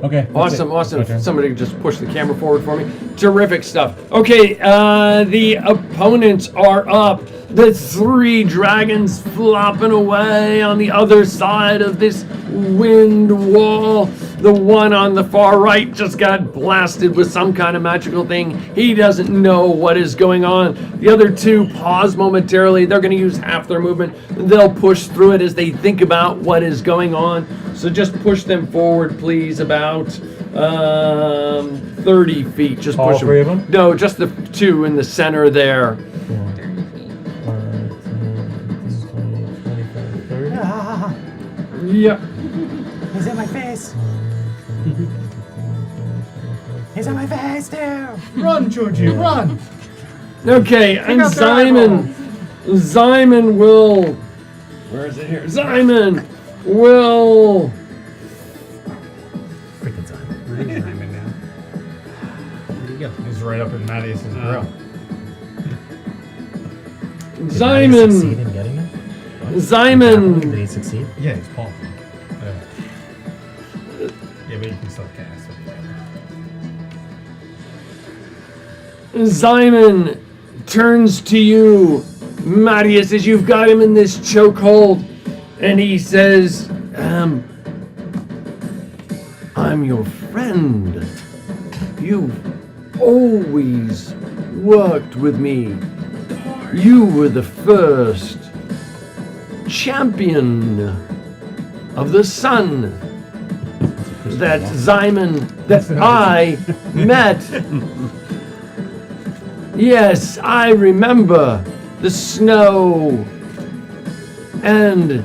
Okay. that's Awesome, it. awesome. Okay. Somebody just push the camera forward for me. Terrific stuff. Okay, the opponents are up. The 3 dragons flopping away on the other side of this wind wall. The one on the far right just got blasted with some kind of magical thing. He doesn't know what is going on. The other 2 pause momentarily. They're going to use half their movement. They'll push through it as they think about what is going on. So just push them forward, please, about 30 feet. Just All push 3 of them? No, just the 2 in the center there. 30. Yep. He's in my face. He's on my face too. Run, Georgie, run! Okay, and out their Simon. Simon will. Where is it here? Simon will. Freaking Simon. Where's Simon now? Where'd he go? He's right up in Mattias's grill. Did he Simon. succeed in getting it? Simon. Did he succeed? Yeah, he's Paul. Yeah, but you can still cast it. Simon turns to you, Mattias, as you've got him in this chokehold, and he says, I'm your friend. You've always worked with me. You were the first champion of the sun that I met. Yes, I remember the snow. And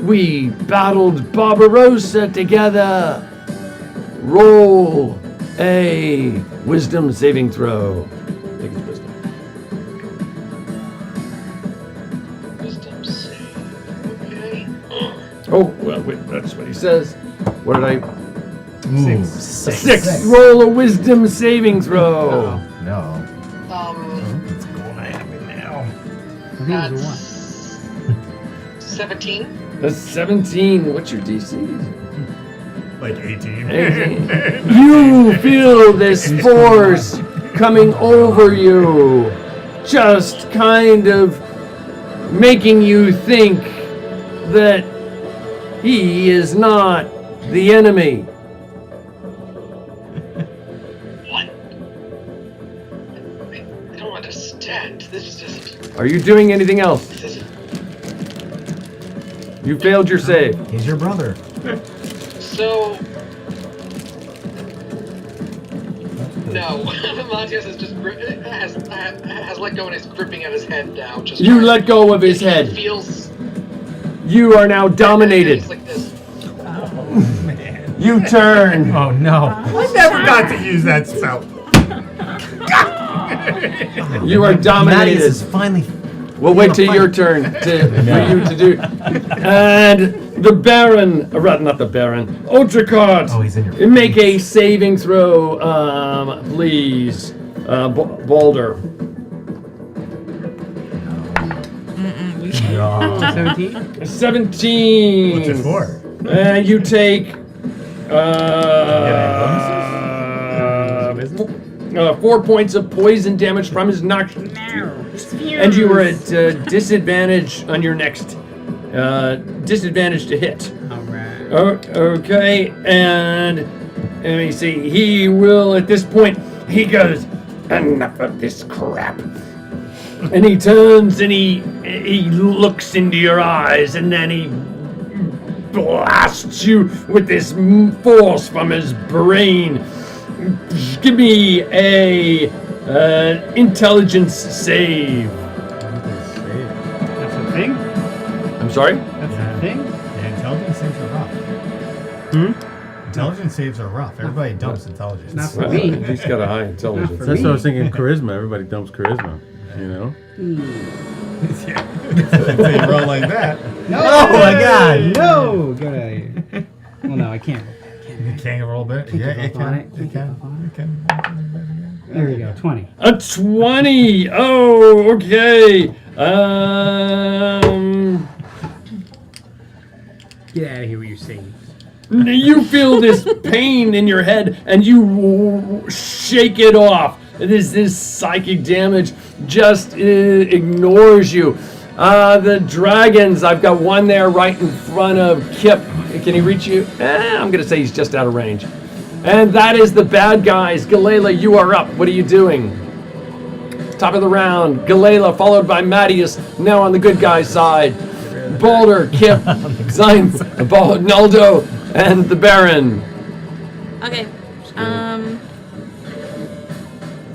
we battled Barbarossa together. Roll a wisdom saving throw. I think it's wisdom. Wisdom save. Okay. Oh, well, wait, that's what he says. What did I... Ooh, Six. Roll a wisdom saving throw. No. What's going to happen now? That's 17. That's 17. What's your DC? Like 18. 18. You feel this force coming over you, just kind of making you think that he is not the enemy. What? I don't understand. This is just... Are you doing anything else? You failed your save. He's your brother. So... No, Matthias is just has let go and is gripping at his head now. Just You let go of his head. Feels You are now dominated. like this. You turn. Oh no. I never got to use that spell. You are dominated. Mattias is finally. We'll wait till your turn for you to do. And the Baron, rather not the Baron, Otricot. Oh, he's in your Make a saving throw, please, Balder. 17? 17. What's it for? And you take 4 points of poison damage from his noxious. And you were at disadvantage on your next disadvantage to hit. Alright. Okay, and let me see. He will at this point. He goes, enough of this crap. And he turns and he looks into your eyes, and then he blasts you with this force from his brain. Give me a intelligence save. That's a thing? I'm sorry? That's a thing? Yeah, intelligence saves are rough. Intelligence saves are rough. Everybody dumps intelligence. Not for me. He's got a high intelligence. for That's me. what I was thinking. Charisma. Everybody dumps charisma. You know. Until you roll like that. No! Oh my God! No! Get out of here. Well, no, I can't. You can't roll that. Can't Yeah, give you up on can. it. You Can't can. There we go, 20. A 20. Oh, okay. Get out of here with your saves. You feel this pain in your head, and you shake it off. This psychic damage just ignores you. The dragons, I've got one there right in front of Kip. Can he reach you? I'm going to say he's just out of range. And that is the bad guys. Galila, you are up. What are you doing? Top of the round. Galila, followed by Mattias, now on the good guy's side. Balder, Kip, Zyme, Naldo, and the Baron. Okay.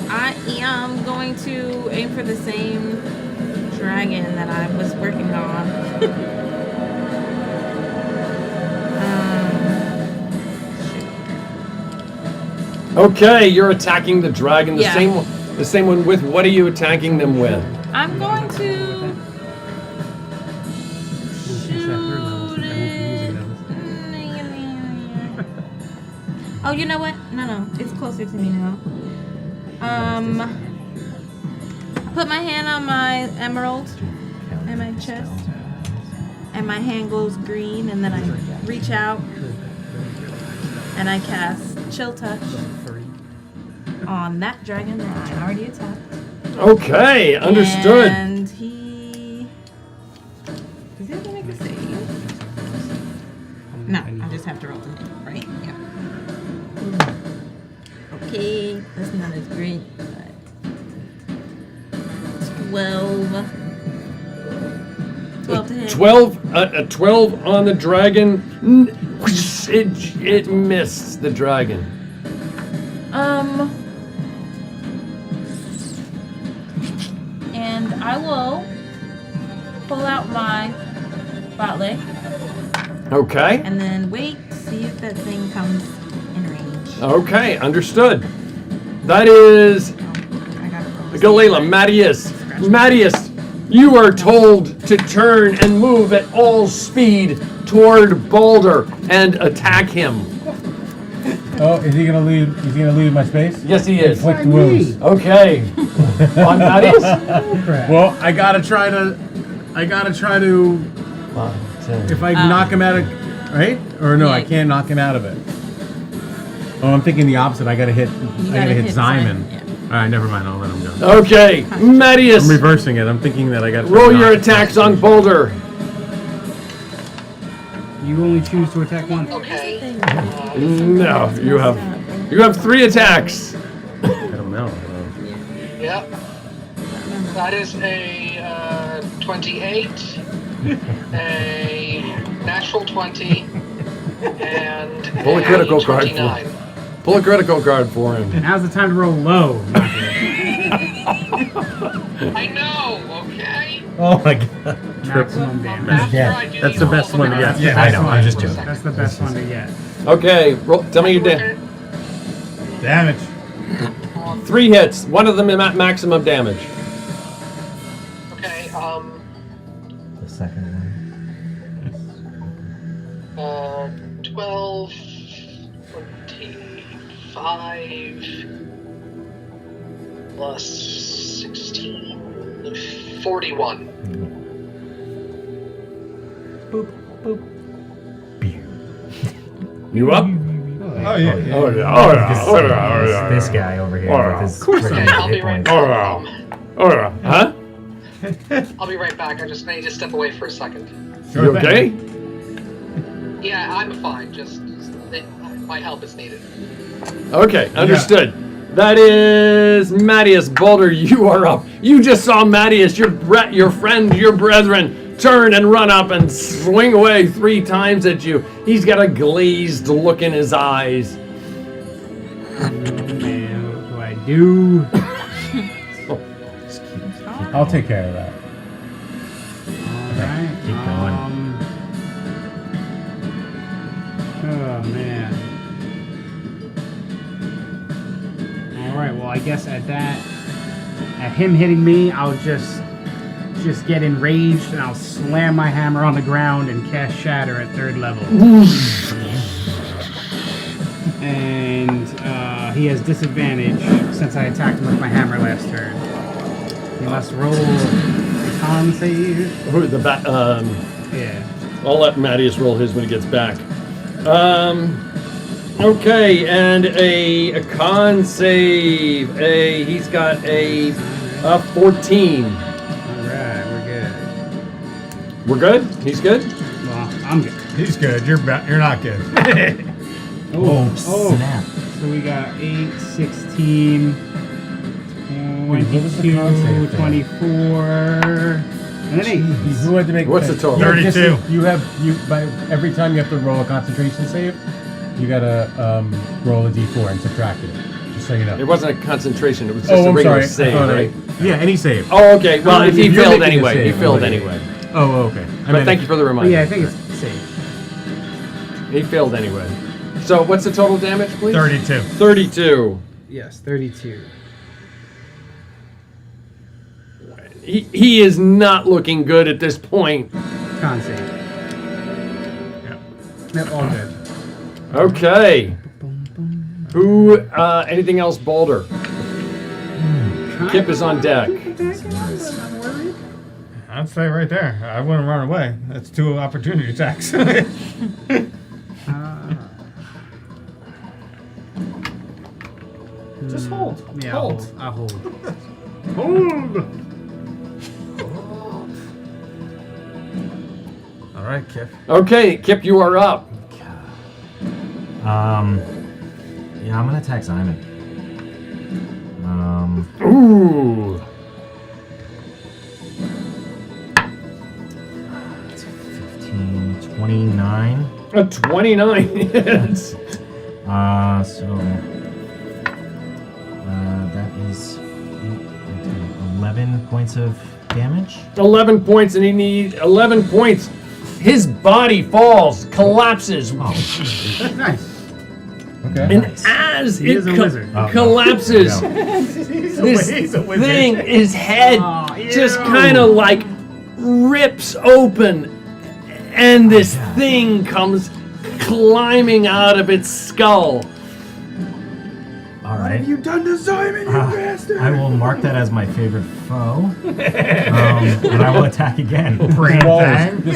I am going to aim for the same dragon that I was working on. Okay, you're attacking the dragon. Yeah. The same one with. What are you attacking them with? I'm going to. Oh, you know what? No, it's closer to me now. Put my hand on my emerald and my chest, and my hand goes green, and then I reach out and I cast Chill Touch on that dragon that I already attacked. Okay, understood. And he does he have to make a save? No, I just have to roll to hit, right? Yeah. Okay, that's not as great, but 12 to hit. 12 on the dragon. It missed the dragon. And I will pull out my spotlight. Okay. And then wait, see if that thing comes in range. Okay, understood. That is Galila, Mattias, you are told to turn and move at all speed toward Balder and attack him. Oh, is he gonna leave? Is he gonna leave my space? Yes, he is. Inflict wounds. Okay. On Mattias? Well, I gotta try to. If I knock him out of, right? Or no, I can't knock him out of it. Oh, I'm thinking the opposite. I gotta hit Ximén. All right, never mind. I'll let him go. Okay, Mattias. I'm reversing it. I'm thinking that I got. Roll your attacks on Boulder. You only choose to attack once. Okay. No, you have 3 attacks. I don't know. Yep. That is a 28, a natural 20, and Pull a critical card 29. Pull a critical card for him. Now's the time to roll low. I know, okay? Oh my god. Maximum damage. That's the best one to get. Yeah, I know. I'm just joking. That's the best one to get. Okay, tell me your damage. 3 hits. One of them is maximum damage. Okay, The second one. 12, 25, plus 16, 41. Boop, boop. You up? Oh yeah. This guy over here with his Okay, I'll be right back. Huh? I'll be right back. I need to step away for a second. You okay? Yeah, I'm fine. Just my help is needed. Okay, understood. That is Mattias. Balder, you are up. You just saw Mattias, your friend, your brethren, turn and run up and swing away 3 times at you. He's got a glazed look in his eyes. Oh man, what do I do? I'll take care of that. Alright. Keep going. Oh man. Alright, well I guess at him hitting me, I'll just get enraged and I'll slam my hammer on the ground and cast Shatter at 3rd level. And he has disadvantage since I attacked him with my hammer last turn. He must roll a con save. Who the Yeah. I'll let Mattias roll his when he gets back. Okay, and a con save. He's got a 14. Alright, we're good. We're good? He's good? Well, I'm good. He's good. You're not good. Oh, snap. So we got 8, 16, Wait, what was the con 22, save thing? 24, and then 8. Who had to make? What's the total? 32. By every time you have to roll a concentration save, you gotta roll a d4 and subtract it. Just so you know. It wasn't a concentration, it was just Oh, a I'm regular sorry. save, right? Yeah, any save. Oh, okay. Well, If he you're failed making a anyway. He save, failed okay. anyway. Oh, okay. But thank you for the reminder. Yeah, I think it's safe. He failed anyway. So what's the total damage, please? 32. 32. Yes, 32. He is not looking good at this point. Con save. Yep, all good. Okay. Who, anything else, Boulder? Kip is on deck. I'd say right there. I wouldn't run away. That's 2 opportunity attacks. Just hold. Yeah, Hold. I'll hold. Hold. All right, Kip. Okay, Kip, you are up. Yeah, I'm gonna attack Ximén. Ooh. It's 15, 29. A 29 hits. So that is 11 points of damage. 11 points, and he needs 11 points. His body falls, collapses. Nice. Okay. And as He it is a wizard. collapses, this thing, his head just kind of like rips open, and this thing comes climbing out of its skull. All right. You done to Ximén, you bastard! I will mark that as my favorite foe, and I will attack again. This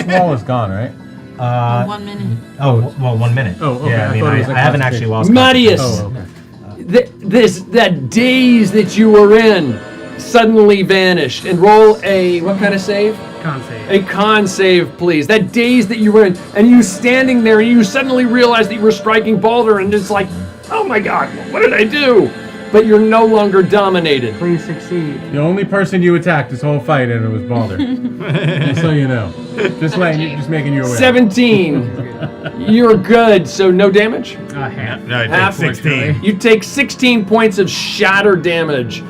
wall is gone, right? 1 minute. Oh, well, 1 minute. Oh, okay. Yeah, I mean, thought it was I like haven't actually lost. Marius, concentration. that daze that you were in suddenly vanished. And roll a what kind of save? Con save. A con save, please. That daze that you were in, and you standing there, and you suddenly realize that you were striking Baldur, and it's like, oh my God, what did I do? But you're no longer dominated. Please succeed. The only person you attacked this whole fight, and it was Baldur. Just so you know. Just making you aware. 17. You're good, so no damage? Half. No, I did Half. 16. You take 16 points of shatter damage.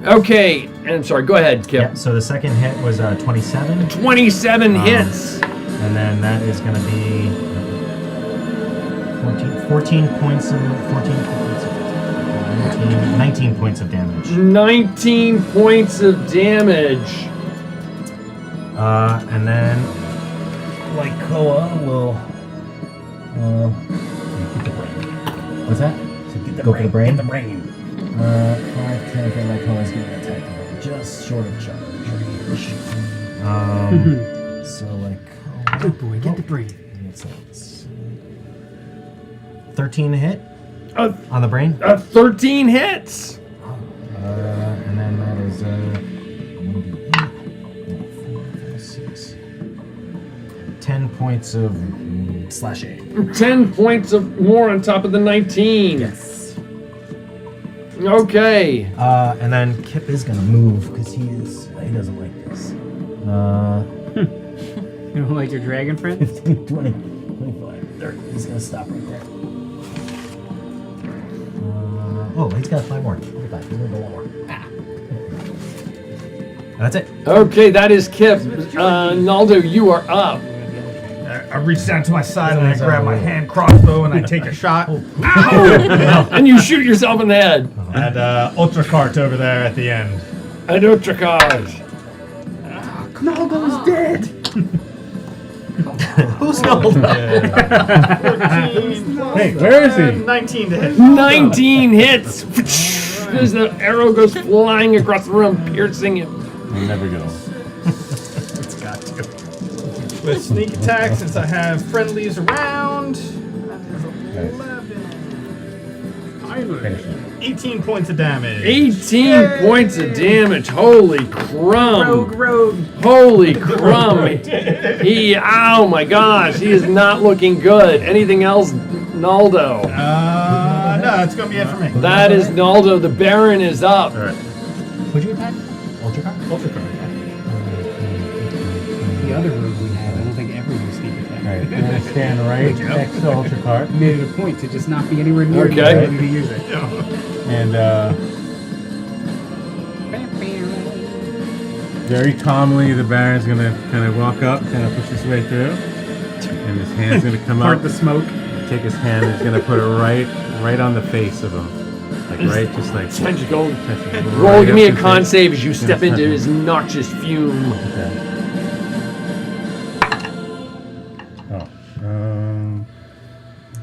Okay, and I'm sorry, go ahead, Kip. Yeah, so the second hit was 27. 27 hits. And then that is going to be 14 points of 19 points of damage. 19 points of damage. And then Lycoa will get the brain. What's that? Go for the brain. Get the brain. 5, 10 for Lycoa's going to attack him just short of charge. So Lycoa. Good boy, get the brain. 13 to hit on the brain. 13 hits. And then that is 10 points of slashing. 10 points of more on top of the 19. Yes. Okay. And then Kip is gonna move because he doesn't like this. You don't like your dragon friend? 15, 20, 25, 30. He's gonna stop right there. Oh, he's got 5 more. 45. He's gonna go 1 more. That's it. Okay, that is Kip. Naldo, you are up. I reach down to my side and I grab my hand crossbow and I take a shot. And you shoot yourself in the head. At Ultracart over there at the end. At Ultracart. Naldo's dead! Who's Naldo? Hey, where is he? 19 to hit. 19 hits. As the arrow goes flying across the room, piercing him. We'll never go. It's got to. With sneak attack, since I have friendlies around, that is 11. 18 points of damage. 18 points of damage. Holy crumb. Rogue. Holy crumb. Oh my gosh, he is not looking good. Anything else, Naldo? No, that's going to be it for me. That is Naldo. The Baron is up. All right. Who'd you attack? Ultracart? The other rogue we had, I don't think ever used sneak attack. Alright, I'm gonna stand right next to Ultracart. Made it a point to just not be anywhere near you Okay. ready to use it. And very calmly, the Baron's gonna kind of walk up, kind of push his way through, and his hand's gonna come Part up. the smoke. take his hand and he's gonna put it right on the face of him. Like right, just like. Tentacle. Roll, Roll, give me a con save as you step into his noxious fume. Okay. Oh,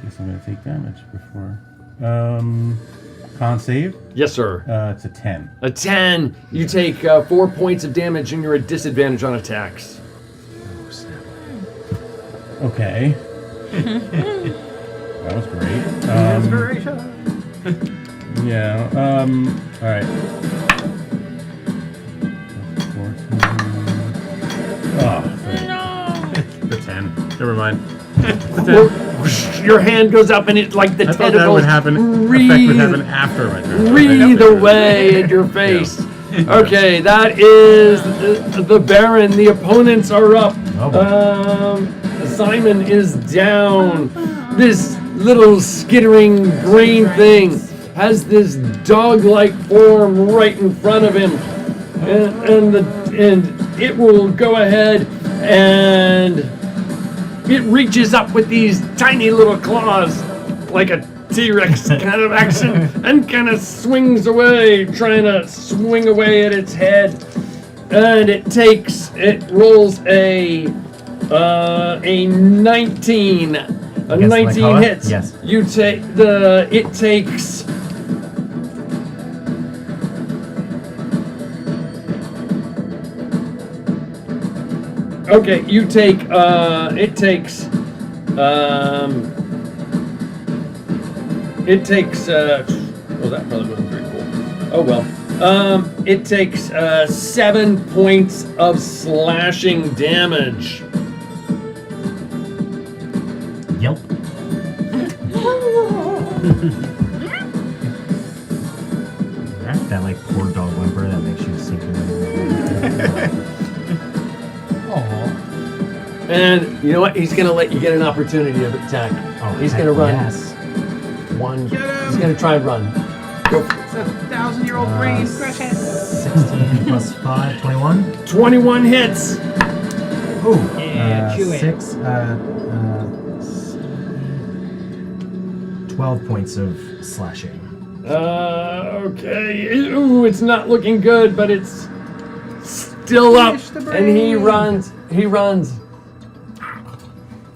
guess I'm gonna take damage before. Con save? Yes, sir. It's a 10. A 10. You take 4 points of damage and you're at disadvantage on attacks. Okay. That was great. Yeah. All right. 14. Oh, the 10. Never mind. Your hand goes up and it like the I thought tentacles that would happen. Effect would happen after my turn. Breathe away at your face. Okay, that is the Baron. The opponents are up. Simon is down. This little skittering green thing has this dog-like form right in front of him, and it will go ahead and it reaches up with these tiny little claws, like a T-Rex kind of action, and kind of swings away, trying to swing away at its head, and it rolls a 19. A 19 hits. Yes. It takes. Okay, you take. It takes. It takes. Well, that probably wasn't very cool. Oh well. It takes 7 points of slashing damage. Yep. That like poor dog whimper that makes you sink in. And you know what? He's gonna let you get an opportunity of attack. Oh, he's gonna run. Yes. He's gonna try and run. Go. It's a 1,000-year-old brain. Crush it. 16 plus 5, 21. 21 hits. Ooh. Yeah, chew it. 6. 12 points of slashing. Okay. Ooh, it's not looking good, but it's still up. And he runs.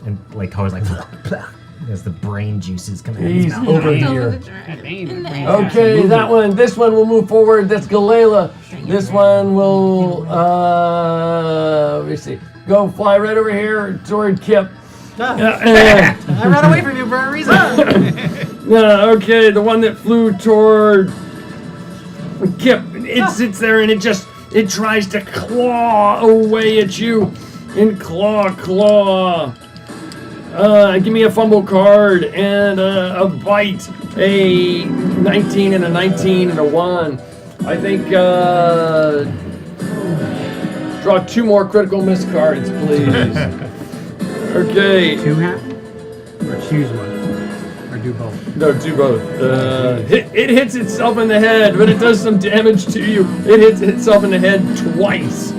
And like how it's like as the brain juices come out. He's of his mouth. over here. Okay, Okay, this one will move forward. That's Galela. This one will, let me see. Go fly right over here toward Kip. I ran away from you for a reason. Okay, the one that flew toward Kip. It sits there and it tries to claw away at you. And claw. Give me a fumble card and a bite. A 19 and a 19 and a 1. I think, draw 2 more critical miss cards, please. Okay. 2 half? Or choose one? Or do both? No, do both. It hits itself in the head, but it does some damage to you. It hits itself in the head twice.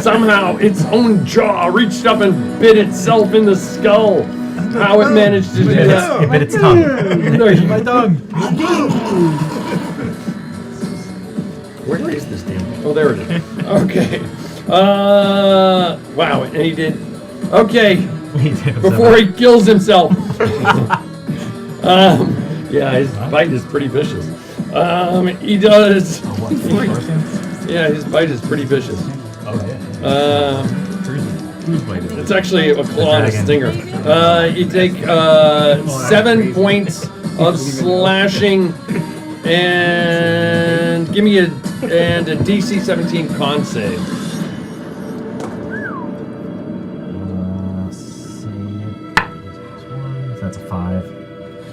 Somehow, its own jaw reached up and bit itself in the skull. How it managed to do that? It bit its tongue. My tongue. Where is this damn thing? Oh, there it is. Okay. Wow, and he did. Okay. Before he kills himself. Yeah, his bite is pretty vicious. He does. Yeah, his bite is pretty vicious. It's actually a claw and a stinger. You take 7 points of slashing, and give me a DC 17 con save. That's a 5.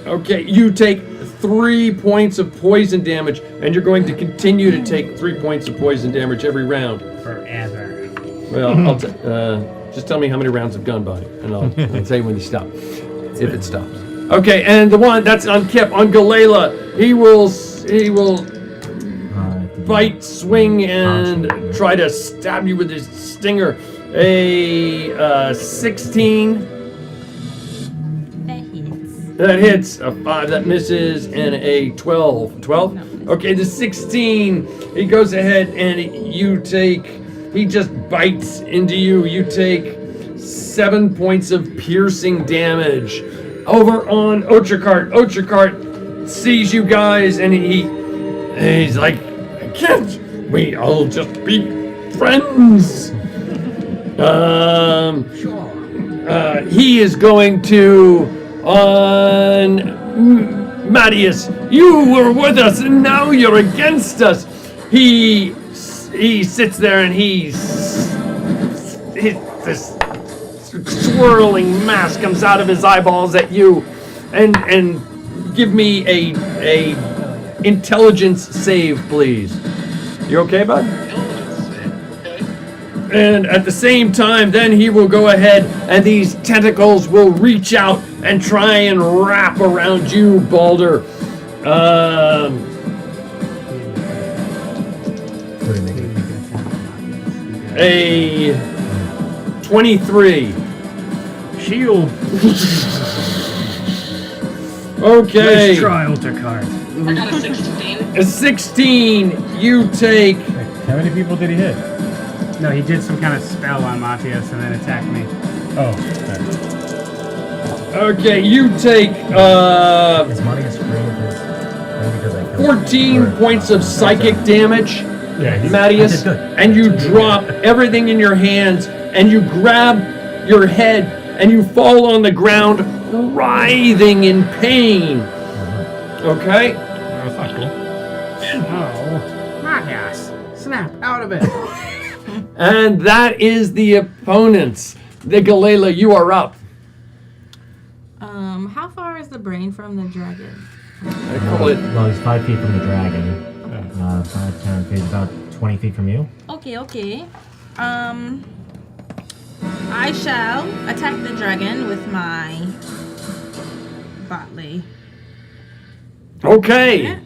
Okay, you take 3 points of poison damage, and you're going to continue to take 3 points of poison damage every round. Forever. Well, just tell me how many rounds have gone by, and I'll tell you when you stop, if it stops. Okay, and the one that's on Kip, on Galela, he will bite, swing, and try to stab you with his stinger. A 16. That hits. A 5 that misses, and a 12. 12? Okay, the 16. He goes ahead and he just bites into you. You take 7 points of piercing damage. Over on Ochakart. Ochakart sees you guys, and he's like, can't we all just be friends? He is going to on Mattias. You were with us, and now you're against us. He sits there, and this swirling mask comes out of his eyeballs at you, and give me a intelligence save, please. You okay, bud? And at the same time, then he will go ahead, and these tentacles will reach out and try and wrap around you, Balder. A 23. Shield. Okay. Nice try, Ultracard. I got a 16. A 16. You take. How many people did he hit? No, he did some kind of spell on Matthias and then attacked me. Oh. Okay, you take Is Matthias free of his? Maybe because I killed 14 points of psychic damage, Yeah, Mattias, and you drop everything in your hands, and you grab your head, and you fall on the ground, writhing in pain. Okay? That's not cool. Oh, Matthias, snap out of it. And that is the opponents. The Galila, you are up. How far is the brain from the dragon? I call it. Well, he's 5 feet from the dragon. 5, 10 feet, about 20 feet from you. Okay. I shall attack the dragon with my botley. Okay. Then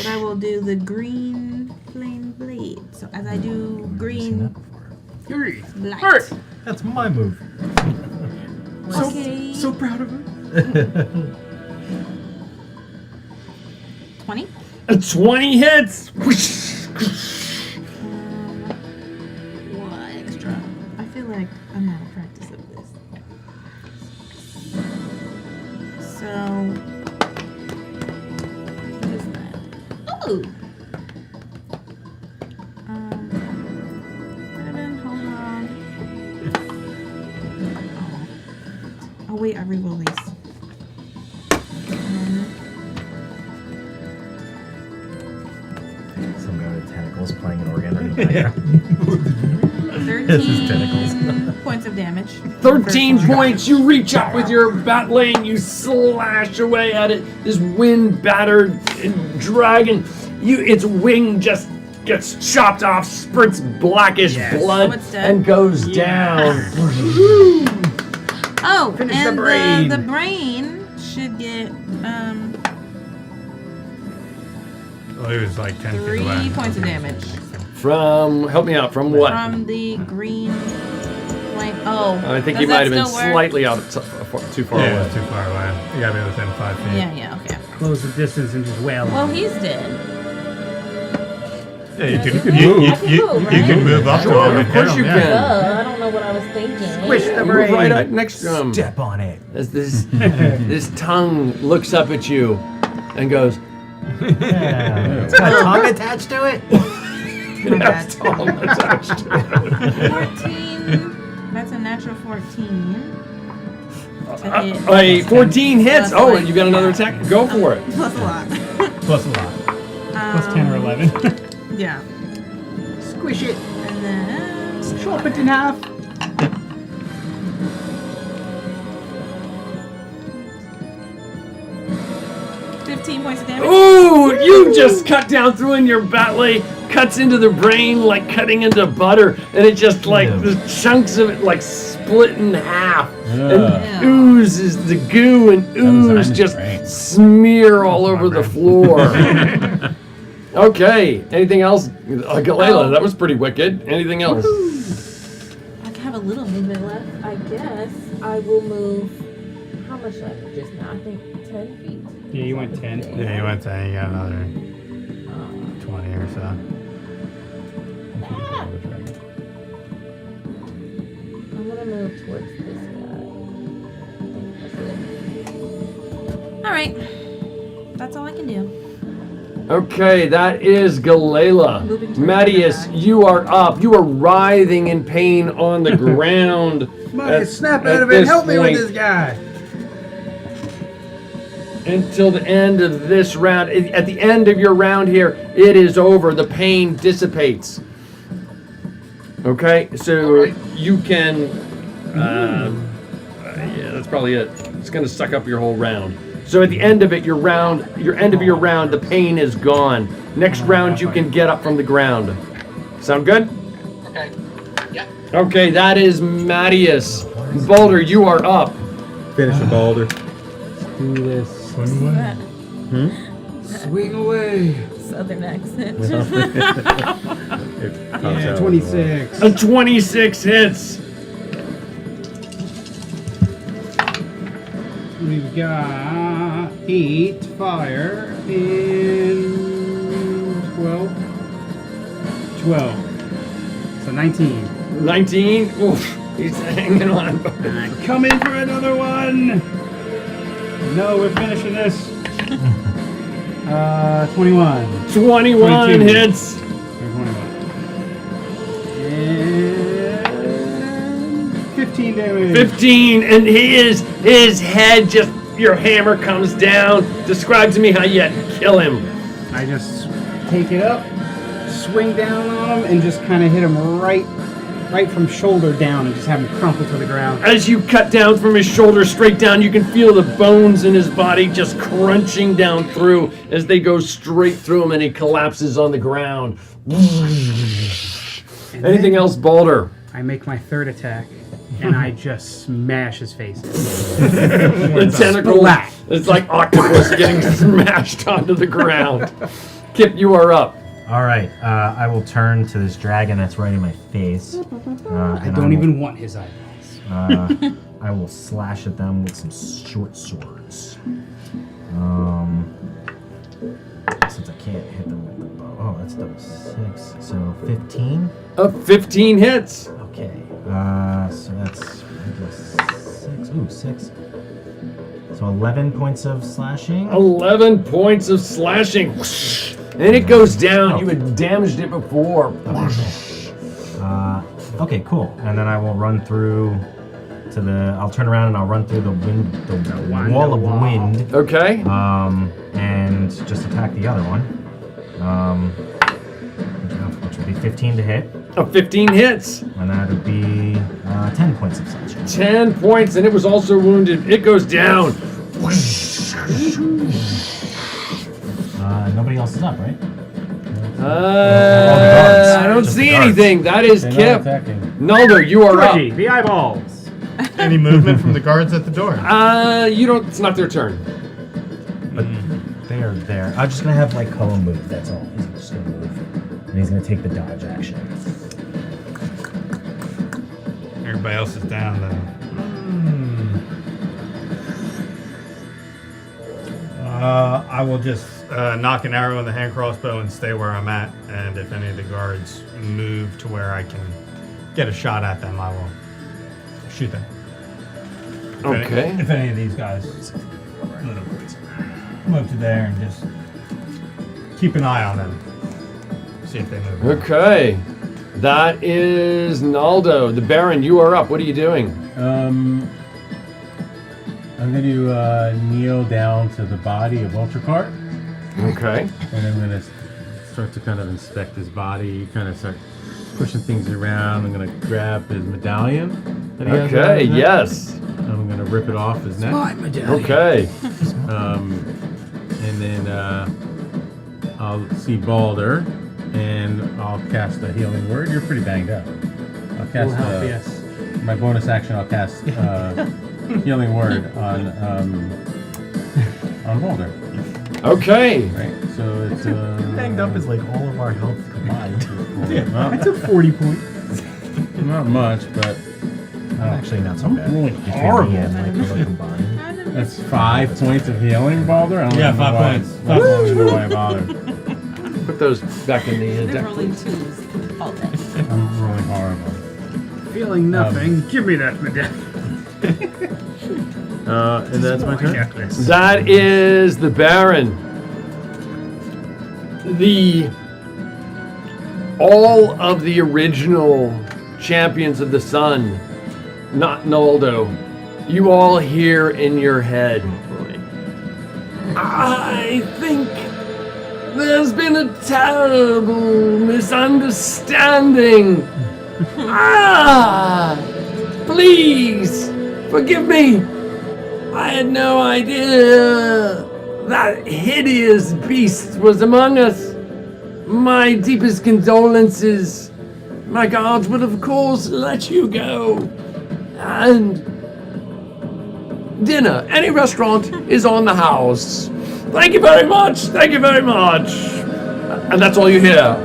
I will do the green flame blade. So as I do green light. That's my move. Okay. So proud of him. 20. 20 hits. What extra? I feel like I'm out of practice of this. So, what is that? Ooh. Hold on. Oh wait, I re-roll these. Some guy with tentacles playing an organ in the background. 13 points of damage. 13 points. You reach up with your batlane. You slash away at it. This wind-battered dragon. Its wing just gets chopped off, spurts blackish blood, Oh, it's dead? and goes down. Oh, Finish and the brain. The brain should get Well, he was like 10 feet 3 away. points of damage From, help me out, from what? from the green flame. Oh, I think does you that might have been still work? slightly out too far Yeah, away. too far away. You gotta be within 5 feet. Yeah, okay. Close the distance and just wail. Well, he's dead. Yeah, you can move. move. I can move, You can right? move up to Sure, him. of course you can. I don't know what I was thinking. Squish the Move brain. right up next to him. Step on it. As this tongue looks up at you and goes, Yeah. It's got a tongue attached to it. "Yes, tongue attached to it." 14. That's a natural 14. To hit. A 14 hits. Plus Oh, like- and you got another attack. Go for it. Plus a lot. Plus a lot. Plus 10 or 11. Yeah. Squish it. And then Chop it in half. points of damage. Ooh, you just cut down through and your batley cuts into the brain like cutting into butter, and it just like the chunks of it like split in half. And oozes the goo and ooze just smear all over the floor. Okay, anything else? Galela, that was pretty wicked. Anything else? I have a little movement left. I guess I will move. How much did I move just now? I think 10 feet. Yeah, you went 10. Yeah, you went 10. You got another 20 or so. I'm gonna move towards this guy. Alright. That's all I can do. Okay, that is Galela. Mattias, you are up. You are writhing in pain on the ground. Mattias, snap out of it. Help me with this guy. Until the end of this round. At the end of your round here, it is over. The pain dissipates. Okay, so you can. Yeah, that's probably it. It's gonna suck up your whole round. So at the end of it, your end of your round, the pain is gone. Next round, you can get up from the ground. Sound good? Okay. Yeah. Okay, that is Mattias. Boulder, you are up. Finish it, Boulder. Do this. Swing away. Southern accent. Yeah, 26. A 26 hits. We've got 8 fire and 12. 12. So 19. 19. Oof. He's hanging on. Come in for another one. No, we're finishing this. 21. 21 22. hits. 21. And 15 damage. 15, and his head just, your hammer comes down. Describe to me how you kill him. I just take it up, swing down on him, and just kind of hit him right from shoulder down and just have him crumple to the ground. As you cut down from his shoulder straight down, you can feel the bones in his body just crunching down through as they go straight through him, and he collapses on the ground. Anything else, Boulder? I make my third attack, and I just smash his face. The tentacle, it's like octopus getting smashed onto the ground. Kip, you are up. All right, I will turn to this dragon that's right in my face. I don't even want his eyeballs. I will slash at them with some short swords. Since I can't hit them with the bow. Oh, that's double 6. So 15. 15 hits. Okay. So that's 6. Ooh, 6. So 11 points of slashing. 11 points of slashing. And it goes down. You had damaged it before. Okay, cool. And then I will run through to the. I'll turn around and I'll run through the wind, the wall of wind. Okay. And just attack the other one. Which would be 15 to hit. 15 hits. And that would be 10 points of slashing. 10 points, and it was also wounded. It goes down. Nobody else is up, right? I don't see anything. That is Kip. Naldo, you are up. The eyeballs. Any movement from the guards at the door? You don't. It's not their turn. But they are there. I'm just gonna have like Cullen move. That's all. He's just gonna move, and he's gonna take the dodge action. Everybody else is down though. I will just knock an arrow in the hand crossbow and stay where I'm at. And if any of the guards move to where I can get a shot at them, I will shoot them. Okay. If any of these guys move to there and just keep an eye on them. See if they move. Okay. That is Naldo. The Baron, you are up. What are you doing? I'm going to kneel down to the body of Ultracart. Okay. And I'm going to start to kind of inspect his body, kind of start pushing things around. I'm going to grab his medallion that he has. Okay, yes. I'm going to rip it off his neck. My medallion. Okay. And then I'll see Balder, and I'll cast a healing word. You're pretty banged up. I'll cast Yes. my bonus action. I'll cast healing word on Balder. Okay. Right. So it's Banged up is like all of our health combined. I took 40 points. Not much, but Actually, not so bad. Rolling Between horrible. me and my combined. That's 5 points of healing, Balder? I don't Yeah, know 5 why- points. I don't even know why I bothered. Put those back in the They're deck, rolling please. twos all day. I'm rolling horrible. Feeling nothing. Give me that medallion. And that's my turn? That is the Baron. All of the original champions of the sun, not Naldo, you all hear in your head, I think there's been a terrible misunderstanding. Please forgive me. I had no idea that hideous beast was among us. My deepest condolences. My guards would, of course, let you go. And dinner, any restaurant, is on the house. Thank you very much. Thank you very much. And that's all you hear.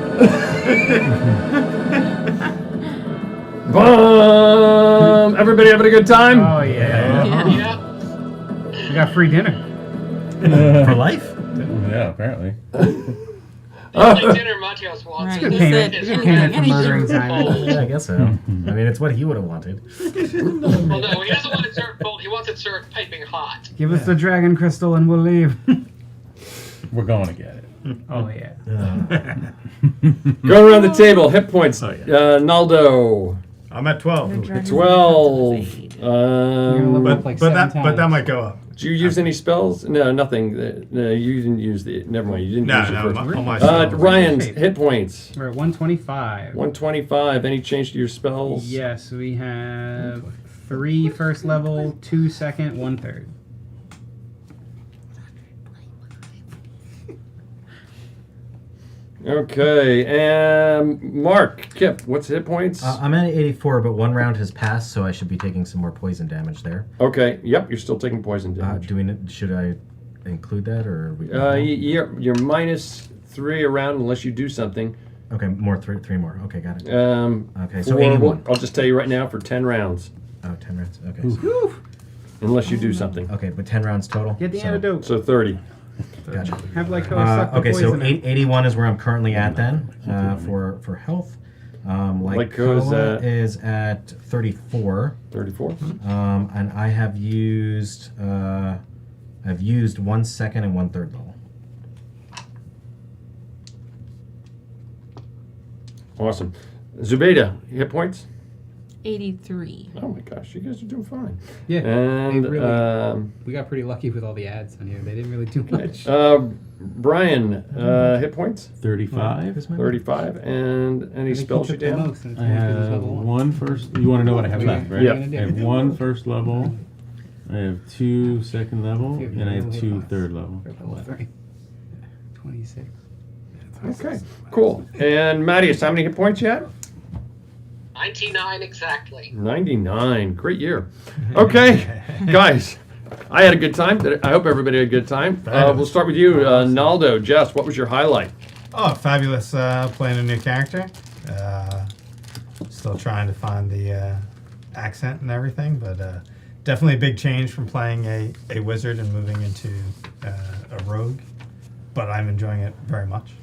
Everybody having a good time? Oh, yeah. Yeah. We got free dinner. For life? Yeah, apparently. The only dinner Matias wants Right, is he said is payment for anything. murdering Simon. Yeah, I guess so. I mean, it's what he would have wanted. Well, no, he doesn't want it served cold. He wants it served piping hot. Give us the dragon crystal and we'll leave. We're going to get it. Oh, yeah. Going around the table, hit points. Naldo. I'm at 12. 12. But that might go up. Did you use any spells? No, nothing. No, you didn't use the. Never mind. You didn't use your first. all my Ryan's hit points. We're at 125. 125. Any change to your spells? Yes, we have 3 first level, 2 second, 1 third. Okay, and Mark, Kip, what's hit points? I'm at 84, but 1 round has passed, so I should be taking some more poison damage there. Okay, yep, you're still taking poison damage. Should I include that, or are we? You're -3 around unless you do something. Okay, three more. Okay, got it. Okay, so for 81. I'll just tell you right now, for 10 rounds. Oh, 10 rounds. Okay. Unless you do something. Okay, but 10 rounds total. Get the so, antidote. So 30. Gotcha. Have like suck the okay, so poison in. 81 is where I'm currently at then for health. Lycoa is at 34. 34. And I have used 1 second and 1 third level. Awesome. Zubaydah, hit points? 83. Oh my gosh, you guys are doing fine. Yeah, And we got pretty lucky with all the ads on here. They didn't really do much. Brian, hit points? 35. 35. And any spells you down? I have 1 first. You want to know what I have left, right? Yeah. I have 1 first level. I have 2 second level, and I have 2 third level. 26. Okay, cool. And Mattias, how many hit points you had? 99 exactly. 99. Great year. Okay, guys, I had a good time. I hope everybody had a good time. We'll start with you, Naldo. Jess, what was your highlight? Oh, fabulous playing a new character. Still trying to find the accent and everything, but definitely a big change from playing a wizard and moving into a rogue. But I'm enjoying it very much.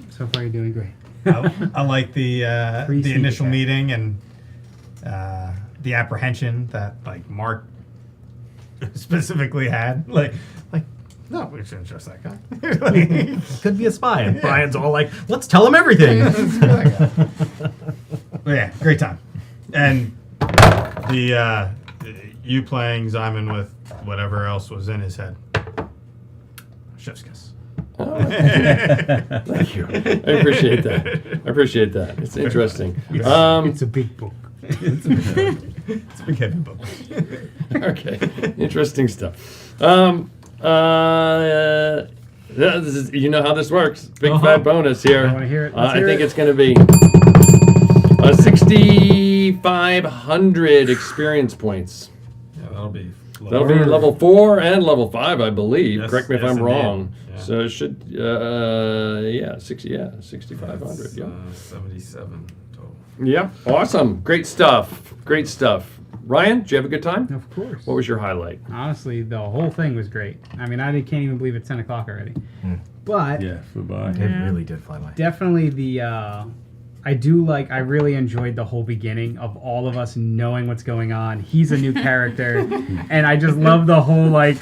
So far, you're doing great. I like the initial meeting and the apprehension that like Mark specifically had. Like no, we shouldn't trust that guy. Could be a spy. And Brian's all like, let's tell him everything. But yeah, great time. And the you playing Ximén with whatever else was in his head. Chef's kiss. Thank you. I appreciate that. It's interesting. It's a big book. It's a big heavy book. Okay, interesting stuff. This is, you know how this works. Big fat bonus here. I wanna hear it. I think it's going to be 6,500 experience points. Yeah, that'll be level 4 and level 5, I believe. Yes, Correct me if I'm indeed. wrong. Yeah. So it should, 6,500. Yeah. 77 total. Yeah, awesome. Great stuff. Ryan, did you have a good time? Of course. What was your highlight? Honestly, the whole thing was great. I mean, I can't even believe it's 10 o'clock already. But Yeah, flew by. It really did fly by. definitely I really enjoyed the whole beginning of all of us knowing what's going on. He's a new character, and I just love the whole, like,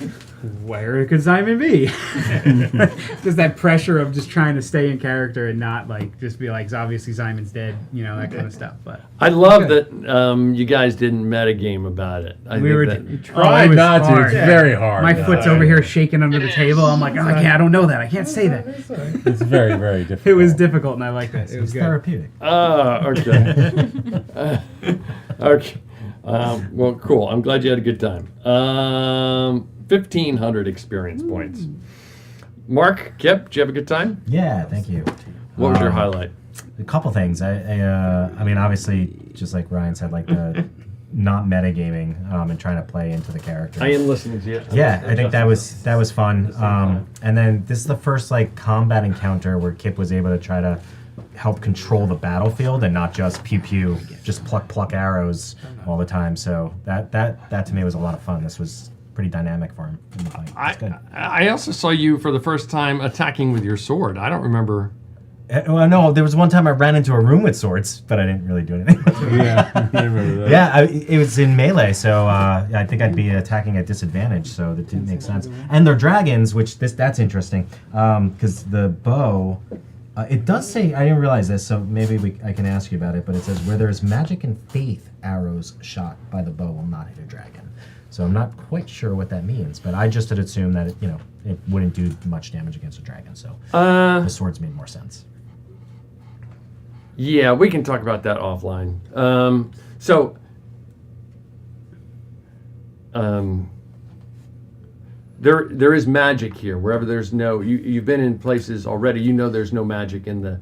where could Ximén be? Just that pressure of just trying to stay in character and not, like, just be like, obviously Ximén's dead, you know, that kind of stuff. But I love that you guys didn't metagame about it. I we were Tried not to. It's very hard. My foot's over here shaking under the table. I'm like, oh, I don't know that. I can't say that. It's very, very difficult. It was difficult, and I liked it. It was It's good. therapeutic. Okay. Okay. Well, cool. I'm glad you had a good time. 1,500 experience points. Mark, Kip, did you have a good time? Yeah, thank you. What was your highlight? A couple things. I mean, obviously, just like Ryan said, like the not metagaming and trying to play into the character. I am listening to you. Yeah, I think that was fun. And then this is the first like combat encounter where Kip was able to try to help control the battlefield and not just pew pew, just pluck arrows all the time. So that to me was a lot of fun. This was pretty dynamic for him in the fight. It's good. I also saw you for the first time attacking with your sword. I don't remember. Well, no, there was one time I ran into a room with swords, but I didn't really do anything. Yeah, I remember that. Yeah, it was in melee, so I think I'd be attacking at disadvantage, so that didn't make sense. And they're dragons, which that's interesting, because the bow, it does say, I didn't realize this, so maybe I can ask you about it, but it says, where there is magic and faith, arrows shot by the bow will not hit a dragon. So I'm not quite sure what that means, but I just had assumed that it wouldn't do much damage against a dragon, so the swords made more sense. Yeah, we can talk about that offline. There is magic here. Wherever there's no, you've been in places already. You know there's no magic in the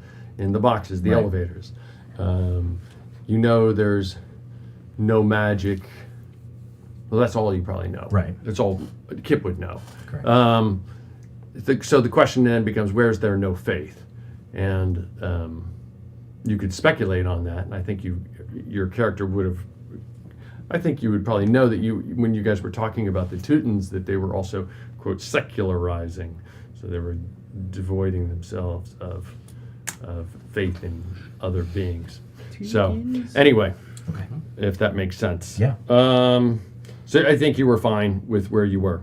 boxes, the Right. elevators. You know there's no magic. Well, that's all you probably know. Right. That's all Kip would know. Correct. So the question then becomes, where's there no faith? And you could speculate on that, and I think your character would have. I think you would probably know that when you guys were talking about the Teutons, that they were also, quote, secularizing, so they were devoiding themselves of faith in other beings. So anyway, Okay. if that makes sense. Yeah. So I think you were fine with where you were.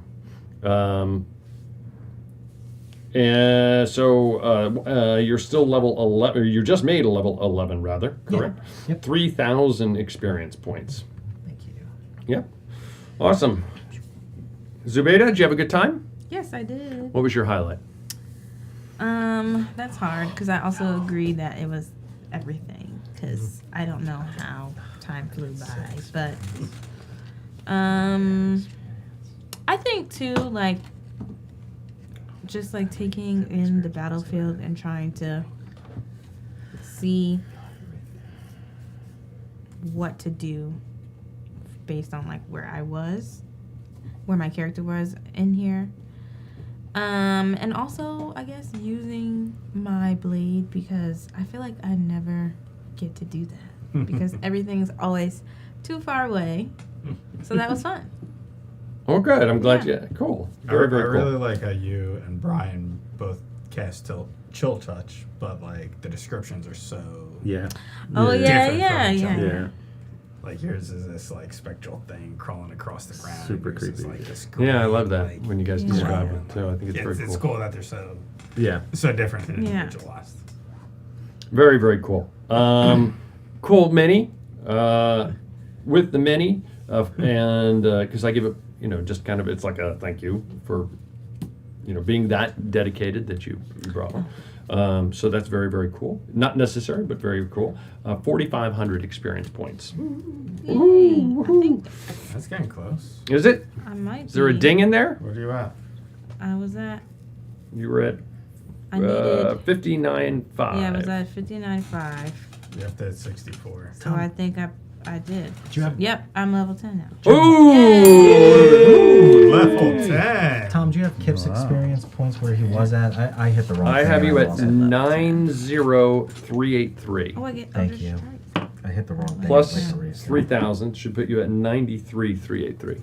And so you're still level 11, or you just made a level 11 rather, correct? Yeah. Yep. 3,000 experience points. Thank you. Yep. Awesome. Zubaida, did you have a good time? Yes, I did. What was your highlight? That's hard because I also agree that it was everything because I don't know how time flew by, but I think too, like, just like taking in the battlefield and trying to see what to do based on like where my character was in here. And also I guess using my blade because I feel like I never get to do that because everything's always too far away. So that was fun. Oh, good. I'm glad you. Cool. Very, very I cool. really like how you and Brian both cast Chill Touch, but like the descriptions are so Oh different yeah. from each other. Like yours is this like spectral thing crawling across the ground. Super Yours is, creepy. like, this Yeah, I green, love that like, when you guys describe it. So I think it's very cool. It's cool that they're so Yeah. different and individualized. Very, very cool. Cool mini. With the mini, and because I give it, just kind of, it's like a thank you for, being that dedicated that you brought one. So that's very, very cool. Not necessary, but very cool. 4,500 experience points. Yay. I think That's getting close. Is it? I might Is there a be. ding in there? Where are you at? I was at You were at I needed 59.5. yeah, I was at 59.5. You have to hit 64. So I think I did. you have- Yep, I'm level 10 now. Ooh! Level 10. Tom, do you have Kip's experience points where he was at? I hit the wrong I thing have and you I at lost it. 90383. Oh, I get Thank other you. strikes. I hit the wrong thing. plus 3,000 should put you at 93,383.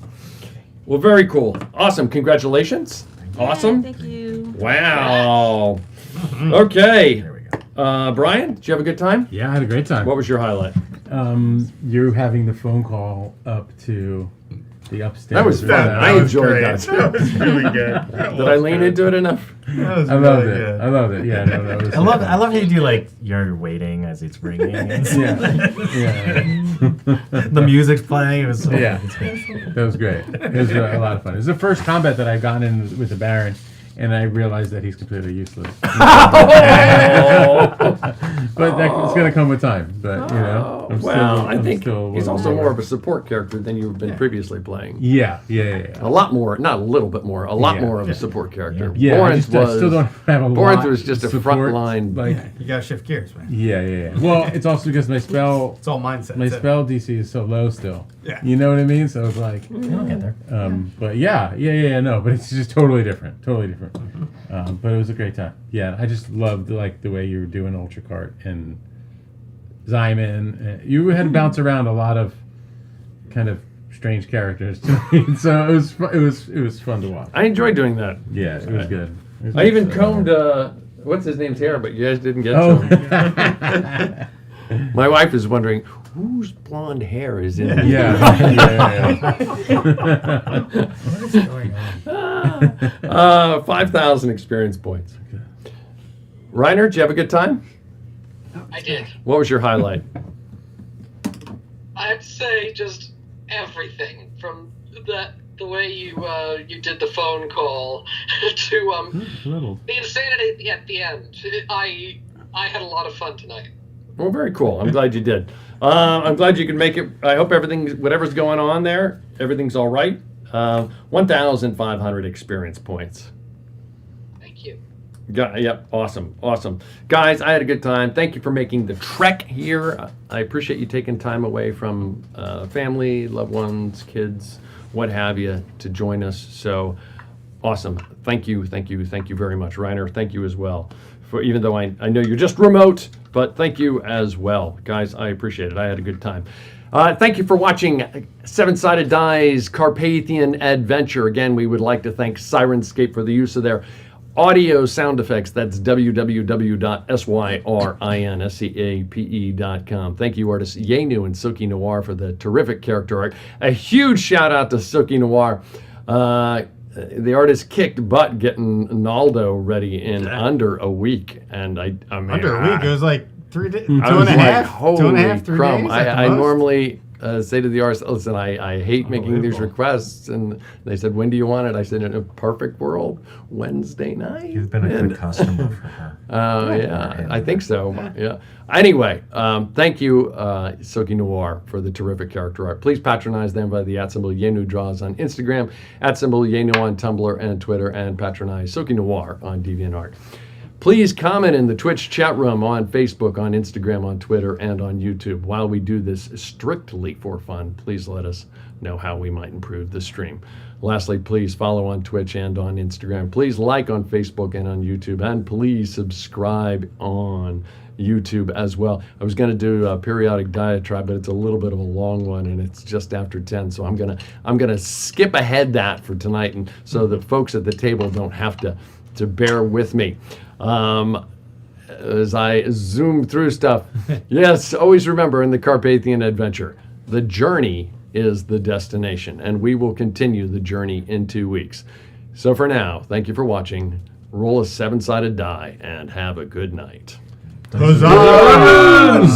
Well, very cool. Awesome. Congratulations. Awesome. Thank you. Wow. Okay. Brian, did you have a good time? Yeah, I had a great time. What was your highlight? You're having the phone call up to the upstairs. That was fun. I enjoyed that. That was really good. Did I lean into it enough? That was I loved really it. good. I loved it. Yeah, no, that was. I love how you do like you're waiting as it's ringing. And the music's playing. It was so that was great. It was a lot of fun. It was the first combat that I've gotten in with the Baron, and I realized that he's completely useless. But it's going to come with time. But I think he's also more of a support character than you've been previously playing. Yeah. A lot more, not a little bit more, a lot more of a support character. Yeah, I Borinth still don't have a lot. Borinth was just a support, front line. You gotta shift gears, man. Yeah. Well, it's also because my spell. It's all mindset. My spell DC is so low still. Yeah. You know what I mean? So it's like. I'll get there. But no. But it's just totally different. Totally different. But it was a great time. Yeah, I just loved the way you were doing Ultra Cart and Ximén. You had to bounce around a lot of kind of strange characters to me, so it was fun to watch. I enjoyed doing that. Yeah, it was good. I even combed what's his name's hair, but you guys didn't get to him. My wife is wondering whose blonde hair is in there. Yeah. What is going on? 5,000 experience points. Reiner, did you have a good time? I did. What was your highlight? I'd say just everything from the way you did the phone call to the insanity at the end. I had a lot of fun tonight. Well, very cool. I'm glad you did. I'm glad you could make it. I hope whatever's going on there, everything's all right. 1,500 experience points. Thank you. Yep, awesome. Guys, I had a good time. Thank you for making the trek here. I appreciate you taking time away from family, loved ones, kids, what have you, to join us. So awesome. Thank you very much. Reiner, thank you as well. Even though I know you're just remote, but thank you as well. Guys, I appreciate it. I had a good time. Thank you for watching Seven-Sided Die's Carpathian Adventure. Again, we would like to thank Sirenscape for the use of their audio sound effects. That's www.syrinscape.com. Thank you, artists Yenu and Silky Noir, for the terrific character art. A huge shout out to Silky Noir. The artist kicked butt getting Naldo ready in under a week, and I mean, Under a week, it was like 3 days, I was like, holy 3 crumb. days. I normally say to the artist, listen, I hate making these requests, and they said, when do you want it? I said, in a perfect world, Wednesday night. You've been a good customer for her. Yeah, I think so. Yeah. Anyway, thank you, Silky Noir, for the terrific character art. Please patronize them by the @Yenu draws on Instagram, @Yenu on Tumblr and Twitter, and patronize Silky Noir on DeviantArt. Please comment in the Twitch chat room, on Facebook, on Instagram, on Twitter, and on YouTube. While we do this strictly for fun, please let us know how we might improve the stream. Lastly, please follow on Twitch and on Instagram. Please like on Facebook and on YouTube, and please subscribe on YouTube as well. I was going to do a periodic diatribe, but it's a little bit of a long one, and it's just after 10, so I'm gonna skip ahead that for tonight, and so the folks at the table don't have to bear with me. As I zoom through stuff, yes, always remember in the Carpathian Adventure, the journey is the destination, and we will continue the journey in 2 weeks. So for now, thank you for watching. Roll a seven-sided die and have a good night. Huzzah!